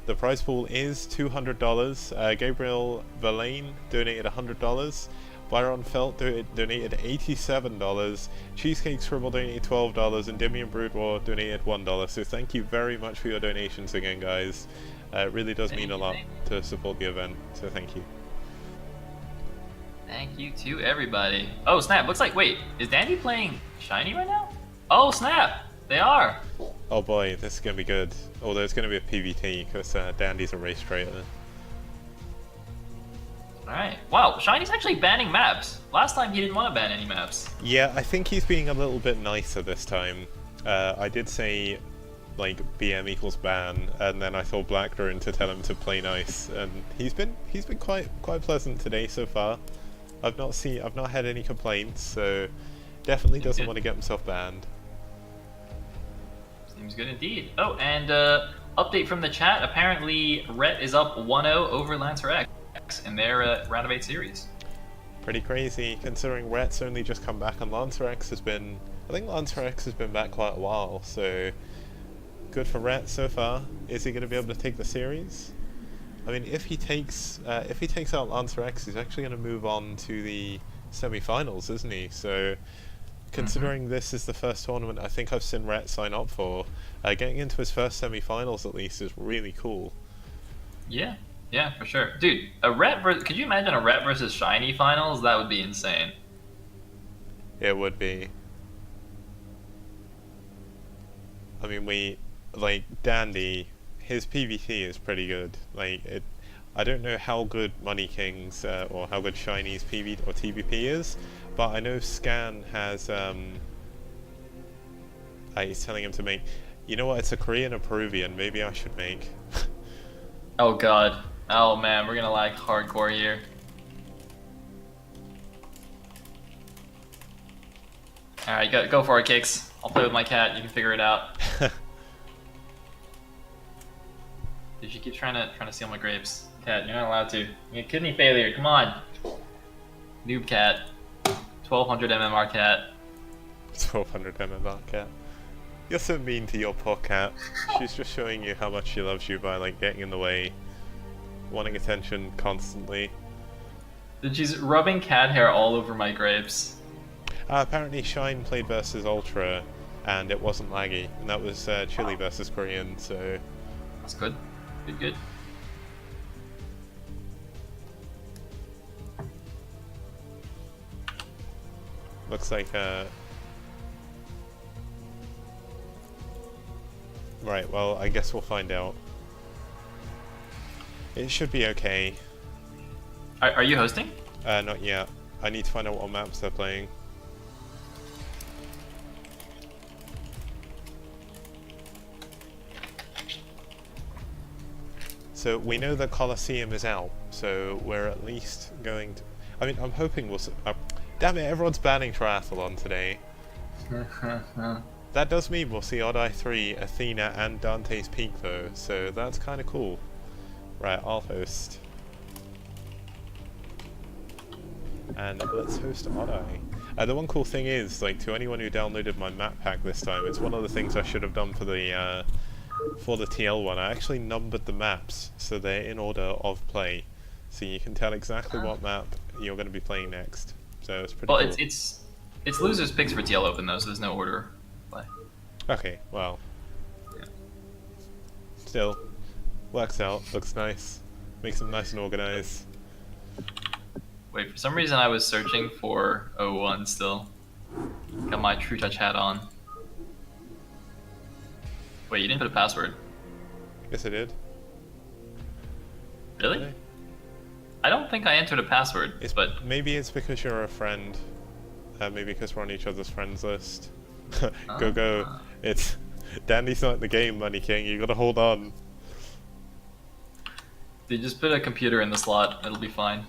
The prize pool is $200. Gabriel Verlaine donated $100. Byron Felt donated $87, Cheesecake Scribble donated $12, and Demian Broodwar donated $1. So thank you very much for your donations again, guys. It really does mean a lot to support the event, so thank you. Thank you to everybody. Oh snap, looks like, wait, is Dandy playing Shiny right now? Oh snap, they are. Oh boy, this is going to be good. Although it's going to be a PvT, because Dandy's a race traitor. Alright. Wow, Shiny's actually banning maps. Last time he didn't want to ban any maps. Yeah, I think he's being a little bit nicer this time. I did say, like, BM equals ban, and then I told Blackdragon to tell him to play nice, and he's been quite pleasant today so far. I've not had any complaints, so definitely doesn't want to get himself banned. Seems good indeed. Oh, and update from the chat. Apparently, Rhett is up 1-0 over Lancer X in their round of 8 series. Pretty crazy, considering Rhett's only just come back, and Lancer X has been... I think Lancer X has been back quite a while, so... Good for Rhett so far. Is he going to be able to take the series? I mean, if he takes out Lancer X, he's actually going to move on to the semi-finals, isn't he? So, considering this is the first tournament I think I've seen Rhett sign up for, getting into his first semi-finals at least is really cool. Yeah. Yeah, for sure. Dude, could you imagine a Rhett versus Shiny finals? That would be insane. It would be. I mean, like, Dandy, his PvP is pretty good. Like, I don't know how good Money King's, or how good Shiny's PV or TVP is, but I know Scan has, he's telling him to make, you know what, it's a Korean or Peruvian, maybe I should make. Oh god. Oh man, we're gonna lag hardcore here. Alright, go for it, Kicks. I'll play with my cat, you can figure it out. Did you keep trying to steal my grapes? Cat, you're not allowed to. You get kidney failure, come on. Noob cat. 1200 MMR cat. 1200 MMR cat. You're so mean to your poor cat. She's just showing you how much she loves you by, like, getting in the way. Wanting attention constantly. Dude, she's rubbing cat hair all over my grapes. Apparently Shine played versus Ultra, and it wasn't laggy, and that was Chile versus Korean, so... That's good. Good. Looks like, Right, well, I guess we'll find out. It should be okay. Are you hosting? Not yet. I need to find out what maps they're playing. So we know that Colosseum is out, so we're at least going to... I mean, I'm hoping we'll... damn it, everyone's banning triathlon today. That does mean we'll see Odd Eye 3, Athena, and Dante's Peak though, so that's kind of cool. Right, I'll host. And let's host Odd Eye. The one cool thing is, like, to anyone who downloaded my map pack this time, it's one of the things I should have done for the TL one. I actually numbered the maps, so they're in order of play. So you can tell exactly what map you're going to be playing next. So it's pretty cool. Well, it's losers picks for TL Open though, so there's no order play. Okay, well. Yeah. Still, works out, looks nice. Makes them nice and organized. Wait, for some reason I was searching for 01 still. Got my True Touch hat on. Wait, you didn't put a password? Yes, I did. Really? Okay. I don't think I entered a password, but... Maybe it's because you're a friend. Maybe because we're on each other's friends list. Go. It's... Dandy's not in the game, Money King. You gotta hold on. Dude, just put a computer in the slot. It'll be fine.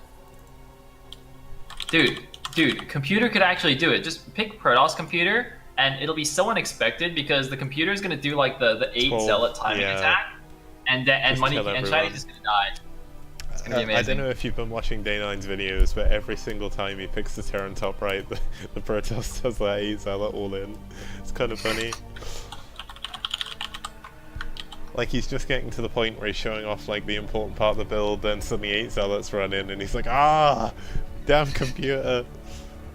Dude, computer could actually do it. Just pick Protoss computer, and it'll be so unexpected because the computer is gonna do like the 8 zealot timing attack, and Money and Shiny's just gonna die. It's gonna be amazing. I don't know if you've been watching Day9's videos, but every single time he picks the Terran top right, the Protoss does that 8 zealot all in. It's kind of funny. Like, he's just getting to the point where he's showing off like the important part of the build, then suddenly 8 zealots run in, and he's like, ah! Damn computer!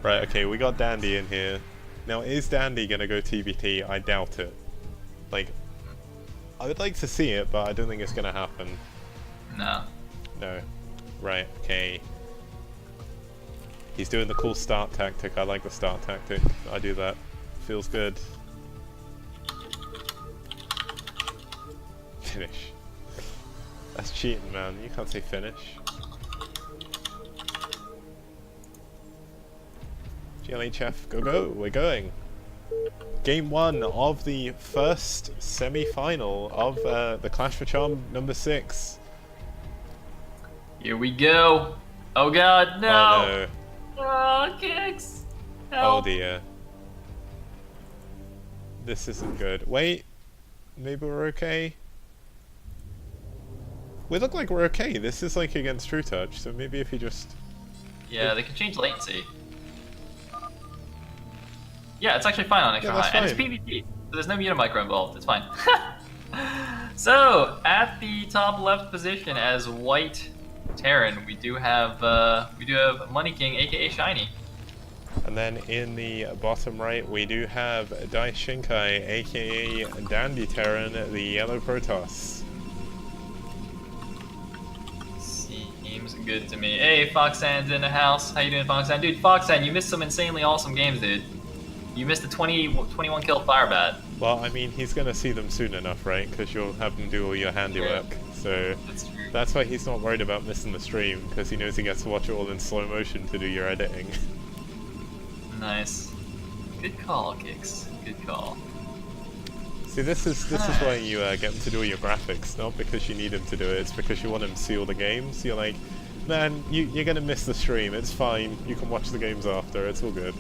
Right, okay, we got Dandy in here. Now, is Dandy gonna go TBT? I doubt it. Like, I would like to see it, but I don't think it's gonna happen. No. No. Right, okay. He's doing the cool start tactic. I like the start tactic. I do that. Feels good. Finish. That's cheating, man. You can't say finish. GLHF, go, we're going. Game 1 of the first semi-final of the Clash for Charm number 6. Here we go. Oh god, no! Oh no. Oh, kicks! Help. Oh dear. This isn't good. Wait, maybe we're okay? We look like we're okay. This is like against True Touch, so maybe if you just... Yeah, they can change latency. Yeah, it's actually fine on extra high, and it's PvP, so there's no micro involved. It's fine. So at the top left position as white Terran, we do have Money King, aka Shiny. And then in the bottom right, we do have Dai Shinkai, aka Dandy Terran, the yellow Protoss. Seems good to me. Hey, Foxand's in the house. How you doing, Foxand? Dude, Foxand, you missed some insanely awesome games, dude. You missed a 21 kill Firebat. Well, I mean, he's gonna see them soon enough, right? Because you'll have him do all your handiwork. So that's why he's not worried about missing the stream, because he knows he gets to watch it all in slow motion to do your editing. Nice. Good call, Kicks. Good call. See, this is why you get him to do all your graphics, not because you need him to do it, it's because you want him to see all the games. You're like, man, you're gonna miss the stream, it's fine, you can watch the games after, it's all good.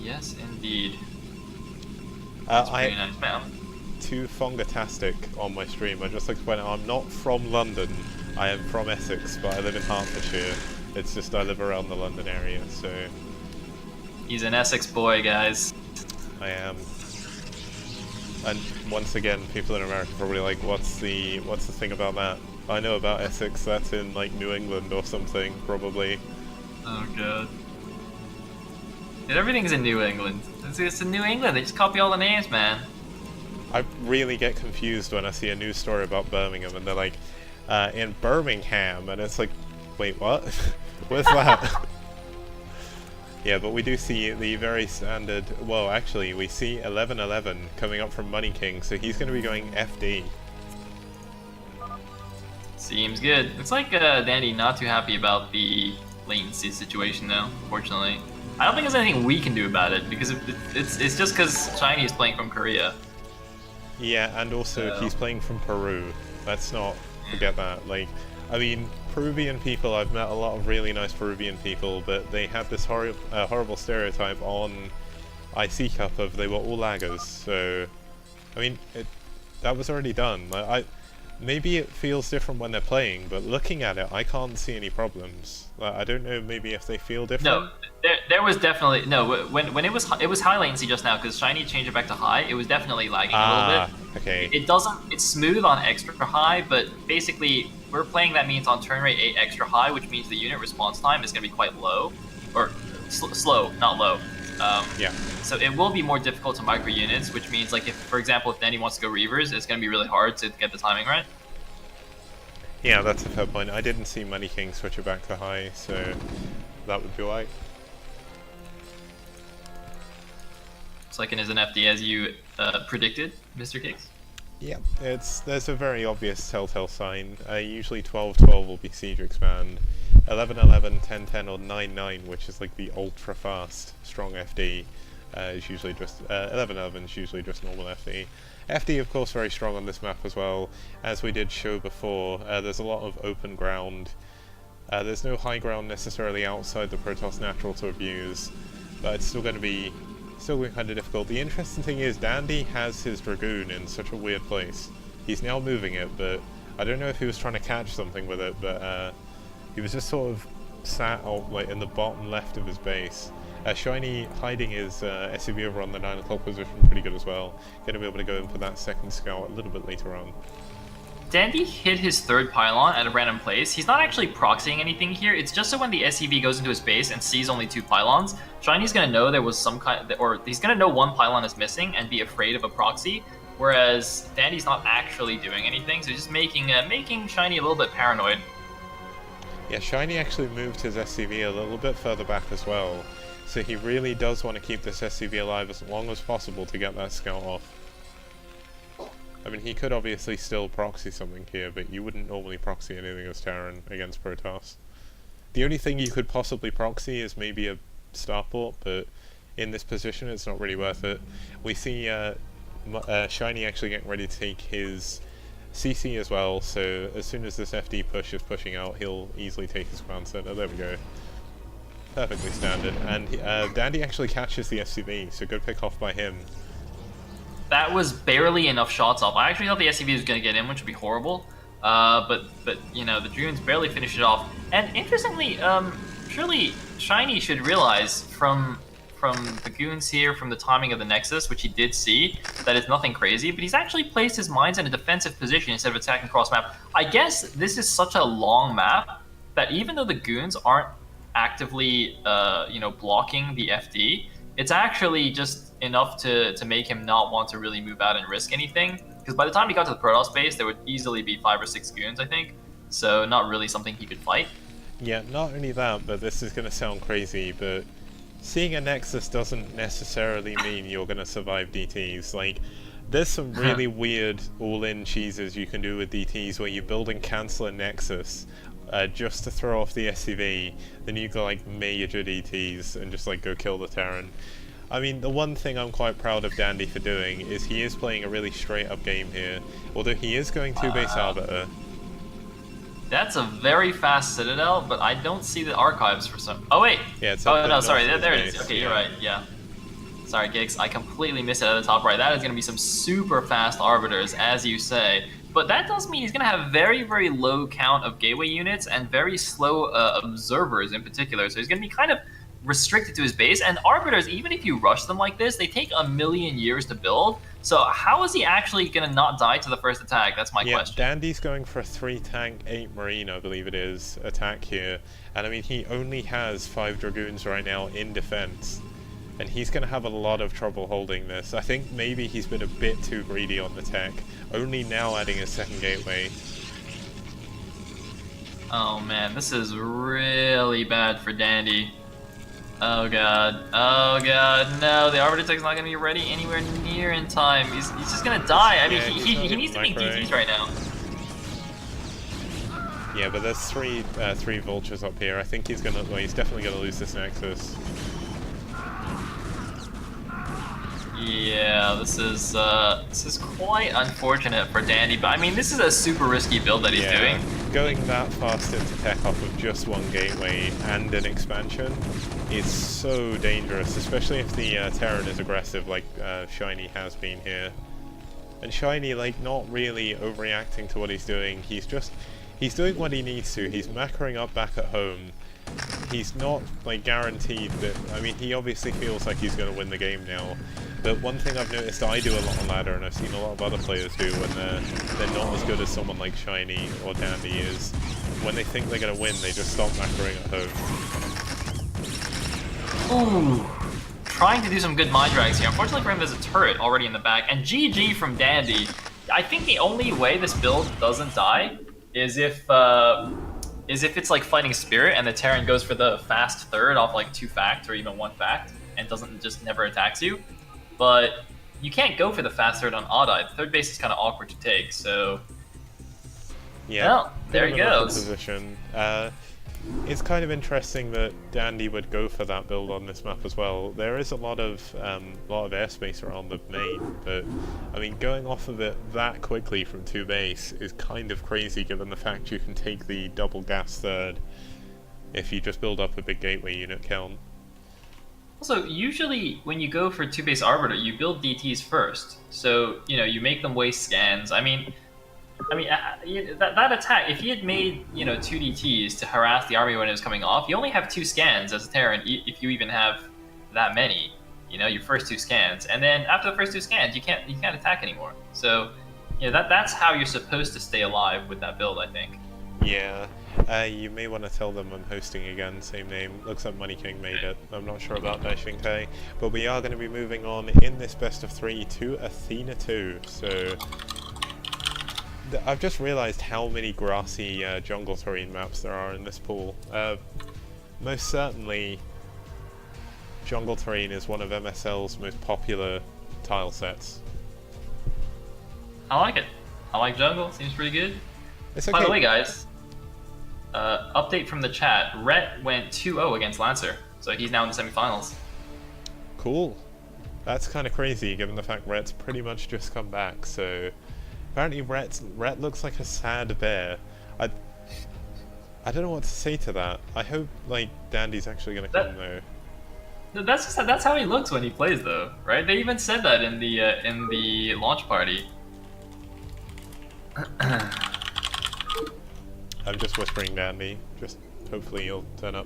Yes, indeed. I'm nice, man. too Fongatastic on my stream. I just like to point out I'm not from London. I am from Essex, but I live in Hertfordshire. It's just I live around the London area, so... He's an Essex boy, guys. I am. And once again, people in America are probably like, what's the thing about that? I know about Essex, that's in like New England or something, probably. Oh god. Dude, everything's in New England. It's in New England, they just copy all the names, man. I really get confused when I see a news story about Birmingham and they're like, in Birmingham, and it's like, wait, what? Where's that? Yeah, but we do see the very standard, well actually, we see 1111 coming up from Money King, so he's going to be going FD. Seems good. Looks like Dandy not too happy about the latency situation though, unfortunately. I don't think there's anything we can do about it, because it's just because Shiny is playing from Korea. Yeah, and also So- he's playing from Peru. Let's not forget that. Like, I mean, Peruvian people, I've met a lot of really nice Peruvian people, but they have this horrible stereotype on IC Cup of they were all laggers. So, I mean, that was already done. Like, maybe it feels different when they're playing, but looking at it, I can't see any problems. Like, I don't know, maybe if they feel different. No, there was definitely no when it was high latency just now because Shiny changed it back to high. It was definitely lagging a little bit. Okay. It doesn't. It's smooth on extra high, but basically we're playing that means on turn rate 8 extra high, which means the unit response time is going to be quite low, or slow, not low. Yeah. So it will be more difficult to micro units, which means like if, for example, if Danny wants to go Reavers, it's going to be really hard to get the timing right. Yeah, that's a fair point. I didn't see Money King switch it back to high, so that would be right. Second is an FD as you predicted, Mr. Cakes. Yeah, there's a very obvious telltale sign. Usually 12-12 will be Siege Expand. 11-11, 10-10, or 9-9, which is like the ultra fast strong FD, is usually just 11-11 is usually just normal FD. FD, of course, very strong on this map as well. As we did show before, there's a lot of open ground. There's no high ground necessarily outside the Protoss natural to abuse, but it's still going to be kind of difficult. The interesting thing is Dandy has his Dragoon in such a weird place. He's now moving it, but I don't know if he was trying to catch something with it, but he was just sort of sat out like in the bottom left of his base. Shiny hiding his SUV over on the 9 o'clock position pretty good as well. Going to be able to go in for that second scout a little bit later on. Dandy hit his third pylon at a random place. He's not actually proxying anything here. It's just so when the SCV goes into his base and sees only 2 pylons, Shiny's gonna know there was some kind, or he's gonna know 1 pylon is missing and be afraid of a proxy. Whereas Dandy's not actually doing anything, so he's just making Shiny a little bit paranoid. Yeah, Shiny actually moved his SCV a little bit further back as well, so he really does want to keep this SCV alive as long as possible to get that scout off. I mean, he could obviously still proxy something here, but you wouldn't normally proxy anything as Terran against Protoss. The only thing you could possibly proxy is maybe a starport, but in this position it's not really worth it. We see Shiny actually getting ready to take his CC as well, so as soon as this FD push is pushing out, he'll easily take his command center. There we go. Perfectly standard. And Dandy actually catches the SCV, so good pick off by him. That was barely enough shots off. I actually thought the SCV was going to get in, which would be horrible. But you know, the Dragoons barely finished it off. And interestingly, surely Shiny should realize from the goons here, from the timing of the Nexus, which he did see, that it's nothing crazy, but he's actually placed his mines in a defensive position instead of attacking cross map. I guess this is such a long map that even though the goons aren't actively, you know, blocking the FD, it's actually just enough to make him not want to really move out and risk anything. Because by the time he got to the Protoss base, there would easily be 5 or 6 goons, I think. So not really something he could fight. Yeah, not only that, but this is going to sound crazy, but seeing a Nexus doesn't necessarily mean you're going to survive DTs. Like, there's some really weird all-in cheeses you can do with DTs where you build and cancel a Nexus just to throw off the SCV, then you go like major DTs and just like go kill the Terran. I mean, the one thing I'm quite proud of Dandy for doing is he is playing a really straight-up game here, although he is going 2 base Arbiter. That's a very fast Citadel, but I don't see the archives for some... Oh, wait! Yeah, it's oh, no, sorry, there it is. Okay, you're right, yeah. Sorry, Gigs, I completely missed it at the top right. That is going to be some super fast Arbiters, as you say. But that does mean he's going to have very, very low count of gateway units and very slow observers in particular. So he's going to be kind of restricted to his base. And Arbiters, even if you rush them like this, they take a million years to build. So how is he actually going to not die to the first attack? That's my question. Dandy's going for a 3-tank, 8 Marine, I believe it is, attack here. And I mean, he only has 5 Dragoons right now in defense. And he's going to have a lot of trouble holding this. I think maybe he's been a bit too greedy on the tech, only now adding a second gateway. Oh man, this is really bad for Dandy. Oh god, no, the Arbiter tech's not going to be ready anywhere near in time. He's just going to die. I mean, he needs to make DTs right now. Yeah, but there's three vultures up here. I think he's gonna, well, he's definitely gonna lose this Nexus. Yeah, this is quite unfortunate for Dandy, but I mean, this is a super risky build that he's doing. Going that fast into tech off of just one gateway and an expansion is so dangerous, especially if the Terran is aggressive like Shiny has been here. And Shiny, like, not really overreacting to what he's doing. He's doing what he needs to. He's macroing up back at home. He's not, like, guaranteed that... I mean, he obviously feels like he's going to win the game now. But one thing I've noticed I do a lot on ladder, and I've seen a lot of other players do when they're not as good as someone like Shiny or Dandy, is when they think they're going to win, they just stop macroing at home. Ooh. Trying to do some good mind drags here. Unfortunately for him, there's a turret already in the back. And GG from Dandy. I think the only way this build doesn't die is if it's like Fighting Spirit and the Terran goes for the fast third off like 2 fact or even 1 fact and doesn't just never attacks you. But you can't go for the fast third on Odd-Eye. The third base is kind of awkward to take, so... Yeah, well, there he goes. Position. It's kind of interesting that Dandy would go for that build on this map as well. There is a lot of airspace around the main, but I mean, going off of it that quickly from 2 base is kind of crazy given the fact you can take the double gas third if you just build up a big gateway unit count. Also, usually when you go for 2 base Arbiter, you build DTs first. So, you know, you make them waste scans. I mean, that attack, if he had made, you know, 2 DTs to harass the army when it was coming off, you only have 2 scans as a Terran, if you even have that many, you know, your first 2 scans. And then after the first 2 scans, you can't attack anymore. So, you know, that's how you're supposed to stay alive with that build, I think. Yeah. You may want to tell them I'm hosting again, same name. Looks like Money King made it. I'm not sure about Daishing Tay. But we are going to be moving on in this best of 3 to Athena 2. So... I've just realised how many grassy jungle terrain maps there are in this pool. Most certainly, jungle terrain is one of MSL's most popular tile sets. I like it. I like jungle. Seems pretty good. It's okay. By the way, guys, update from the chat. Rhett went 2-0 against Lancer, so he's now in the semifinals. Cool. That's kind of crazy, given the fact Rhett's pretty much just come back, so... Apparently Rhett looks like a sad bear. I don't know what to say to that. I hope, like, Dandy's actually gonna come though. That's how he looks when he plays though, right? They even said that in the launch party. I'm just whispering Dandy. Just hopefully he'll turn up.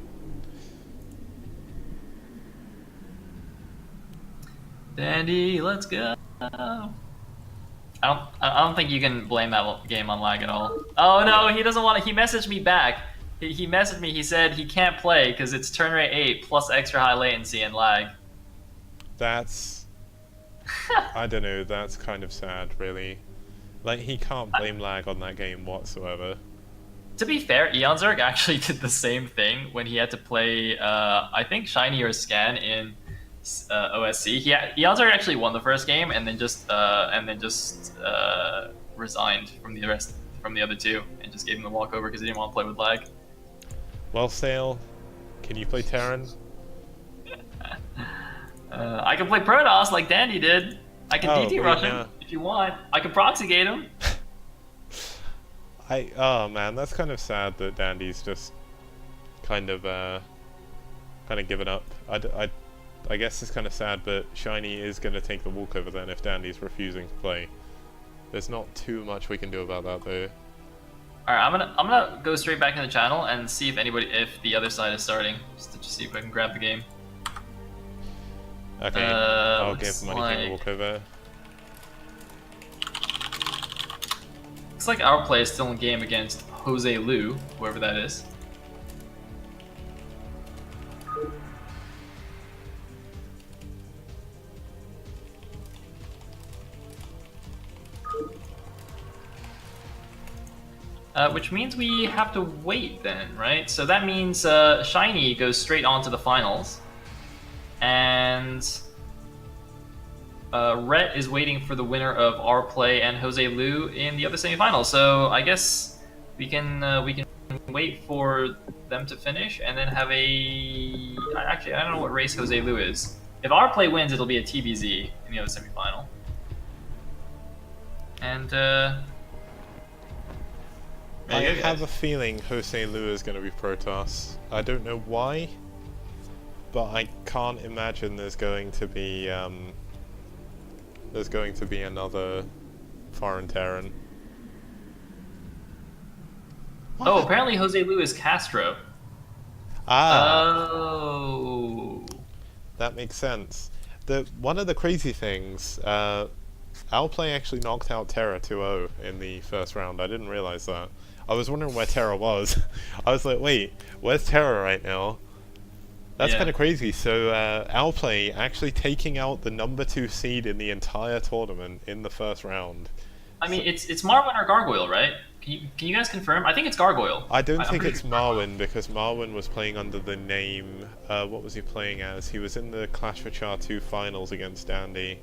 Dandy, let's go. I don't think you can blame that game on lag at all. Oh no, he doesn't want to. He messaged me back. He messaged me. He said he can't play because it's turn rate 8 plus extra high latency and lag. That's... I don't know. That's kind of sad, really. Like, he can't blame lag on that game whatsoever. To be fair, Eonzerg actually did the same thing when he had to play, I think Shiny or Scan in OSC. Eonzerg actually won the first game and then just resigned from the other 2 and just gave him the walkover because he didn't want to play with lag. Well, Sale, can you play Terran? I can play Protoss like Dandy did. I can DT rush him if you want. I can proxygate him. Oh man, that's kind of sad that Dandy's just kind of given up. I guess it's kind of sad, but Shiny is going to take the walkover then if Dandy's refusing to play. There's not too much we can do about that though. Alright, I'm gonna go straight back in the channel and see if the other side is starting, just to see if I can grab the game. Okay, I'll give Money King a walkover. Looks like our play is still in game against Jose Lu, whoever that is. Which means we have to wait then, right? So that means Shiny goes straight on to the finals. And Rhett is waiting for the winner of our play and Jose Lu in the other semifinals. So I guess we can wait for them to finish and then have a... Actually, I don't know what race Jose Lu is. If our play wins, it'll be a TBZ in the other semifinal. And I there you go, have guys. a feeling Jose Lu is going to be Protoss. I don't know why, but I can't imagine there's going to be another foreign Terran. Oh, apparently Jose Lu is Castro. Ah, Oh. that makes sense. One of the crazy things, our play actually knocked out Terra 2-0 in the first round. I didn't realize that. I was wondering where Terra was. I was like, wait, where's Terra right now? That's Yeah. kind of crazy. So our play actually taking out the number 2 seed in the entire tournament in the first round. I mean, So, it's Marwin or Gargoyle, right? Can you guys confirm? I think it's Gargoyle. I don't I'm think pretty it's sure Marwin because Marwin was playing under the name. What was he playing as? He was in the Clash for Char 2 finals against Dandy.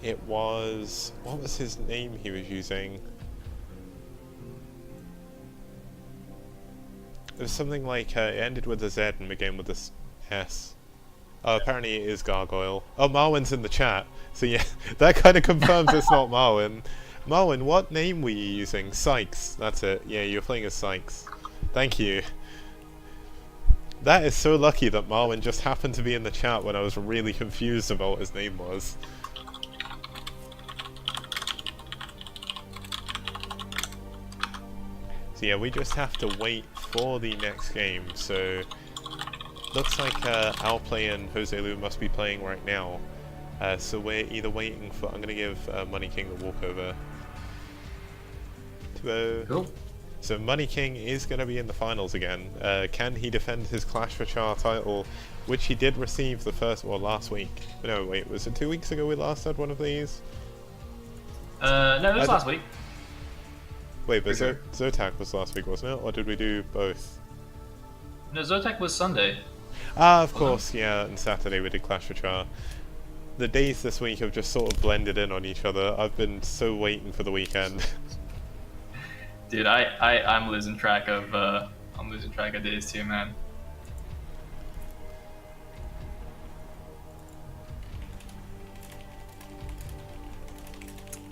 It was. What was his name he was using? It was something like. It ended with a Z and began with a S. Oh, apparently it is Gargoyle. Oh, Marwin's in the chat. So yeah, that kind of confirms it's not Marwin. Marwin, what name were you using? Sykes. That's it. Yeah, you're playing as Sykes. Thank you. That is so lucky that Marwin just happened to be in the chat when I was really confused about what his name was. So yeah, we just have to wait for the next game. So looks like our play and Jose Lu must be playing right now. So we're either waiting for. I'm gonna give Money King the walkover. 2-0. Cool. So Money King is going to be in the finals again. Can he defend his Clash for Char title, which he did receive last week? No, wait, was it 2 weeks ago we last had one of these? No, it was last week. Wait, but Sure. Zotac was last week, wasn't it? Or did we do both? No, Zotac was Sunday. Ah, of course, yeah, and Saturday we did Clash for Char. The days this week have just sort of blended in on each other. I've been so waiting for the weekend. Dude, I'm losing track of days too, man.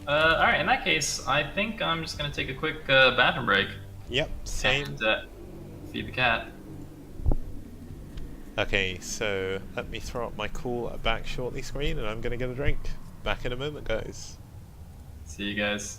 Alright, in that case, I think I'm just gonna take a quick bathroom break. Yep, same. And feed the cat. Okay, so let me throw up my cool back shortly screen and I'm gonna get a drink. Back in a moment, guys. See you guys.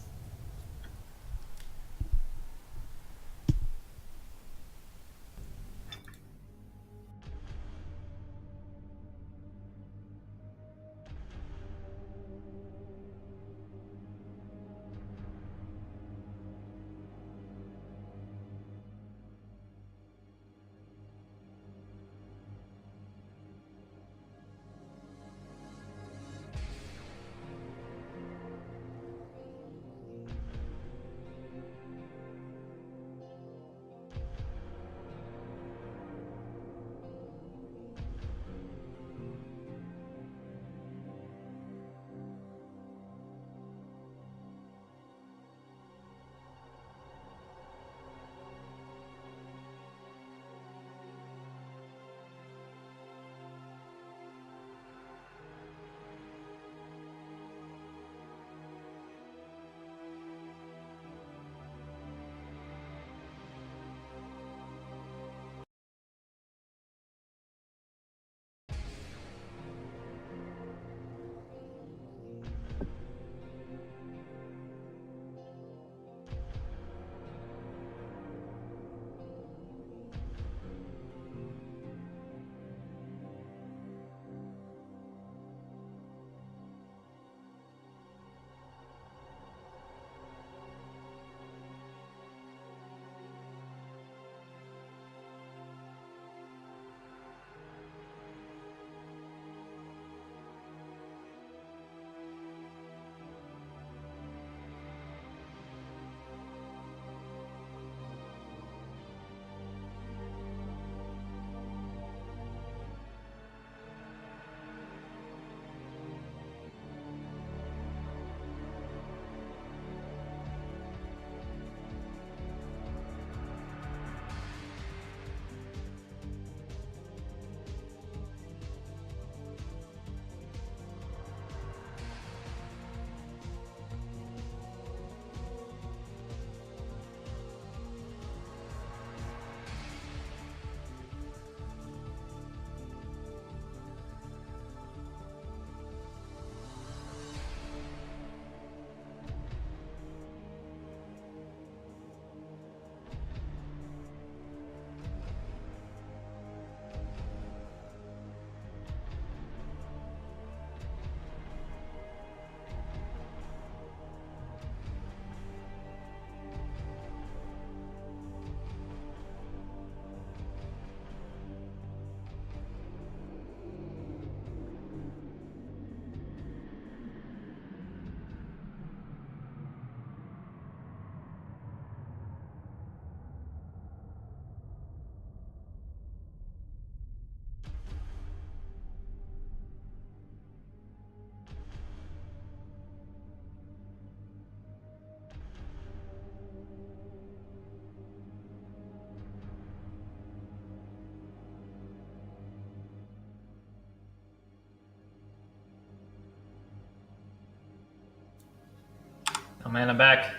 man, I'm back.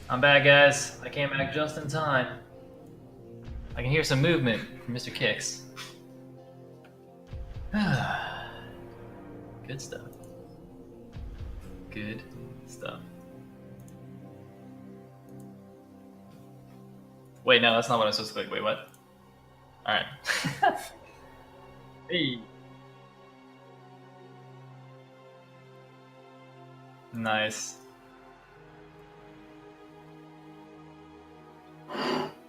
I'm back, guys. I came back just in time. I can hear some movement from Mr. Kicks. Good stuff. Good stuff. Wait, no, that's not what I'm supposed to click. Wait, what? Alright. Hey. Nice.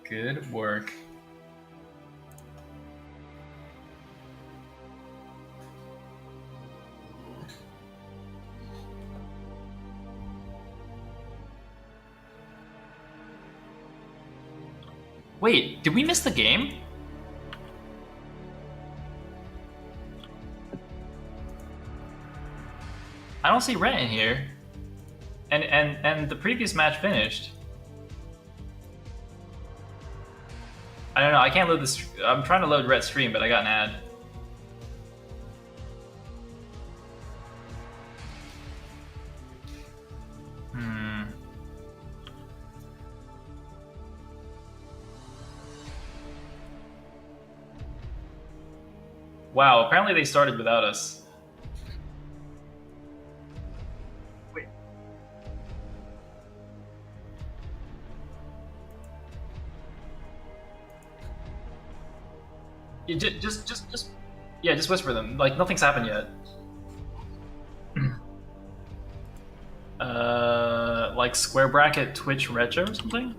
Good work. Wait, did we miss the game? I don't see Rhett in here. And the previous match finished. I don't know, I can't load this. I'm trying to load Rhett's stream, but I got an ad. Wow, apparently they started without us. Wait. You yeah, just whisper them. Like, nothing's happened yet. Like square bracket Twitch retro or something?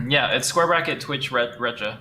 Yeah, it's square bracket Twitch retro.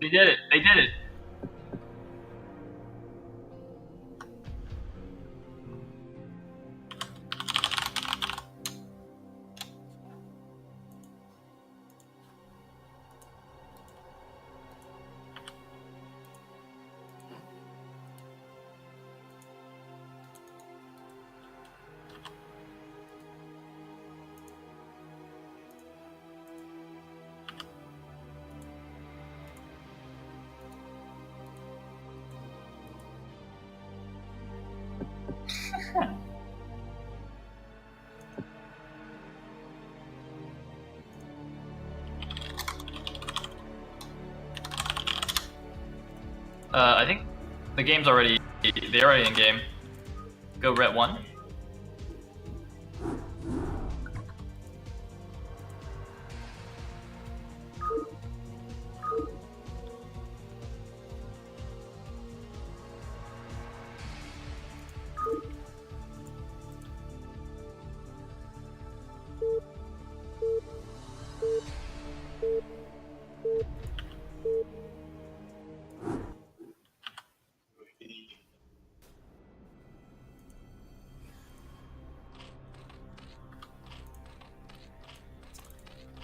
They did it. They did it. I think the game's already. They're already in game. Go Rhett 1.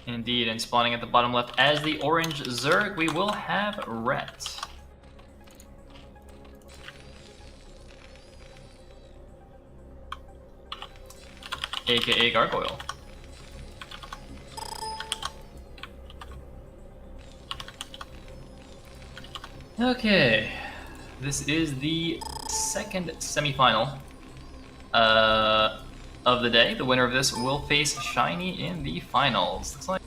Indeed, and spawning at the bottom left as the orange Zerg, we will have Rhett. AKA Gargoyle. Okay, this is the second semifinal of the day. The winner of this will face Shiny in the finals. Looks like,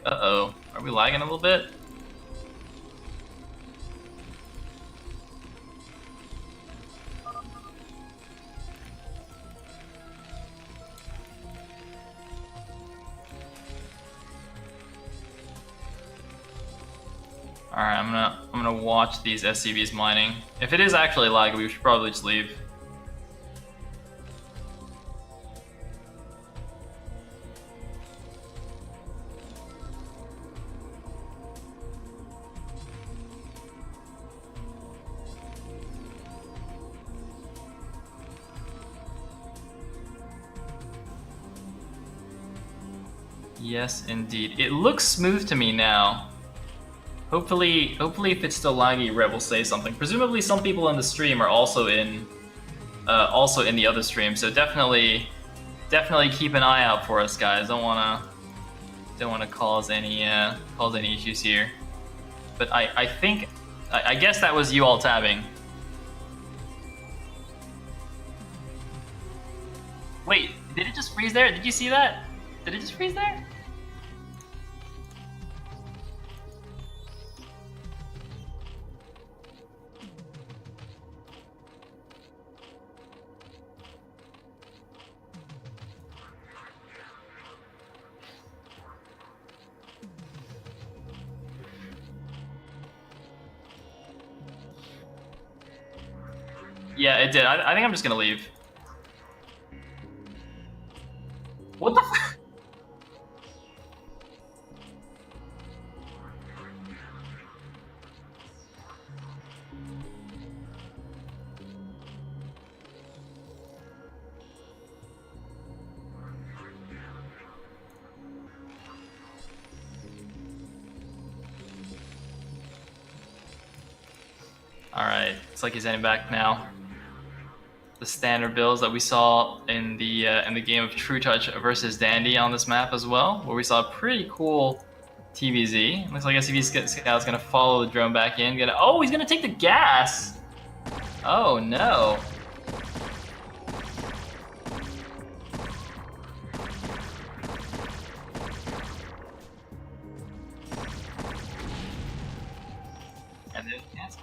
uh-oh, are we lagging a little bit? Alright, I'm gonna watch these SCVs mining. If it is actually lag, we should probably just leave. Yes, indeed. It looks smooth to me now. Hopefully, if it's still laggy, Red will say something. Presumably, some people in the stream are also in the other stream. So definitely keep an eye out for us, guys. Don't wanna cause any issues here. But I guess that was you all tabbing. Wait, did it just freeze there? Did you see that? Did it just freeze there? Yeah, it did. I think I'm just gonna leave. What the f- Alright, looks like he's heading back now. The standard builds that we saw in the game of True Touch versus Dandy on this map as well, where we saw a pretty cool TVZ. Looks like SCV Scout's gonna follow the drone back in. Oh, he's gonna take the gas! Oh no. And then cancel.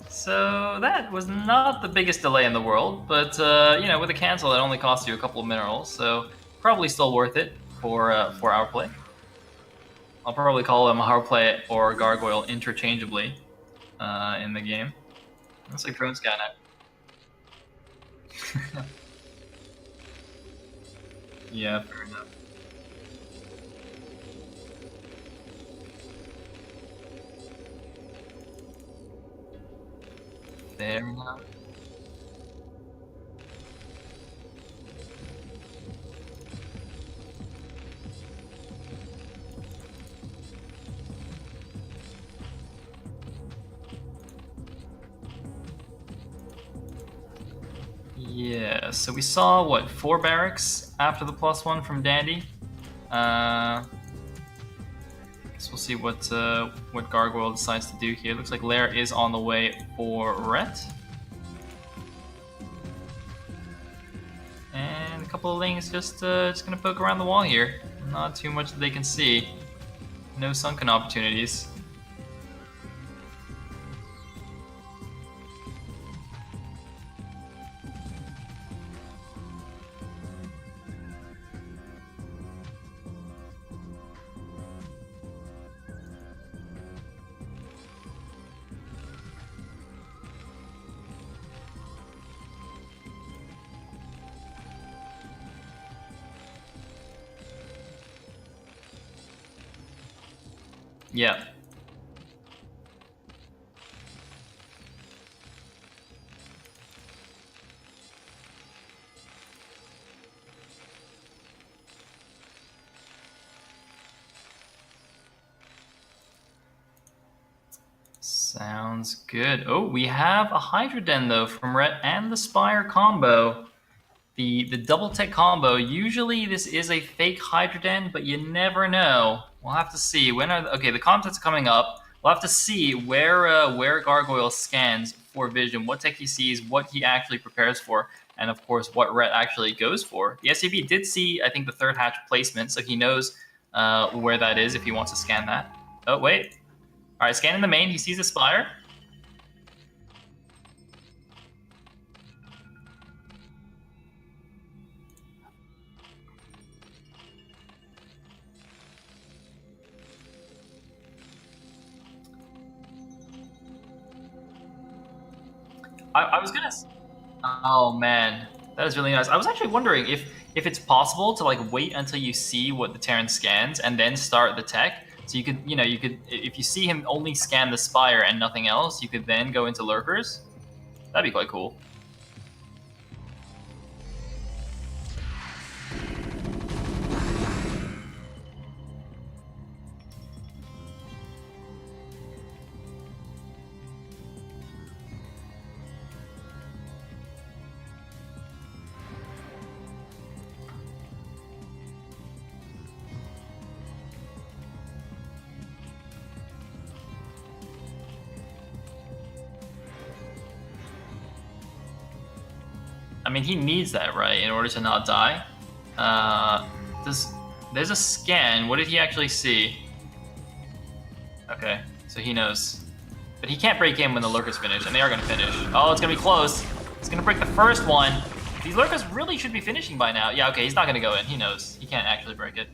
So that was not the biggest delay in the world, but you know, with a cancel, it only costs you a couple of minerals, so probably still worth it for our play. I'll probably call him our play or Gargoyle interchangeably in the game. Looks like drone scan it. Yeah, fair enough. Fair enough. Yeah, so we saw, what, 4 barracks after the +1 from Dandy? Guess we'll see what Gargoyle decides to do here. Looks like Lair is on the way for Rhett. And a couple of Lings just gonna poke around the wall here. Not too much that they can see. No sunken opportunities. Yeah. Sounds good. Oh, we have a Hydra Den though from Rhett and the Spire combo. The double tech combo. Usually this is a fake Hydra Den, but you never know. We'll have to see. Okay, the content's coming up. We'll have to see where Gargoyle scans for vision, what tech he sees, what he actually prepares for, and of course what Rhett actually goes for. The SCV did see, I think, the third hatch placement, so he knows where that is if he wants to scan that. Oh wait. All right, scanning the main. He sees a Spire. I was gonna. Oh man, that is really nice. I was actually wondering if it's possible to like wait until you see what the Terran scans and then start the tech. So you could, if you see him only scan the Spire and nothing else, you could then go into lurkers. That'd be quite cool. mean, he needs that, right, in order to not die. There's a scan. What did he actually see? Okay, so he knows. But he can't break in when the lurkers finish, and they are going to finish. Oh, it's going to be close. It's going to break the first one. These lurkers really should be finishing by now. Yeah, okay, he's not going to go in. He knows. He can't actually break it.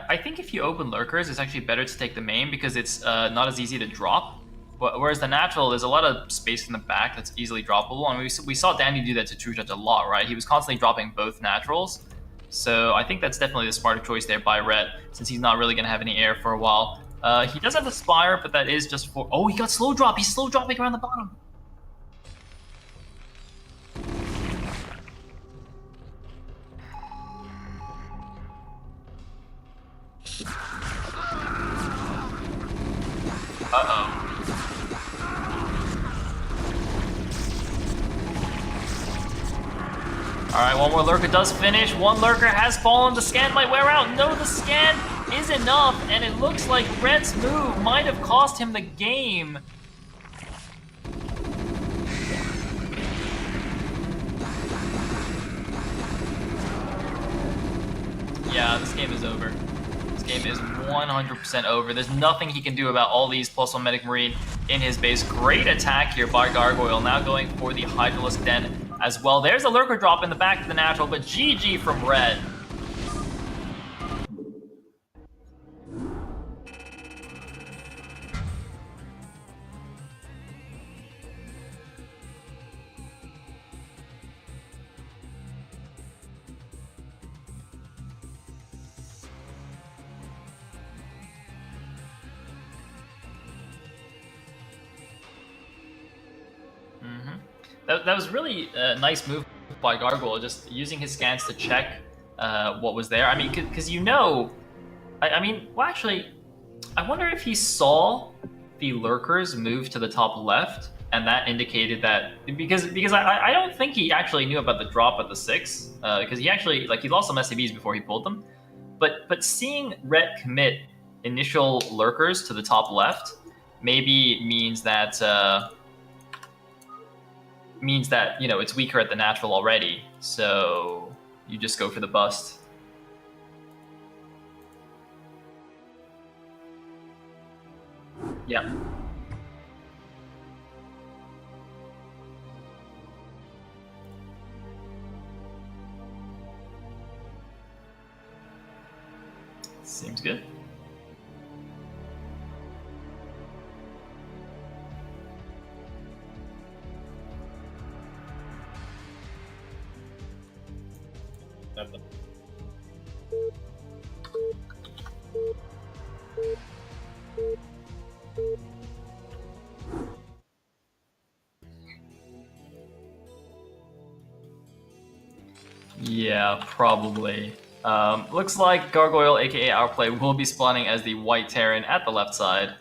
I think if you open lurkers, it's actually better to take the main because it's not as easy to drop. Whereas the natural, there's a lot of space in the back that's easily droppable, and we saw Danny do that to True Touch a lot, right? He was constantly dropping both naturals, so I think that's definitely the smarter choice there by Rhett, since he's not really going to have any air for a while. He does have the Spire, but that is just for... Oh, he got slow drop! He's slow dropping around the bottom! Uh-oh. Alright, one more lurker does finish. One lurker has fallen. The scan might wear out. No, the scan is enough, and it looks like Red's move might have cost him the game. Yeah, this game is over. This game is 100% over. There's nothing he can do about all these plus one Medic Marine in his base. Great attack here by Gargoyle, now going for the Hydralisk Den as well. There's a lurker drop in the back of the natural, but GG from Red. That was really a nice move by Gargoyle, just using his scans to check what was there. I mean, because you know, I mean, well, actually, I wonder if he saw the lurkers move to the top left, and that indicated that because I don't think he actually knew about the drop at the 6, because he actually he lost some SCVs before he pulled them, but seeing Rhett commit initial lurkers to the top left maybe means that. You know, it's weaker at the natural already, so you just go for the bust. Yeah. Seems good. Yeah, probably. Looks like Gargoyle, aka Outplay, will be spawning as the White Terran at the left side.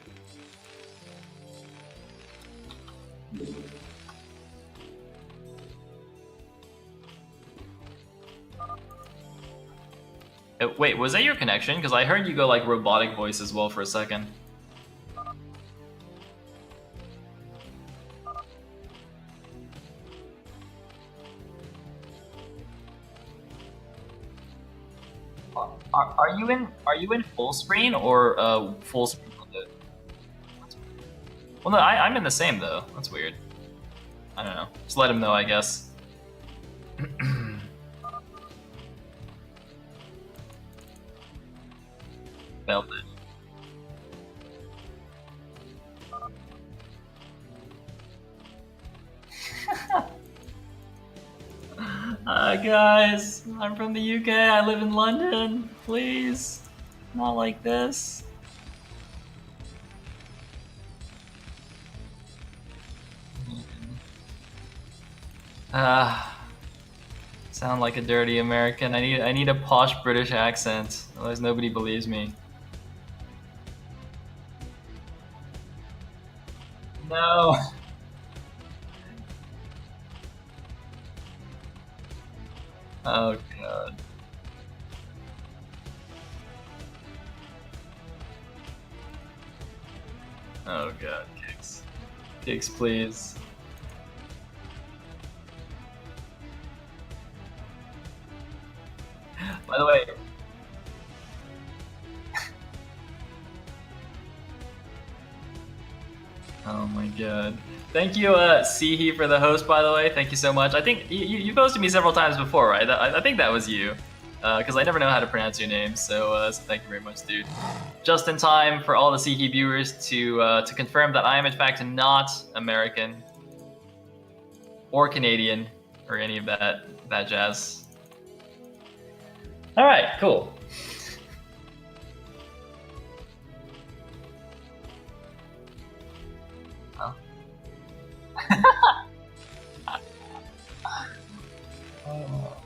Wait, was that your connection? Because I heard you go like robotic voice as well for a second. Are you in full screen or full screen? Well, no, I'm in the same though. That's weird. I don't know. Just let him know, I guess. Felt it. Guys, I'm from the UK. I live in London. Please, not like this. Sound like a dirty American. I need a posh British accent. Otherwise nobody believes me. No. Oh god. Oh god, kicks. Kicks, please. By the way, oh my god. Thank you, Sihi, for the host, by the way. Thank you so much. I think you posted me several times before, right? I think that was you. Because I never know how to pronounce your name, so thank you very much, dude. Just in time for all the Sihi viewers to confirm that I am in fact not American or Canadian or any of that jazz. All right, cool. Oh. Oh.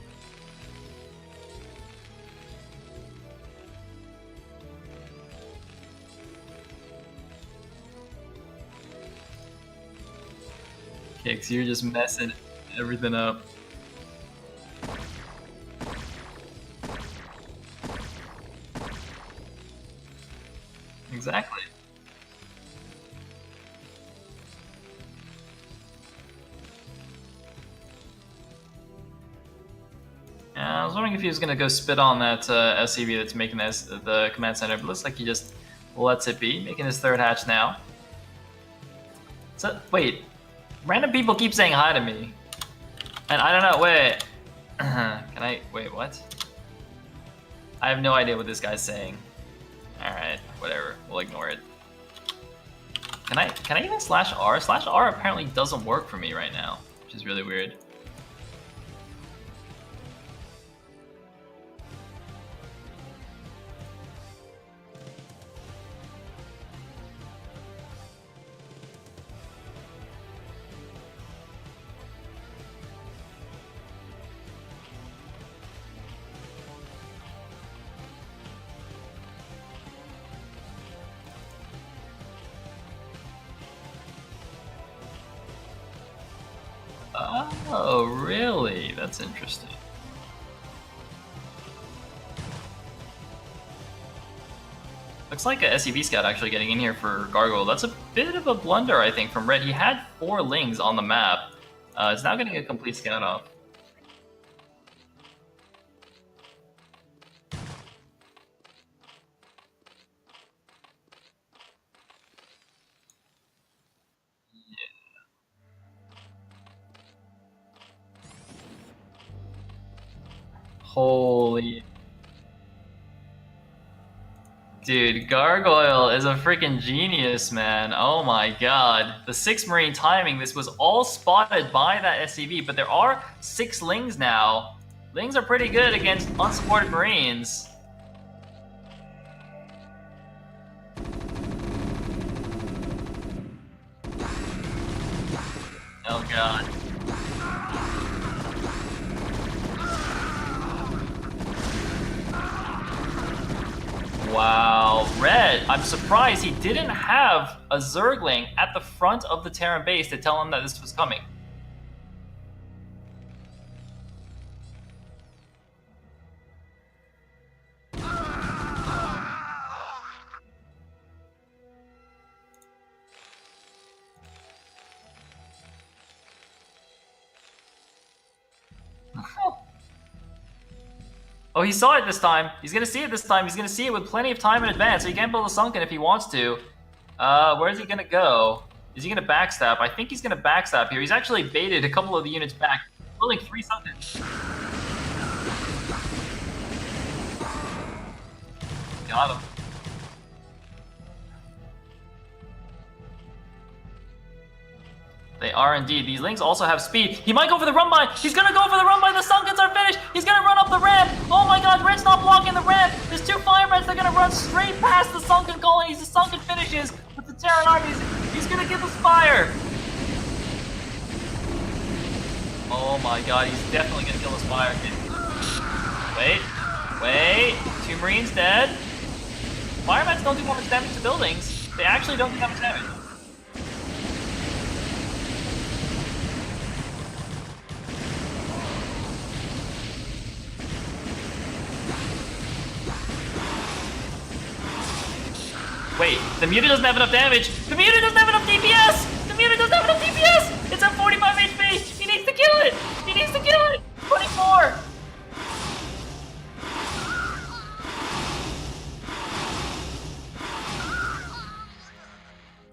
Kicks, you're just messing everything up. Exactly. I was wondering if he was gonna go spit on that SCV that's making the command center, but looks like he just lets it be, making his third hatch now. So wait, random people keep saying hi to me, and I don't know. Wait, can I wait? What? I have no idea what this guy's saying. All right, whatever. We'll ignore it. Can I even slash R? Slash R apparently doesn't work for me right now, which is really weird. Oh, really? That's interesting. Looks like a SCV scout actually getting in here for Gargoyle. That's a bit of a blunder, I think, from Red. He had 4 Lings on the map. It's now getting a complete scout off. Holy. Dude, Gargoyle is a freaking genius, man. Oh my god. The 6 Marine timing, this was all spotted by that SCV, but there are 6 Lings now. Lings are pretty good against unsupported Marines. Oh god. Wow, Red, I'm surprised he didn't have a Zergling at the front of the Terran base to tell him that this was coming. Oh, he saw it this time. He's gonna see it this time. He's gonna see it with plenty of time in advance, so he can build a Sunken if he wants to. Where's he gonna go? Is he gonna backstab? I think he's gonna backstab here. He's actually baited a couple of the units back, building 3 Sunkens. Got him. They are indeed. These Lings also have speed. He might go for the run by. He's gonna go for the run by. The Sunkens are finished. He's gonna run up the ramp. Oh my god, Red's not blocking the ramp. There's 2 Fire Reds. They're gonna run straight past the Sunken colonies. The Sunken finishes with the Terran armies. He's gonna get the Spire. Oh my god, he's definitely gonna kill this fire kid. Wait, wait, 2 Marines dead. Firebats don't do much damage to buildings. They actually don't do that much damage. Wait, the mutant doesn't have enough damage. The mutant doesn't have enough DPS. The mutant doesn't have enough DPS. It's at 45 HP. He needs to kill it. He needs to kill it. 24.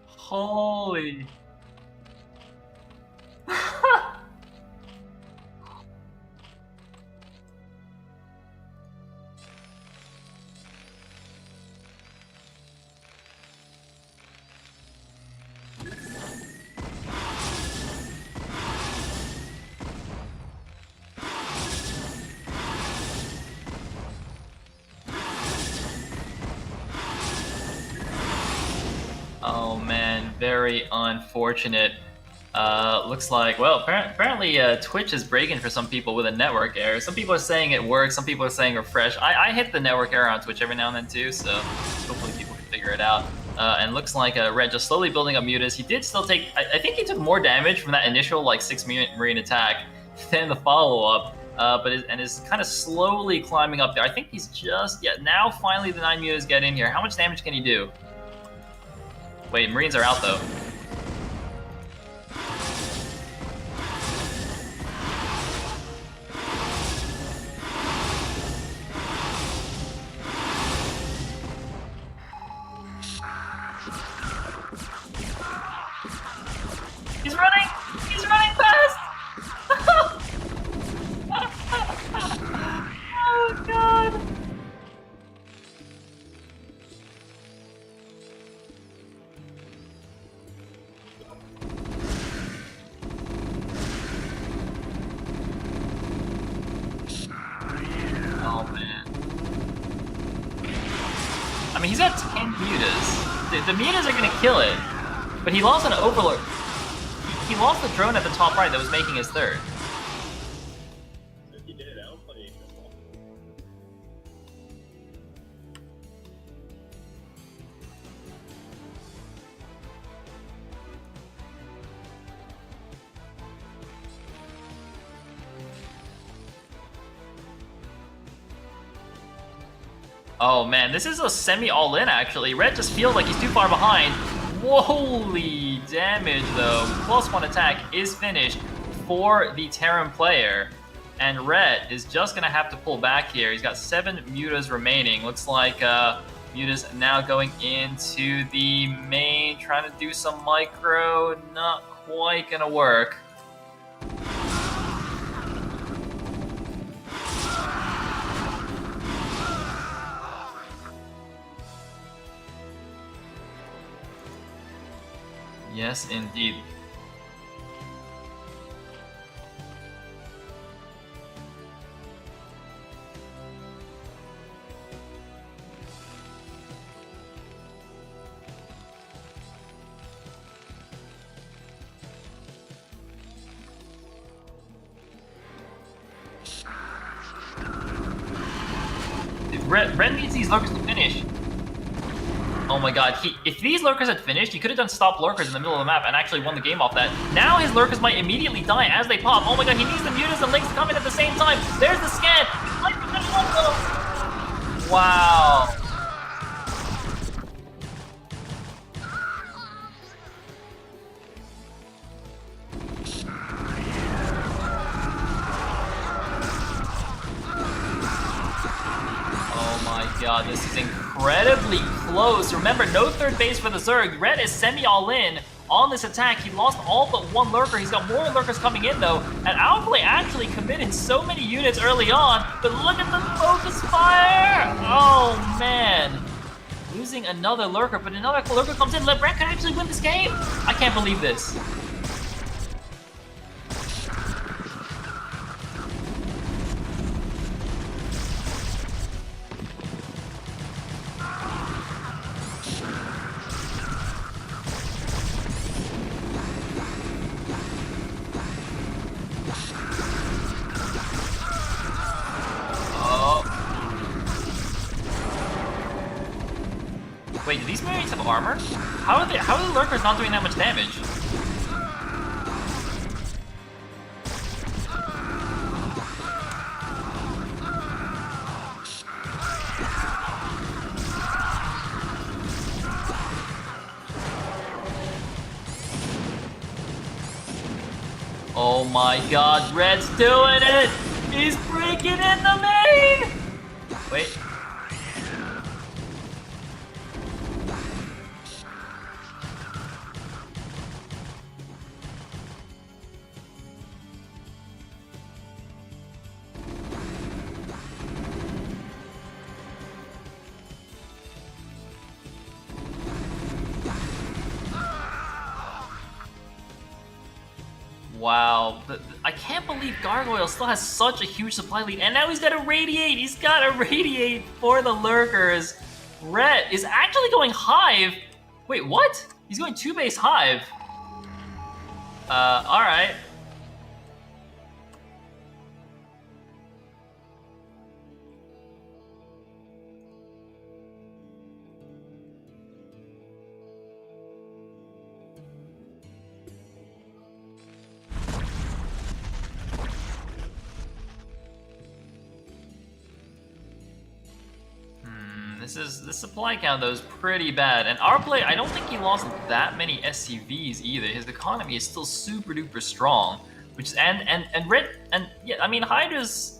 Holy. Oh man, very unfortunate. Looks like, well, apparently Twitch is breaking for some people with a network error. Some people are saying it works, some people are saying refresh. I hit the network error on Twitch every now and then too, so hopefully people can figure it out. And looks like Red just slowly building up mutas. He did still take, I think he took more damage from that initial like 6 Marine attack than the follow-up. But is kind of slowly climbing up there. I think he's just, yeah, now finally the 9 mutas get in here. How much damage can he do? Wait, Marines are out though. He's running! He's running fast! Oh god! Oh man. I mean, he's got 10 mutas. The mutas are gonna kill it, but he lost an overlord. He lost the drone at the top right that was making his third. Oh man, this is a semi all-in actually. Red just feels like he's too far behind. Holy damage though. +1 attack is finished for the Terran player. And Red is just gonna have to pull back here. He's got 7 mutas remaining. Looks like mutas now going into the main, trying to do some micro. Not quite gonna work. Yes, indeed. Red needs these lurkers to finish. Oh my god, if these lurkers had finished, he could have done stop lurkers in the middle of the map and actually won the game off that. Now his lurkers might immediately die as they pop. Oh my god, he needs the mutas and links to come in at the same time. There's the scan. Wow. Oh my god, this is incredibly close. Remember, no third base for the Zerg. Red is semi all-in on this attack. He lost all but 1 lurker. He's got more lurkers coming in though. And Outplay actually committed so many units early on, but look at the focus fire! Oh man. Losing another lurker, but another lurker comes in. Red could actually win this game. I can't believe this. Wait, do these Marines have armor? How are the lurkers not doing that much damage? Oh my god, Red's doing it! He's breaking in the main! Wait. Wow, I can't believe Gargoyle still has such a huge supply lead, and now he's got a Radiate! He's got a Radiate for the Lurkers! Ret is actually going Hive! Wait, what? He's going 2-base Hive. Alright. This supply count though is pretty bad, and our play, I don't think he lost that many SCVs either. His economy is still super duper strong, which is and red and yeah, I mean Hydras,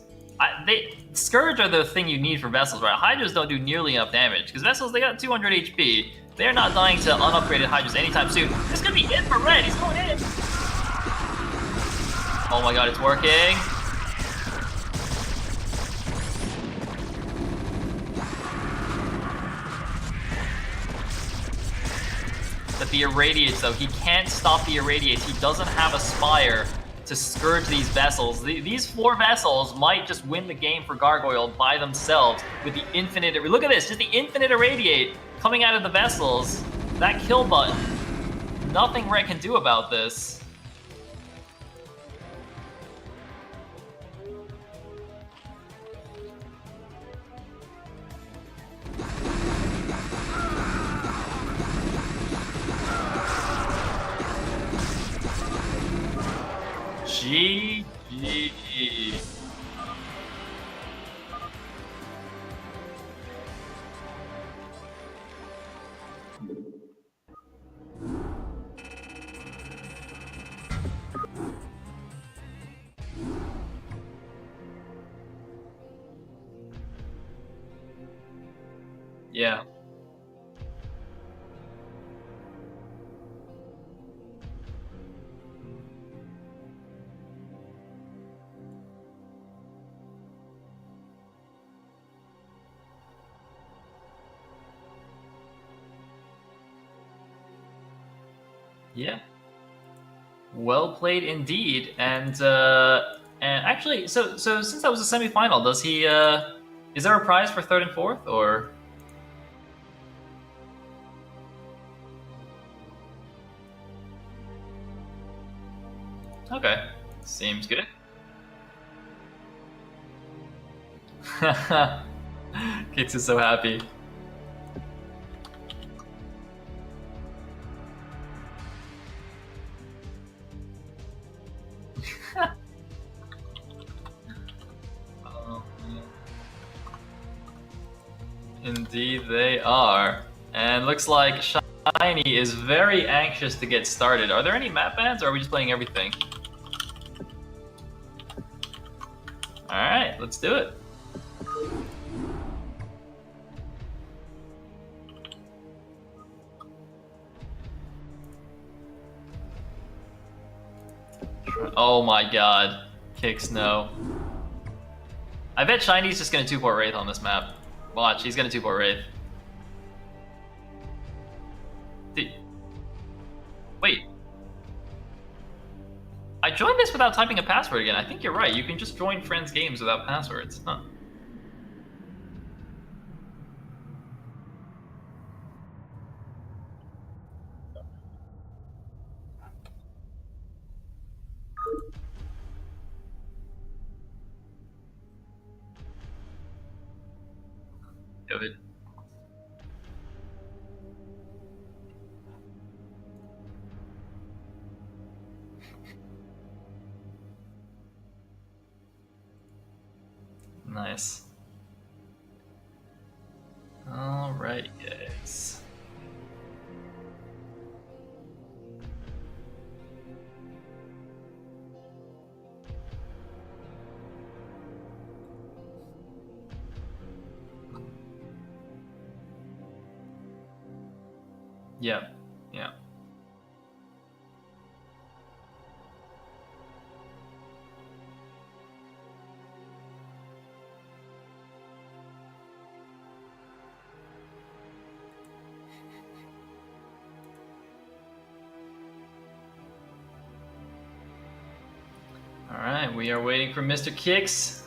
Scourge are the thing you need for vessels, right? Hydras don't do nearly enough damage because vessels they got 200 HP. They're not dying to unupgraded Hydras anytime soon. This could be it for Red. He's going in. Oh my god, it's working. But the Irradiates, though, he can't stop the Irradiates. He doesn't have a Spire to scourge these vessels. These 4 vessels might just win the game for Gargoyle by themselves with the infinite... Look at this, just the infinite Irradiate coming out of the vessels. That kill button. Nothing Red can do about this. GG. Yeah. Yeah. Well played indeed. And actually, so since that was a semifinal, does he is there a prize for 3rd and 4th or? Okay. Seems good. Kix is so happy. Indeed they are. And looks like Shiny is very anxious to get started. Are there any map bans or are we just playing everything? Alright, let's do it. Oh my god. Kix, no. I bet Shiny's just gonna 2-port Wraith on this map. Watch, he's gonna 2-port Wraith. Wait. I joined this without typing a password again. I think you're right. You can just join friends' games without passwords. Huh. Good. Nice. Alright, guys. Yeah, yeah. Alright, we are waiting for Mr. Kicks.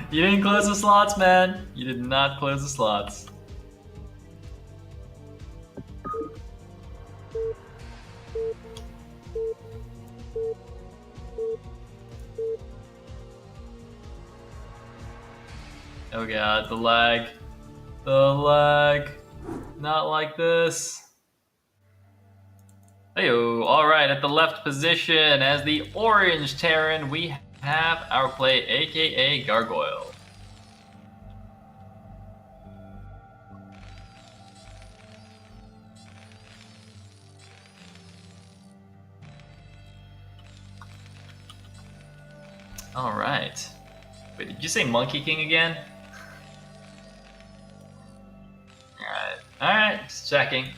You didn't close the slots, man. You did not close the slots. Oh god, the lag. The lag. Not like this. Heyo, alright, at the left position as the orange Terran, we have our play, aka Gargoyle. Alright. Wait, did you say Monkey King again? Alright. Alright, just checking.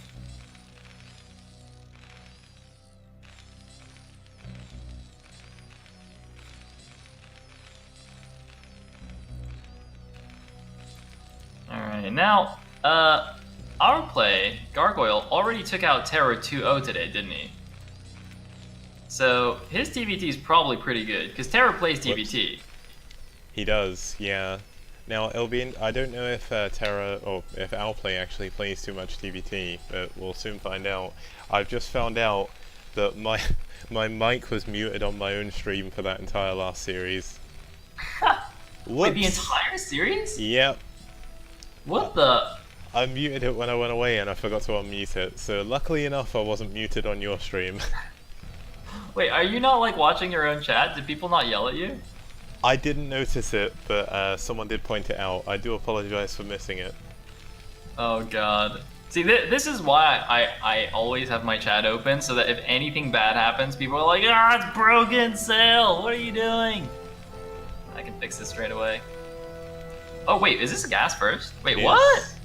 Alright, now, our play, Gargoyle, already took out Terror 2-0 today, didn't he? So, his TVT is probably pretty good, because Terror plays TVT. He does, yeah. Now, it'll be I don't know if Terra, or if our play actually plays too much TVT, but we'll soon find out. I've just found out that my mic was muted on my own stream for that entire last series. Wait, the entire series? Yep. What the? I muted it when I went away and I forgot to unmute it, so luckily enough I wasn't muted on your stream. Wait, are you not like watching your own chat? Did people not yell at you? I didn't notice it, but someone did point it out. I do apologize for missing it. Oh god. See, this is why I always have my chat open, so that if anything bad happens, people are like, ah, it's broken, Sail! What are you doing? I can fix this straight away. Oh wait, is this gas first? Wait, what?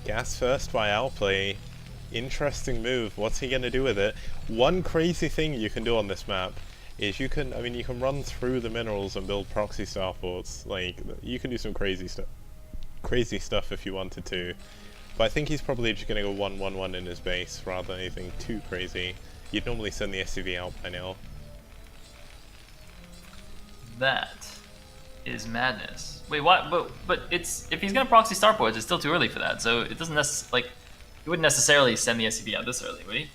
Gas first by Outplay. Interesting move. What's he gonna do with it? One crazy thing you can do on this map is you can run through the minerals and build proxy starports. Like, you can do some crazy stuff if you wanted to. But I think he's probably just gonna go 1-1-1 in his base rather than anything too crazy. You'd normally send the SCV out by now. That is madness. Wait, what? But it's, if he's gonna proxy starports, it's still too early for that. So it doesn't like, he wouldn't necessarily send the SCV out this early, would he?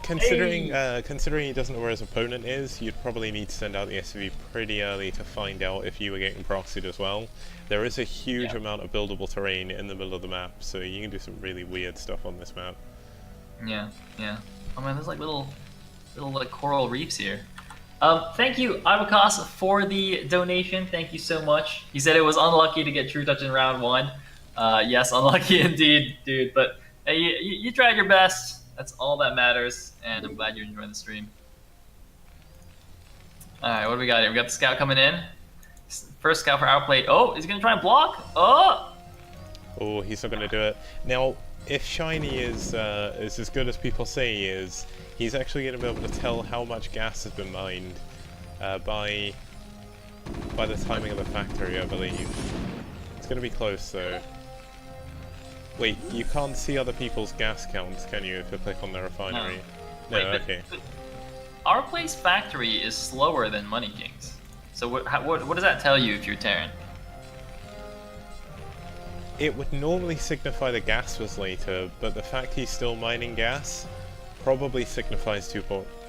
Considering he doesn't know where his opponent is, you'd probably need to send out the SCV pretty early to find out if you were getting proxied as well. There is a huge amount of buildable terrain in the middle of the map, so you can do some really weird stuff on this map. Yeah, yeah. Oh man, there's like little like coral reefs here. Thank you, Ivocas, for the donation. Thank you so much. He said it was unlucky to get True Touch in round 1. Yes, unlucky indeed, dude. But hey, you tried your best. That's all that matters, and I'm glad you're enjoying the stream. Alright, what do we got here? We got the scout coming in. First scout for outplay. Oh, is he gonna try and block? Oh! Oh, he's not gonna do it. Now, if Shiny is as good as people say he is, he's actually gonna be able to tell how much gas has been mined by the timing of the factory, I believe. It's gonna be close though. Wait, you can't see other people's gas counts, can you, if you click on the refinery? No, Wait, okay. But our place factory is slower than Money King's. So what does that tell you if you're Terran? It would normally signify the gas was later, but the fact he's still mining gas probably signifies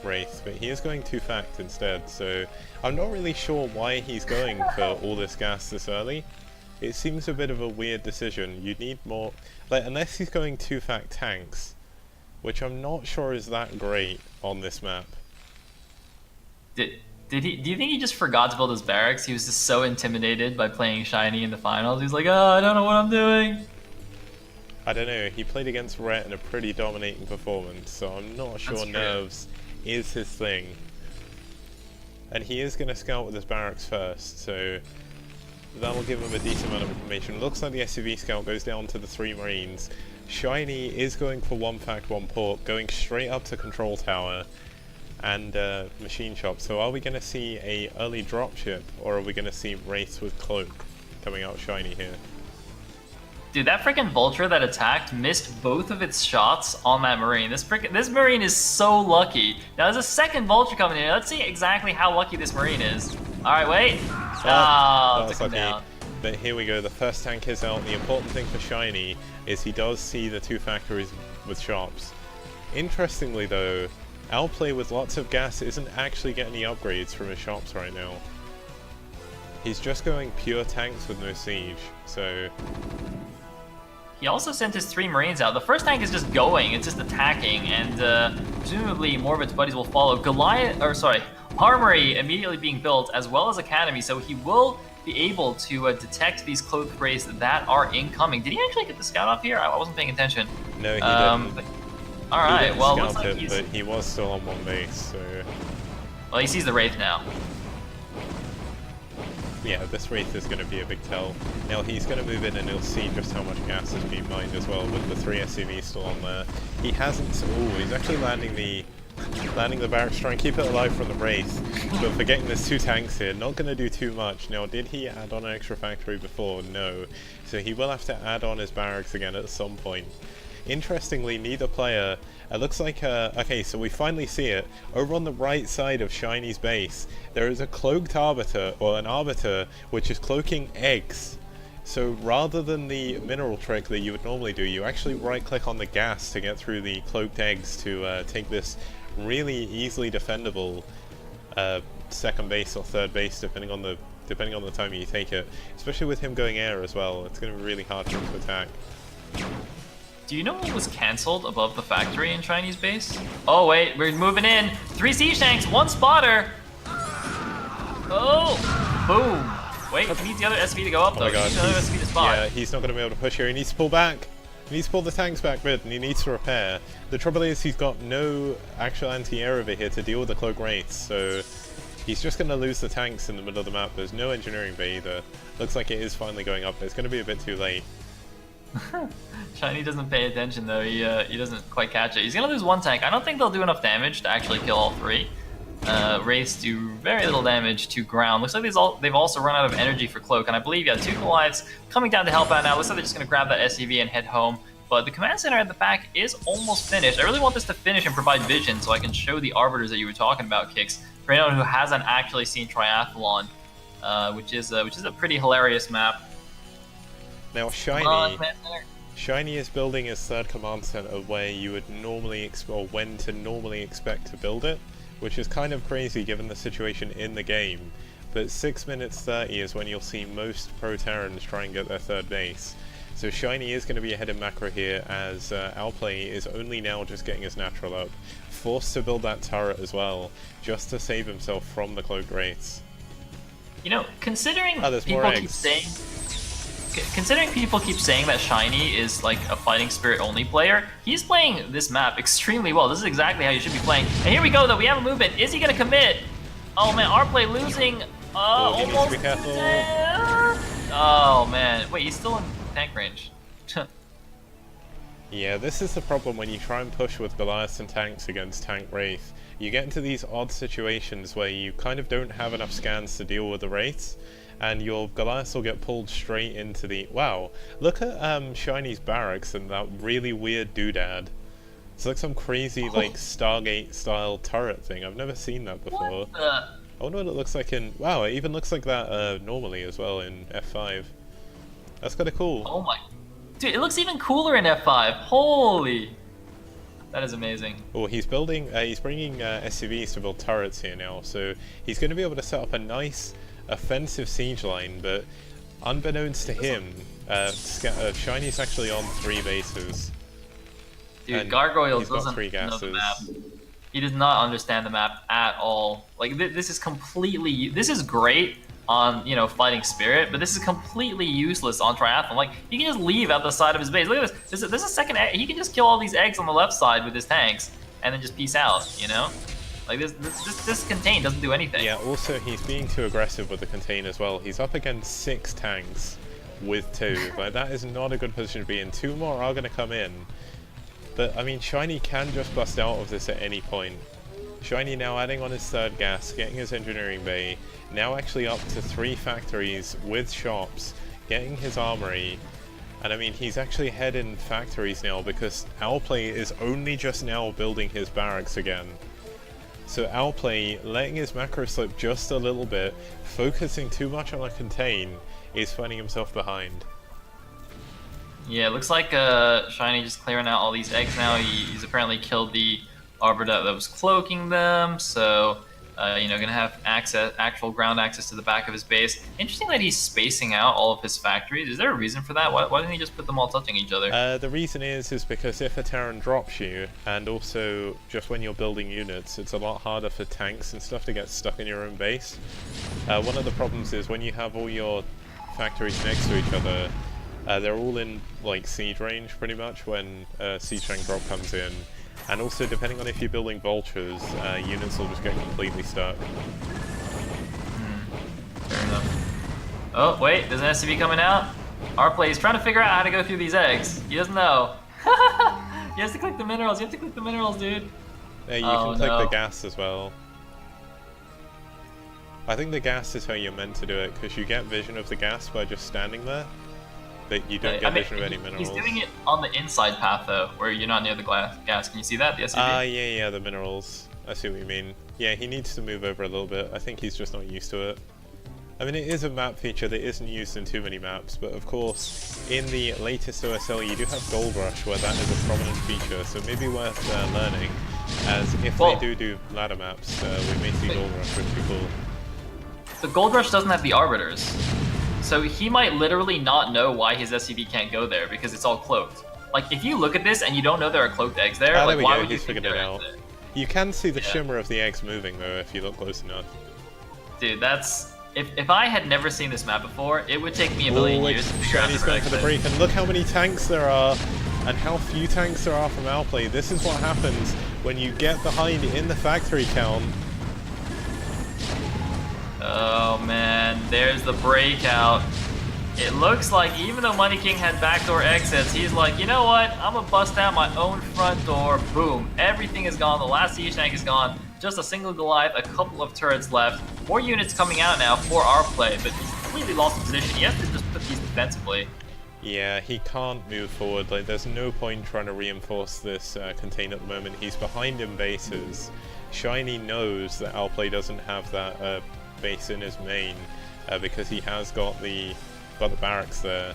Wraith, but he is going 2 fact instead, so I'm not really sure why he's going for all this gas this early. It seems a bit of a weird decision. You need more, like, unless he's going 2 fact tanks, which I'm not sure is that great on this map. Did he? Do you think he just forgot to build his barracks? He was just so intimidated by playing Shiny in the finals. He's like, oh, I don't know what I'm doing. I don't know, he played against Rhett in a pretty dominating performance, so I'm not sure nerves is his thing. And he is going to scout with his barracks first, so that'll give him a decent amount of information. Looks like the SUV scout goes down to the 3 Marines. Shiny is going for 1 fact 1 port, going straight up to control tower and machine shop. So are we going to see a early dropship, or are we going to see Wraith with cloak coming out Shiny here? Dude, that freaking Vulture that attacked missed both of its shots on that Marine. This Marine is so lucky. Now there's a second Vulture coming in. Let's see exactly how lucky this Marine is. Alright, wait. Oh, took him down. But here we go, the first tank is out. The important thing for Shiny is he does see the 2 factories with shops. Interestingly though, Outplay with lots of gas isn't actually getting any upgrades from his shops right now. He's just going pure tanks with no siege, so... He also sent his 3 Marines out. The first tank is just going, it's just attacking, and presumably more of its buddies will follow. Armory immediately being built, as well as Academy, so he will be able to detect these cloaked Wraiths that are incoming. Did he actually get the scout off here? I wasn't paying attention. No, he didn't. Alright, well, looks like he's... But he was still on 1 base, so... Well, he sees the Wraith now. Yeah, this Wraith is going to be a big tell. Now he's going to move in and he'll see just how much gas is being mined as well with the 3 SUVs still on there. He hasn't... Ooh, he's actually landing the barracks, trying to keep it alive from the Wraith. But for getting there's 2 tanks here, not going to do too much. Now, did he add on an extra factory before? No. So he will have to add on his barracks again at some point. Interestingly, neither player... It looks like, okay, so we finally see it. Over on the right side of Shiny's base, there is a cloaked Arbiter, or an Arbiter, which is cloaking eggs. So rather than the mineral trick that you would normally do, you actually right-click on the gas to get through the cloaked eggs to take this really easily defendable second base or third base, depending on the time you take it. Especially with him going air as well, it's going to be really hard for him to attack. Do you know what was cancelled above the factory in Chinese base? Oh wait, we're moving in. 3 siege tanks, 1 spotter. Oh, boom. Wait, he needs the other SV to go up though. Oh my God. He needs the other SV to spot. Yeah, he's not going to be able to push here. He needs to pull back. He needs to pull the tanks back a bit, and he needs to repair. The trouble is he's got no actual anti-air over here to deal with the cloak Wraiths, so he's just going to lose the tanks in the middle of the map. There's no engineering bay either. Looks like it is finally going up, but it's going to be a bit too late. Shiny doesn't pay attention though, he doesn't quite catch it. He's gonna lose 1 tank. I don't think they'll do enough damage to actually kill all 3. Wraiths do very little damage to ground. Looks like they've also run out of energy for cloak, and I believe, yeah, 2 Goliaths coming down to help out now. Looks like they're just gonna grab that SCV and head home. But the command center at the back is almost finished. I really want this to finish and provide vision so I can show the Arbiters that you were talking about, Kix, for anyone who hasn't actually seen Triathlon, which is a pretty hilarious map. Now Shiny is building his 3rd command center where you would normally when to normally expect to build it, which is kind of crazy given the situation in the game. But 6 minutes 30 is when you'll see most Pro Terrans try and get their 3rd base. So Shiny is going to be ahead in macro here, as Outplay is only now just getting his natural up, forced to build that turret as well, just to save himself from the cloaked Wraiths. You know, considering people keep saying that Shiny is like a fighting spirit only player, he's playing this map extremely well. This is exactly how you should be playing. And here we go though, we have a movement. Is he gonna commit? Oh man, Outplay losing almost. Needs to be careful. Oh man, wait, he's still in tank range. Yeah, this is the problem when you try and push with Goliaths and tanks against tank Wraith. You get into these odd situations where you kind of don't have enough scans to deal with the Wraiths, and your Goliaths will get pulled straight into the... Wow, look at Shiny's barracks and that really weird doodad. It's like some crazy like Stargate-style turret thing. I've never seen that before. I wonder what it looks like in... Wow, it even looks like that normally as well in F5. That's kind of cool. Oh my... Dude, it looks even cooler in F5. Holy... That is amazing. Well, he's building, he's bringing SCVs to build turrets here now, so he's going to be able to set up a nice offensive siege line, but unbeknownst to him, Shiny's actually on 3 bases. Dude, Gargoyle he's got doesn't 3 know the gases. map. He does not understand the map at all. Like, this is completely... This is great on, you know, fighting Spirit, but this is completely useless on Triathlon. Like, he can just leave out the side of his base. Look at this. There's a second egg. He can just kill all these eggs on the left side with his tanks, and then just peace out, you know? Like, this contain doesn't do anything. Yeah, also, he's being too aggressive with the contain as well. He's up against 6 tanks with 2. Like, that is not a good position to be in. 2 more are going to come in. But, I mean, Shiny can just bust out of this at any point. Shiny now adding on his 3rd gas, getting his engineering bay, now actually up to 3 factories with shops, getting his armory, and I mean, he's actually ahead in factories now because Owlplay is only just now building his barracks again. So Owlplay, letting his macro slip just a little bit, focusing too much on a contain, is finding himself behind. Yeah, it looks like Shiny just clearing out all these eggs now. He's apparently killed the Arbor that was cloaking them, so you know, gonna have actual ground access to the back of his base. Interesting that he's spacing out all of his factories. Is there a reason for that? Why didn't he just put them all touching each other? The reason is because if a Terran drops you, and also just when you're building units, it's a lot harder for tanks and stuff to get stuck in your own base. One of the problems is when you have all your factories next to each other, they're all in like siege range pretty much when siege tank drop comes in. And also, depending on if you're building vultures, units will just get completely stuck. Fair enough. Oh, wait, there's an SCV coming out. Rplay is trying to figure out how to go through these eggs. He doesn't know. He has to click the minerals. You have to click the minerals, dude. Yeah, you can click the gas as well. I think the gas is how you're meant to do it, because you get vision of the gas by just standing there. But you don't get vision of any minerals. He's doing it on the inside path, though, where you're not near the gas. Can you see that, the SCV? Yeah, the minerals. I see what you mean. Yeah, he needs to move over a little bit. I think he's just not used to it. I mean, it is a map feature that isn't used in too many maps, but of course, in the latest OSL, you do have Gold Rush, where that is a prominent feature, so maybe worth learning, as if they do ladder maps, we may see Gold Rush, which would be cool. The Gold Rush doesn't have the Arbiters. So he might literally not know why his SCV can't go there because it's all cloaked. Like, if you look at this and you don't know there are cloaked eggs there, like, why would you think there are eggs there? You can see the shimmer of the eggs moving, though, if you look close enough. Dude, that's... If I had never seen this map before, it would take me a million years to figure out Shiny's going for the break, and look how many tanks there are, and how few tanks there are from Owlplay. This is what happens when you get behind in the factory count. Oh man, there's the breakout. It looks like even though Money King had backdoor exits, he's like, you know what? I'm gonna bust out my own front door. Boom. Everything is gone. The last siege tank is gone. Just a single Goliath, a couple of turrets left. More units coming out now for our play, but he's completely lost position. He has to just put these defensively. Yeah, he can't move forward. Like, there's no point trying to reinforce this contain at the moment. He's behind in bases. Shiny knows that Owlplay doesn't have that base in his main because he has got the barracks there.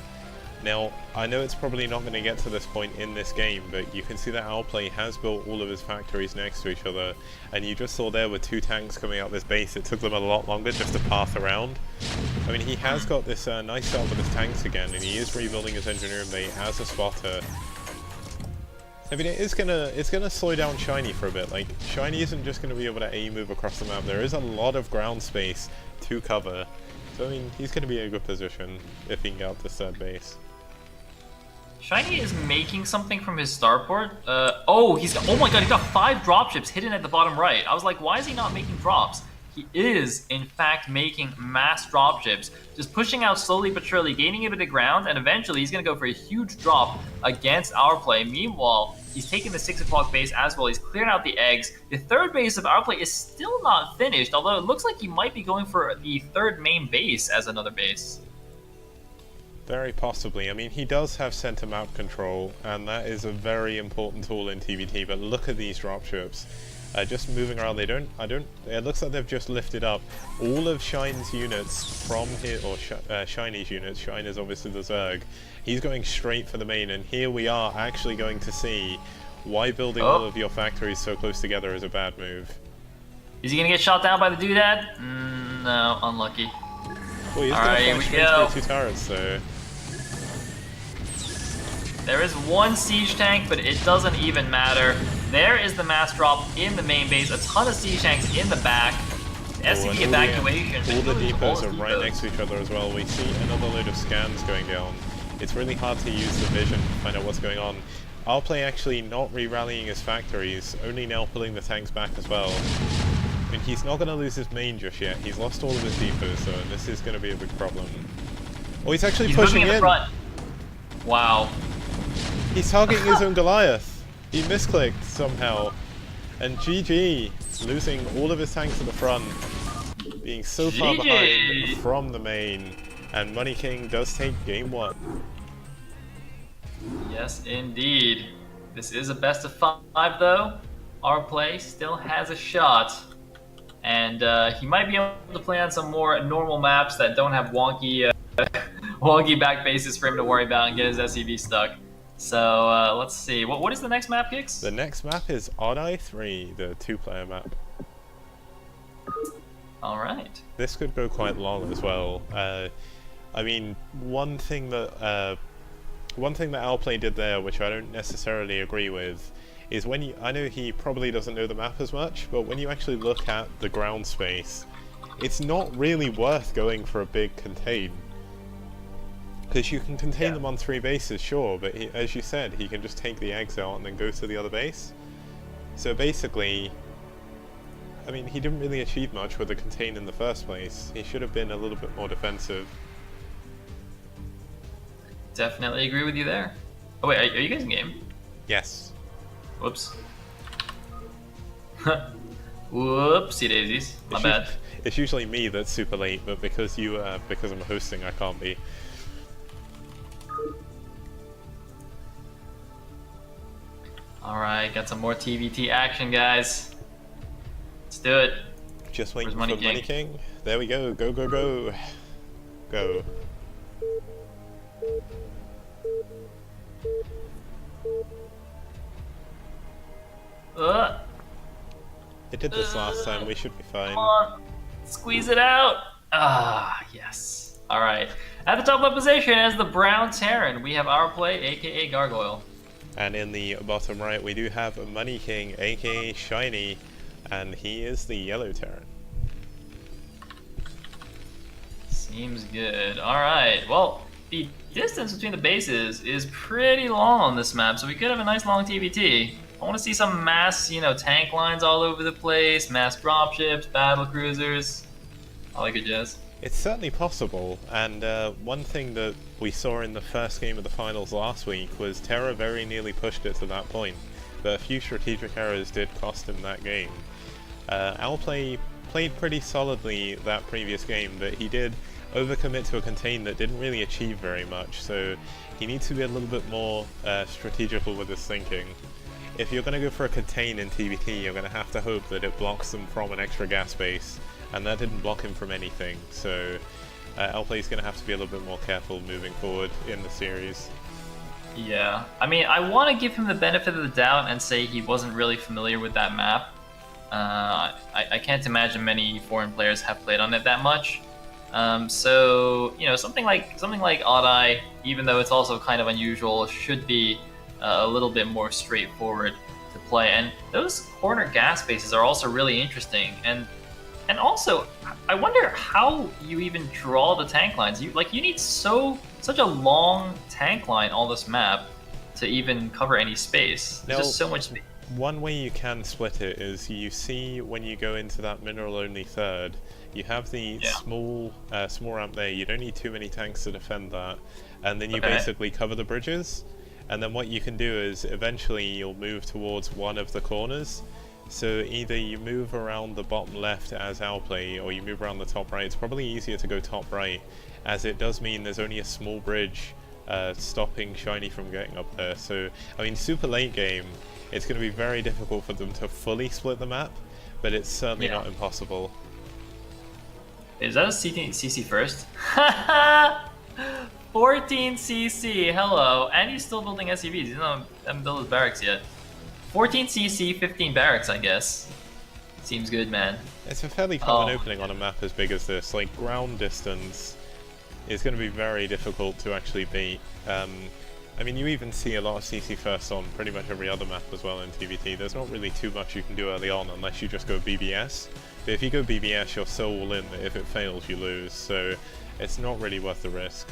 Now, I know it's probably not going to get to this point in this game, but you can see that Owlplay has built all of his factories next to each other, and you just saw there with 2 tanks coming out this base, it took them a lot longer just to path around. I mean, he has got this nice setup with his tanks again, and he is rebuilding his engineering bay as a spotter. I mean, it's gonna slow down Shiny for a bit. Like, Shiny isn't just gonna be able to A-move across the map. There is a lot of ground space to cover. So, I mean, he's gonna be in a good position if he can get out this 3rd base. Shiny is making something from his starport. Oh my god, he's got 5 dropships hidden at the bottom right. I was like, why is he not making drops? He is, in fact, making mass dropships, just pushing out slowly but surely, gaining a bit of ground, and eventually he's going to go for a huge drop against our play. Meanwhile, he's taking the 6 o'clock base as well. He's clearing out the eggs. The 3rd base of our play is still not finished, although it looks like he might be going for the 3rd main base as another base. Very possibly. I mean, he does have center map control, and that is a very important tool in TVT, but look at these dropships. Just moving around, it looks like they've just lifted up all of Shine's units from here, or Shiny's units. Shine is obviously the Zerg. He's going straight for the main, and here we are actually going to see why building all of your factories so close together is a bad move. Is he gonna get shot down by the doodad? No, unlucky. Well, he's Alright, here gonna we fly straight go. through 2 turrets, so... There is one siege tank, but it doesn't even matter. There is the mass drop in the main base, a ton of siege tanks in the back. SCV evacuation. All the depots are right next to each other as well. We see another load of scans going down. It's really hard to use the vision to find out what's going on. Our play actually not re-rallying his factories, only now pulling the tanks back as well. I mean, he's not going to lose his main just yet. He's lost all of his depots, so this is going to be a big problem. Oh, he's actually pushing in. Front. Wow. He's targeting his own Goliath. He misclicked somehow. And GG, losing all of his tanks at the front, being so far behind from the main. And Money King does take game 1. Yes, indeed. This is a best of 5, though. Our play still has a shot. And he might be able to play on some more normal maps that don't have wonky, wonky back bases for him to worry about and get his SCV stuck. So let's see. What is the next map, Kix? The next map is Odd 3, the 2-player map. All right. This could go quite long as well. I mean, one thing that Outplay did there, which I don't necessarily agree with, is when you, I know he probably doesn't know the map as much, but when you actually look at the ground space, it's not really worth going for a big contain. Because you can contain them on 3 bases, sure, but he, as you said, he can just take the eggs out and then go to the other base. So basically, I mean, he didn't really achieve much with the contain in the first place. He should have been a little bit more defensive. Definitely agree with you there. Oh wait, are you guys in game? Yes. Whoops. Whoopsie daisies. My bad. It's usually me that's super late, but because because I'm hosting, I can't be. Alright, got some more TVT action, guys. Let's do it. Just waiting for Money King. There we go. Go, go, go. Go. It did this last time. We should be fine. Come on. Squeeze it out. Ah, yes. Alright. At the top of position as the Brown Terran, we have our play, aka Gargoyle. And in the bottom right, we do have Money King, aka Shiny, and he is the Yellow Terran. Seems good. Alright, well, the distance between the bases is pretty long on this map, so we could have a nice long TVT. I want to see some mass, tank lines all over the place, mass dropships, battle cruisers, all that good jazz. It's certainly possible, and one thing that we saw in the first game of the finals last week was Terra very nearly pushed it to that point, but a few strategic errors did cost him that game. Outplay played pretty solidly that previous game, but he did overcommit to a contain that didn't really achieve very much, so he needs to be a little bit more strategical with his thinking. If you're going to go for a contain in TVT, you're going to have to hope that it blocks them from an extra gas base, and that didn't block him from anything, so Outplay is going to have to be a little bit more careful moving forward in the series. Yeah, I mean, I want to give him the benefit of the doubt and say he wasn't really familiar with that map. I can't imagine many foreign players have played on it that much. So something like Odd Eye, even though it's also kind of unusual, should be a little bit more straightforward to play. And those corner gas bases are also really interesting. And also, I wonder how you even draw the tank lines. You need such a long tank line on this map to even cover any space. There's just so much space. One way you can split it is you see when you go into that mineral-only third, you have the small ramp there. You don't need too many tanks to defend that, and then you basically cover the bridges. And then what you can do is eventually you'll move towards one of the corners. So either you move around the bottom left as Outplay, or you move around the top right. It's probably easier to go top right, as it does mean there's only a small bridge stopping Shiny from getting up there. So, I mean, super late game, it's going to be very difficult for them to fully split the map, but it's certainly not impossible. Is that a CC first? 14 CC, hello. And he's still building SCVs. He hasn't built his barracks yet. 14 CC, 15 barracks, I guess. Seems good, man. It's a fairly common opening on a map as big as this. Like, ground distance is going to be very difficult to actually beat. I mean, you even see a lot of CC first on pretty much every other map as well in TVT. There's not really too much you can do early on unless you just go BBS. But if you go BBS, you're so all in that if it fails, you lose. So it's not really worth the risk.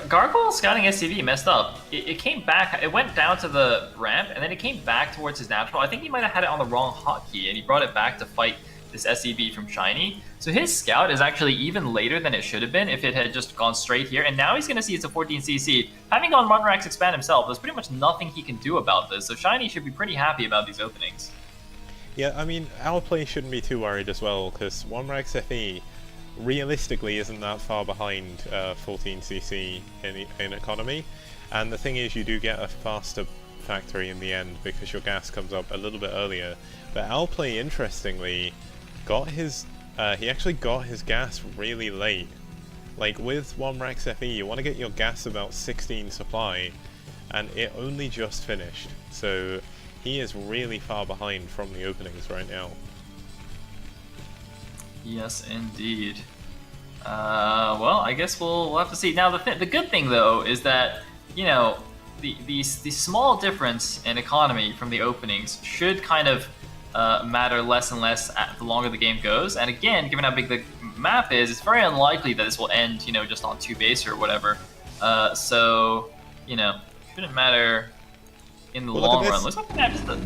Gargoyle scouting SCV messed up. It came back, it went down to the ramp, and then it came back towards his natural. I think he might have had it on the wrong hotkey, and he brought it back to fight this SCV from Shiny. So his scout is actually even later than it should have been if it had just gone straight here, and now he's going to see it's a 14cc. Having gone Run Rax expand himself, there's pretty much nothing he can do about this, so Shiny should be pretty happy about these openings. Yeah, I mean, our play shouldn't be too worried as well, because 1rax FE realistically isn't that far behind 14cc in economy, and the thing is you do get a faster factory in the end because your gas comes up a little bit earlier. But our play, interestingly, he actually got his gas really late. Like with 1rax FE, you want to get your gas about 16 supply, and it only just finished, so he is really far behind from the openings right now. Yes, indeed. Well, I guess we'll have to see. Now, the good thing though is that, you know, the small difference in economy from the openings should kind of matter less and less the longer the game goes. And again, given how big the map is, it's very unlikely that this will end, you know, just on 2 base or whatever. So, you know, shouldn't matter in the long run. Looks like we have just a...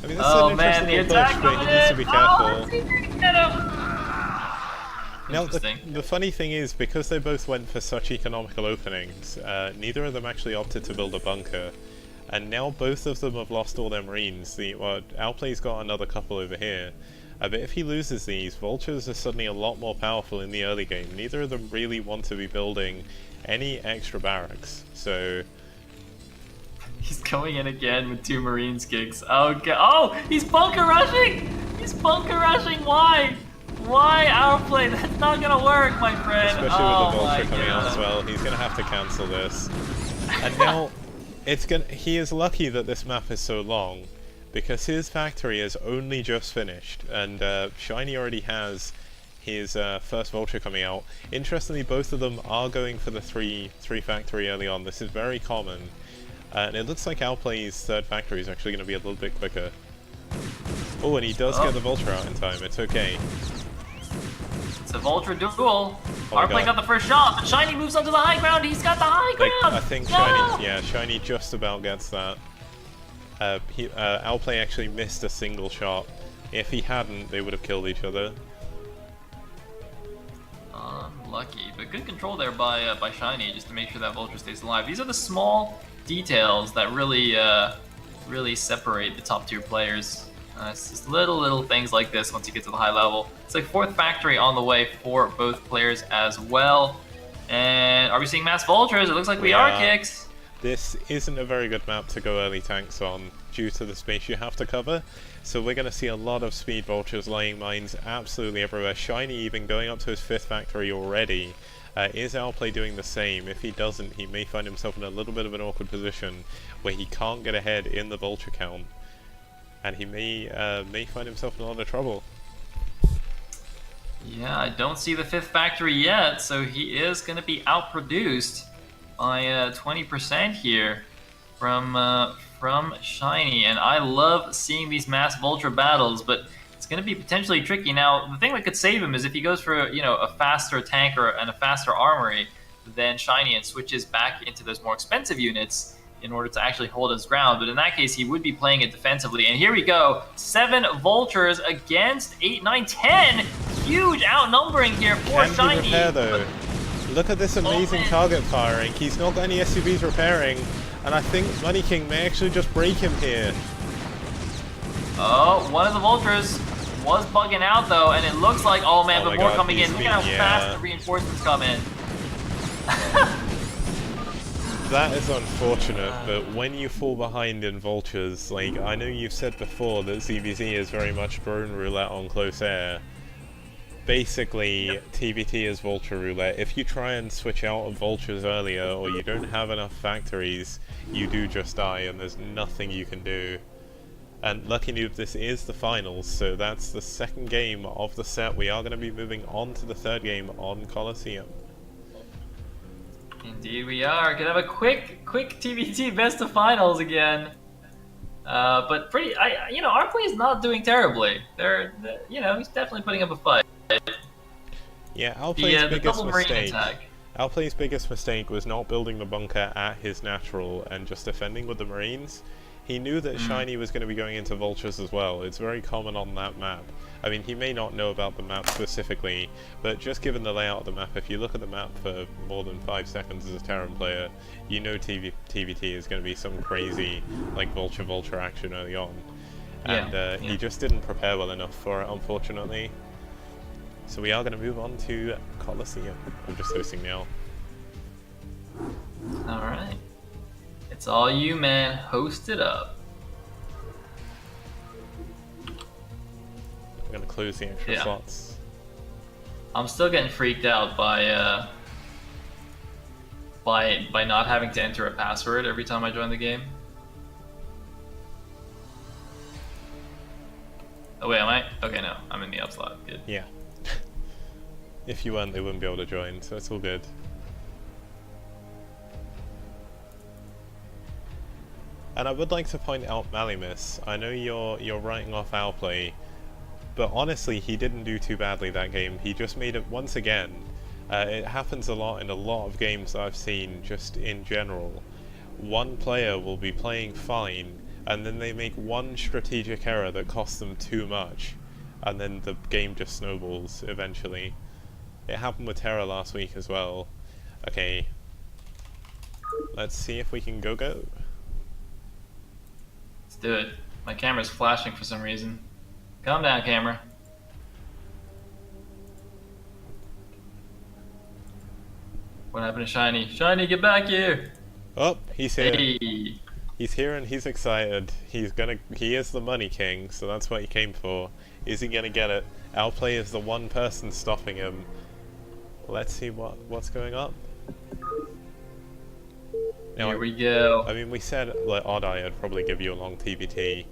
I mean, this is an interesting little push, but he needs to be careful. Now, the funny thing is, because they both went for such economical openings, neither of them actually opted to build a bunker. And now both of them have lost all their marines. Outplay's got another couple over here. But if he loses these, vultures are suddenly a lot more powerful in the early game. Neither of them really want to be building any extra barracks, so... He's going in again with 2 marines gigs. Oh, God. Oh, he's bunker rushing! He's bunker rushing, why? Why outplay? That's not gonna work, my friend. Especially with the vulture coming out as well. He's gonna have to cancel this. And now, he is lucky that this map is so long, because his factory is only just finished, and Shiny already has his first vulture coming out. Interestingly, both of them are going for the 3 factory early on. This is very common. And it looks like Outplay's third factory is actually going to be a little bit quicker. Oh, and he does get the vulture out in time. It's okay. It's a vulture duel. Outplay got the first shot, but Shiny moves onto the high ground. He's got the high ground. I think Shiny just about gets that. Outplay actually missed a single shot. If he hadn't, they would have killed each other. Unlucky, but good control there by Shiny just to make sure that vulture stays alive. These are the small details that really really separate the top tier players. It's just little things like this once you get to the high level. It's like 4th factory on the way for both players as well. And are we seeing mass vultures? It looks like we are, Kicks. This isn't a very good map to go early tanks on due to the space you have to cover. So we're going to see a lot of speed vultures laying mines absolutely everywhere. Shiny even going up to his 5th factory already. Is Outplay doing the same? If he doesn't, he may find himself in a little bit of an awkward position where he can't get ahead in the vulture count, and he may find himself in a lot of trouble. Yeah, I don't see the 5th factory yet, so he is going to be outproduced by 20% here from Shiny, and I love seeing these mass vulture battles, but it's going to be potentially tricky. Now, the thing that could save him is if he goes for, you know, a faster tanker and a faster armory than Shiny and switches back into those more expensive units in order to actually hold his ground. But in that case, he would be playing it defensively. And here we go. 7 vultures against 8, 9, 10. Huge outnumbering here for Shiny. Can he repair, though? Look at this amazing target firing. He's not got any SUVs repairing. And I think Money King may actually just break him here. Oh, one of the vultures was bugging out though, and it looks like, oh man, but more coming in. Look at how fast the reinforcements come in. That is unfortunate, but when you fall behind in vultures, like, I know you've said before that ZVZ is very much drone roulette on close air, basically, TBT is Vulture Roulette. If you try and switch out of Vultures earlier, or you don't have enough factories, you do just die, and there's nothing you can do. And lucky noob, this is the finals, so that's the second game of the set. We are going to be moving on to the third game on Colosseum. Indeed we are. Could have a quick TBT best of finals again. But our play is not doing terribly. He's definitely putting up a fight. Yeah, Outplay's biggest mistake. Attack. Outplay's biggest mistake was not building the bunker at his natural and just defending with the Marines. He knew that Shiny was going to be going into Vultures as well. It's very common on that map. I mean, he may not know about the map specifically, but just given the layout of the map, if you look at the map for more than 5 seconds as a Terran player, you know TBT is going to be some crazy, like, Vulture action early on. And he just didn't prepare well enough for it, unfortunately. So we are going to move on to Colosseum. I'm just hosting now. Alright. It's all you, man. Host it up. I'm going to close the extra slots. I'm still getting freaked out by not having to enter a password every time I join the game. Oh wait, am I? Okay, no. I'm in the up slot. Good. Yeah. If you weren't, they wouldn't be able to join, so it's all good. And I would like to point out Malimus. I know you're writing off Outplay, but honestly, he didn't do too badly that game. He just made it once again. It happens a lot in a lot of games I've seen, just in general. One player will be playing fine, and then they make one strategic error that costs them too much, and then the game just snowballs eventually. It happened with Terra last week as well. Okay, let's see if we can go. Let's do it. My camera's flashing for some reason. Calm down, camera. What happened to Shiny? Shiny, get back here! Oh, he's here. Hey. He's here and he's excited. He is the money king, so that's what he came for. Is he gonna get it? Outplay is the one person stopping him. Let's see what's going on. Now, here we go. I mean, we said, like, Odd Eye would probably give you a long TBT.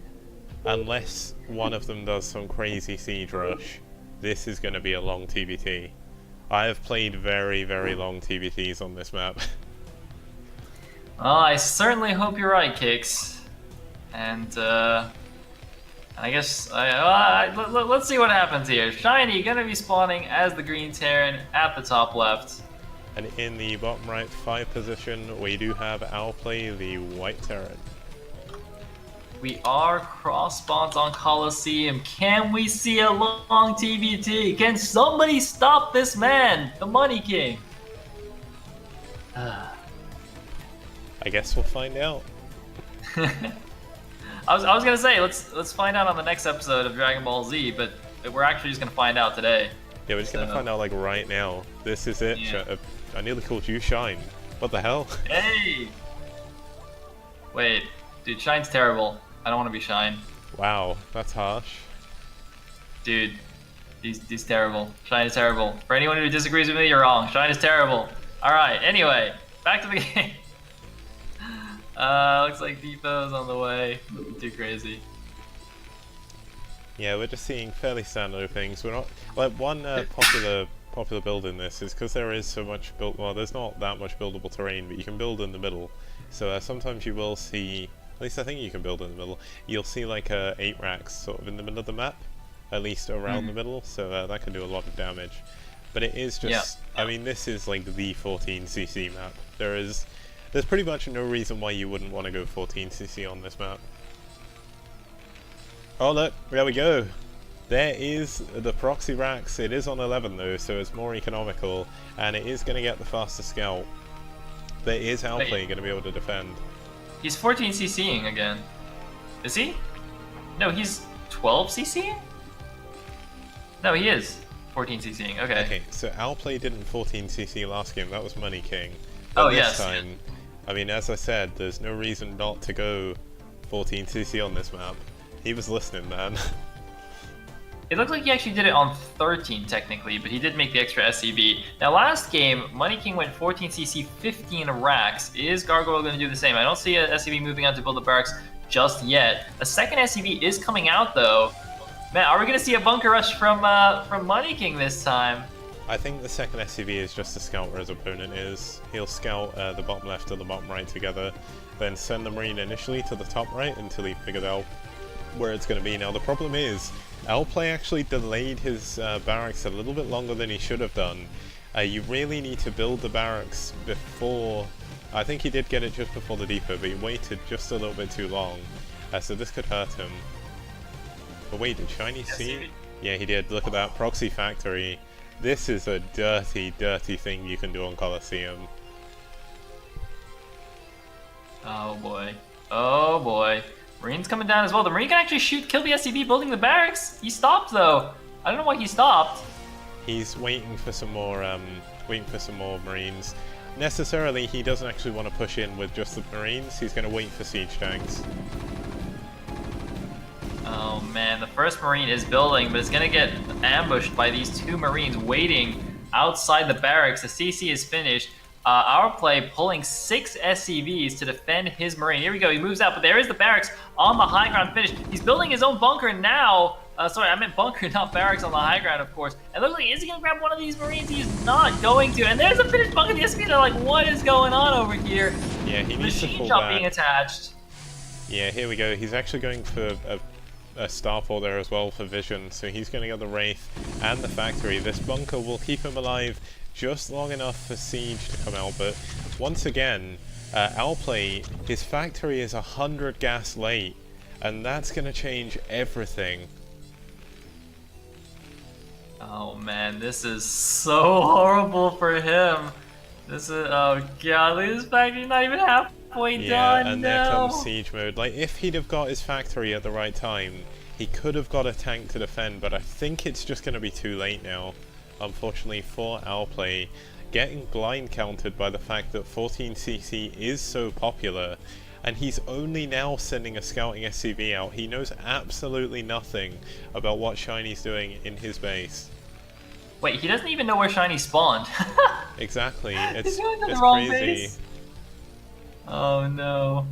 Unless one of them does some crazy siege rush, this is going to be a long TBT. I have played very, very long TBTs on this map. Well, I certainly hope you're right, Kix. And I guess let's see what happens here. Shiny gonna be spawning as the green Terran at the top left. And in the bottom right 5 position, we do have Outplay, the white Terran. We are cross spawns on Colosseum. Can we see a long TBT? Can somebody stop this man, the Money King? I guess we'll find out. I was gonna say let's find out on the next episode of Dragon Ball Z, but we're actually just gonna find out today. Yeah, we're just gonna find out like right now. This is it. Yeah. I nearly called you Shine. What the hell? Hey! Wait, dude, Shine's terrible. I don't want to be Shine. Wow, that's harsh. Dude, he's terrible. Shine is terrible. For anyone who disagrees with me, you're wrong. Shine is terrible. Alright, anyway, back to the game. Looks like Depot's on the way. Nothing too crazy. Yeah, we're just seeing fairly standard things. We're not like one popular build in this is because there is so much build. Well, there's not that much buildable terrain, but you can build in the middle. So sometimes you will see. At least I think you can build in the middle. You'll see like 8 racks sort of in the middle of the map, at least around the middle. So that can do a lot of damage. But it is just. I mean, this is like the 14cc map. There's pretty much no reason why you wouldn't want to go 14cc on this map. Oh look, there we go. There is the proxy racks. It is on 11 though, so it's more economical, and it is going to get the faster scout. There is Outplay going to be able to defend. He's 14ccing again. Is he? No, he's 12ccing? No, he is 14ccing. Okay. Okay, so Outplay didn't 14cc last game. That was Money King. But this yes. time, I mean, as I said, there's no reason not to go 14cc on this map. He was listening, man. It looked like he actually did it on 13 technically, but he did make the extra SCV. Now last game, Money King went 14cc, 15 racks. Is Gargoyle going to do the same? I don't see a SCV moving out to build the barracks just yet. A second SCV is coming out though. Man, are we going to see a bunker rush from Money King this time? I think the second SCV is just to scout where his opponent is. He'll scout the bottom left and the bottom right together, then send the Marine initially to the top right until he figured out where it's going to be. Now the problem is, Outplay actually delayed his barracks a little bit longer than he should have done. You really need to build the barracks before... I think he did get it just before the depot, but he waited just a little bit too long, so this could hurt him. But wait, did Shiny see? Yeah, he did. Look at that, Proxy Factory. This is a dirty, dirty thing you can do on Colosseum. Oh boy. Oh boy. Marine's coming down as well. The Marine can actually kill the SCV building the barracks. He stopped though. I don't know why he stopped. He's waiting for some more Marines. Necessarily, he doesn't actually want to push in with just the Marines. He's going to wait for siege tanks. Oh man, the first Marine is building, but it's gonna get ambushed by these two Marines waiting outside the barracks. The CC is finished. Our play pulling 6 SCVs to defend his Marine. Here we go, he moves out, but there is the barracks on the high ground finished. He's building his own bunker now. Sorry, I meant bunker, not barracks on the high ground, of course. And looks like, is he gonna grab one of these Marines? He's not going to. And there's a finished bunker. The SCVs are like, what is going on over here? Yeah, he needs to pull Machine shop back. being attached. Yeah, here we go. He's actually going for a Starfall there as well for vision, so he's going to get the Wraith and the Factory. This bunker will keep him alive just long enough for Siege to come out, but once again, Outplay, his Factory is 100 gas late, and that's going to change everything. Oh man, this is so horrible for him. This is, oh god, look at this Factory's not even halfway done. And there comes Siege mode. Like, if he'd have got his Factory at the right time, he could have got a tank to defend, but I think it's just going to be too late now, unfortunately, for Outplay. Getting blind countered by the fact that 14cc is so popular, and he's only now sending a scouting SCV out. He knows absolutely nothing about what Shiny's doing in his base. Wait, he doesn't even know where Shiny spawned. Exactly, He's going to the it's wrong crazy. base. Oh no.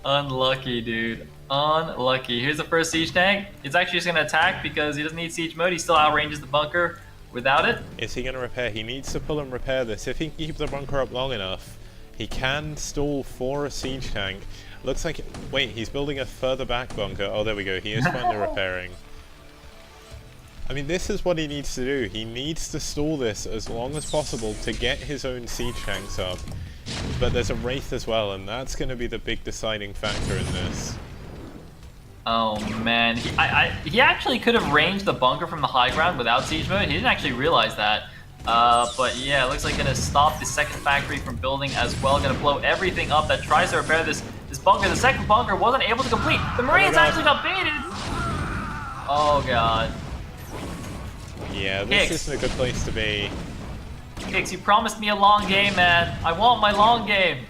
Unlucky, dude. Unlucky. Here's the first siege tank. It's actually just going to attack because he doesn't need siege mode. He still outranges the bunker without it. Is he going to repair? He needs to pull and repair this. If he can keep the bunker up long enough, he can stall for a siege tank. Looks like... Wait, he's building a further back bunker. Oh, there we go. He is finally repairing. I mean, this is what he needs to do. He needs to stall this as long as possible to get his own siege tanks up. But there's a Wraith as well, and that's going to be the big deciding factor in this. Oh man, he actually could have ranged the bunker from the high ground without siege mode. He didn't actually realize that. But yeah, it looks like gonna stop the second factory from building as well. Gonna blow everything up that tries to repair this bunker. The second bunker wasn't able to complete. The Marines actually got baited. Oh god. Yeah, this isn't a good place to be. Kix, you promised me a long game, man. I want my long game.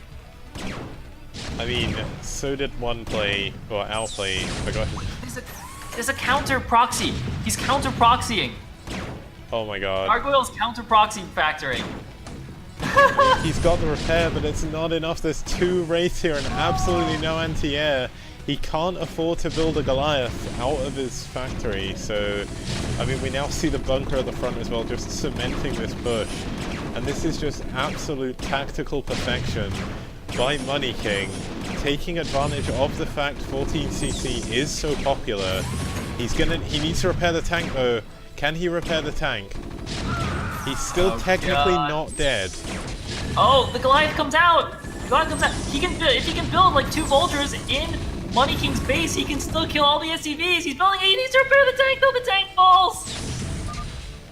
I mean, so did Outplay. Forgot his... There's a counter proxy. He's counter proxying. Oh my god. Gargoyle's counter proxy factoring. He's got the repair, but it's not enough. There's 2 Wraiths here and absolutely no anti-air. He can't afford to build a Goliath out of his factory, so... I mean, we now see the bunker at the front as well, just cementing this push. And this is just absolute tactical perfection by Money King, taking advantage of the fact 14cc is so popular. He needs to repair the tank though. Can he repair the tank? He's still technically not dead. Oh, the Goliath comes out! The Goliath comes out. He can, if he can build like 2 vultures in Money King's base, he can still kill all the SCVs. He's building it. He needs to repair the tank though. The tank falls.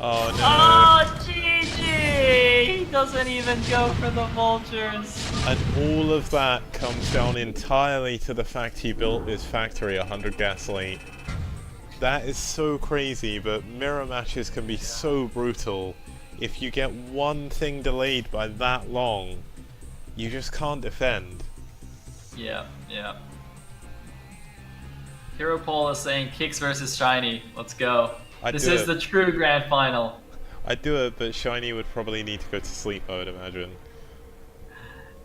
Oh no. Oh, GG! He doesn't even go for the vultures. And all of that comes down entirely to the fact he built his factory 100 gas late. That is so crazy, but mirror matches can be so brutal. If you get one thing delayed by that long, you just can't defend. Yeah, yeah. Hero Poll is saying Kix versus Shiny. Let's go. I'd This do is it. the true grand final. I'd do it, but Shiny would probably need to go to sleep, I would imagine.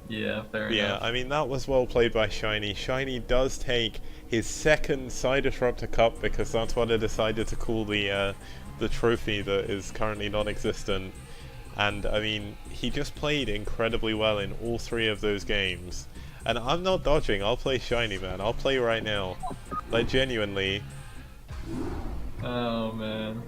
Yeah, fair Yeah, enough. I mean, that was well played by Shiny. Shiny does take his second Side Disruptor Cup because that's what I decided to call the trophy that is currently non-existent. And I mean, he just played incredibly well in all three of those games. And I'm not dodging, I'll play Shiny, man. I'll play right now. Like, genuinely. Oh man.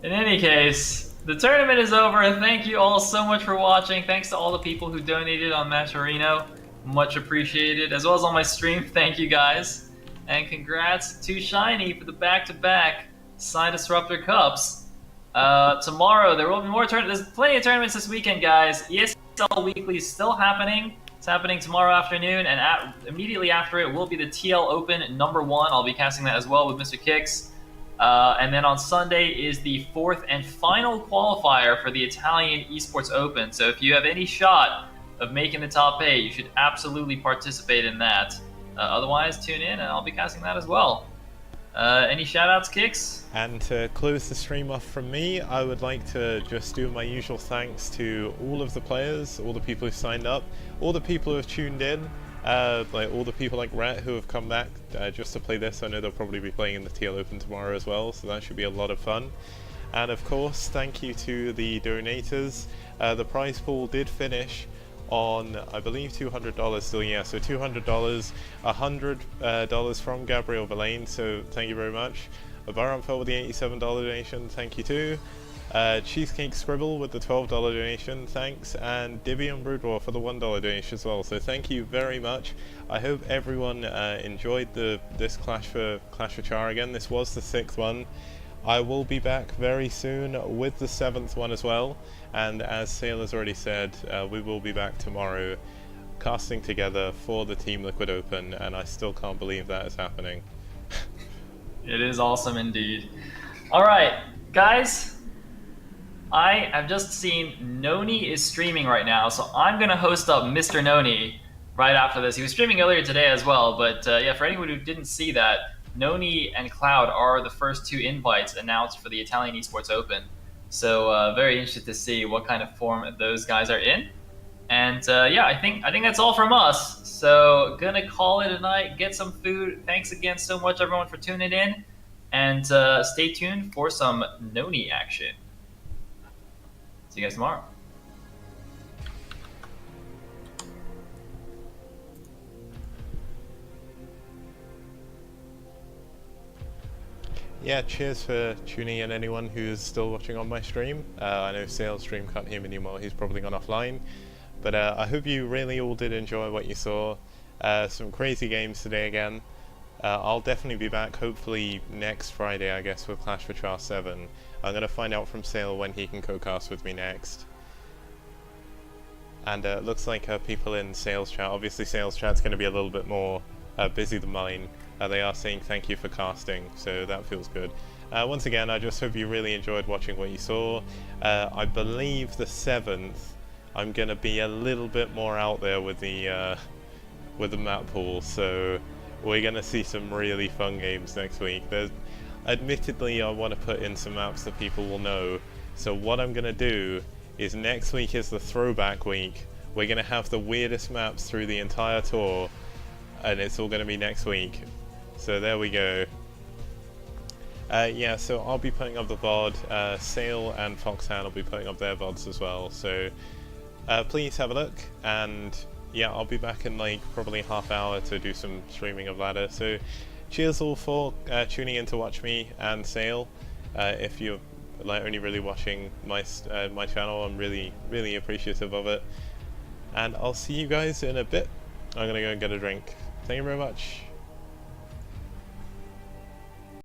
In any case, the tournament is over. Thank you all so much for watching. Thanks to all the people who donated on Matcherino. Much appreciated. As well as on my stream. Thank you guys. And congrats to Shiny for the back-to-back Side Disruptor Cups. Tomorrow there will be more tournaments. There's plenty of tournaments this weekend, guys. ESL Weekly is still happening. It's happening tomorrow afternoon, and immediately after it will be the TL Open #1. I'll be casting that as well with Mr. Kicks. And then on Sunday is the 4th and final qualifier for the Italian Esports Open. So if you have any shot of making the top 8, you should absolutely participate in that. Otherwise, tune in and I'll be casting that as well. Any shout-outs, Kicks? And to close the stream off from me, I would like to just do my usual thanks to all of the players, all the people who signed up, all the people who have tuned in, like all the people like Rhett who have come back just to play this. I know they'll probably be playing in the TL Open tomorrow as well, so that should be a lot of fun. And of course, thank you to the donators. The prize pool did finish on, I believe, $200 still, yeah, so $200, $100 from Gabriel Verlaine, so thank you very much. Baron fell with the $87 donation, thank you too. Cheesecake Scribble with the $12 donation, thanks, and Divian Broodwar for the $1 donation as well, so thank you very much. I hope everyone enjoyed this Clash for Char again. This was the 6th one. I will be back very soon with the 7th one as well, and as Sale has already said, we will be back tomorrow casting together for the Team Liquid Open, and I still can't believe that is happening. It is awesome indeed. Alright, guys, I have just seen Noni is streaming right now, so I'm going to host up Mr. Noni right after this. He was streaming earlier today as well, but yeah, for anyone who didn't see that, Noni and Cloud are the first 2 invites announced for the Italian Esports Open. So very interested to see what kind of form those guys are in. And yeah, I think that's all from us. So gonna call it a night, get some food. Thanks again so much everyone for tuning in. And stay tuned for some Noni action. See you guys tomorrow. Yeah, cheers for tuning in, anyone who's still watching on my stream. I know Sale's stream can't hear me anymore, he's probably gone offline. But I hope you really all did enjoy what you saw. Some crazy games today again. I'll definitely be back, hopefully next Friday, I guess, with Clash for Char 7. I'm going to find out from Sale when he can co-cast with me next. And it looks like people in Sales Chat, obviously Sales Chat's going to be a little bit more busy than mine. They are saying thank you for casting, so that feels good. Once again, I just hope you really enjoyed watching what you saw. I believe the 7th, I'm going to be a little bit more out there with the map pool, so we're going to see some really fun games next week. Admittedly, I want to put in some maps that people will know, so what I'm going to do is next week is the throwback week. We're going to have the weirdest maps through the entire tour, and it's all going to be next week. So there we go. Yeah, so I'll be putting up the VOD. Sale and Foxhound will be putting up their VODs as well. So please have a look, and yeah, I'll be back in like probably half hour to do some streaming of Ladder. So cheers all for tuning in to watch me and Sale. If you're like only really watching my channel, I'm really appreciative of it. And I'll see you guys in a bit. I'm gonna go and get a drink. Thank you very much.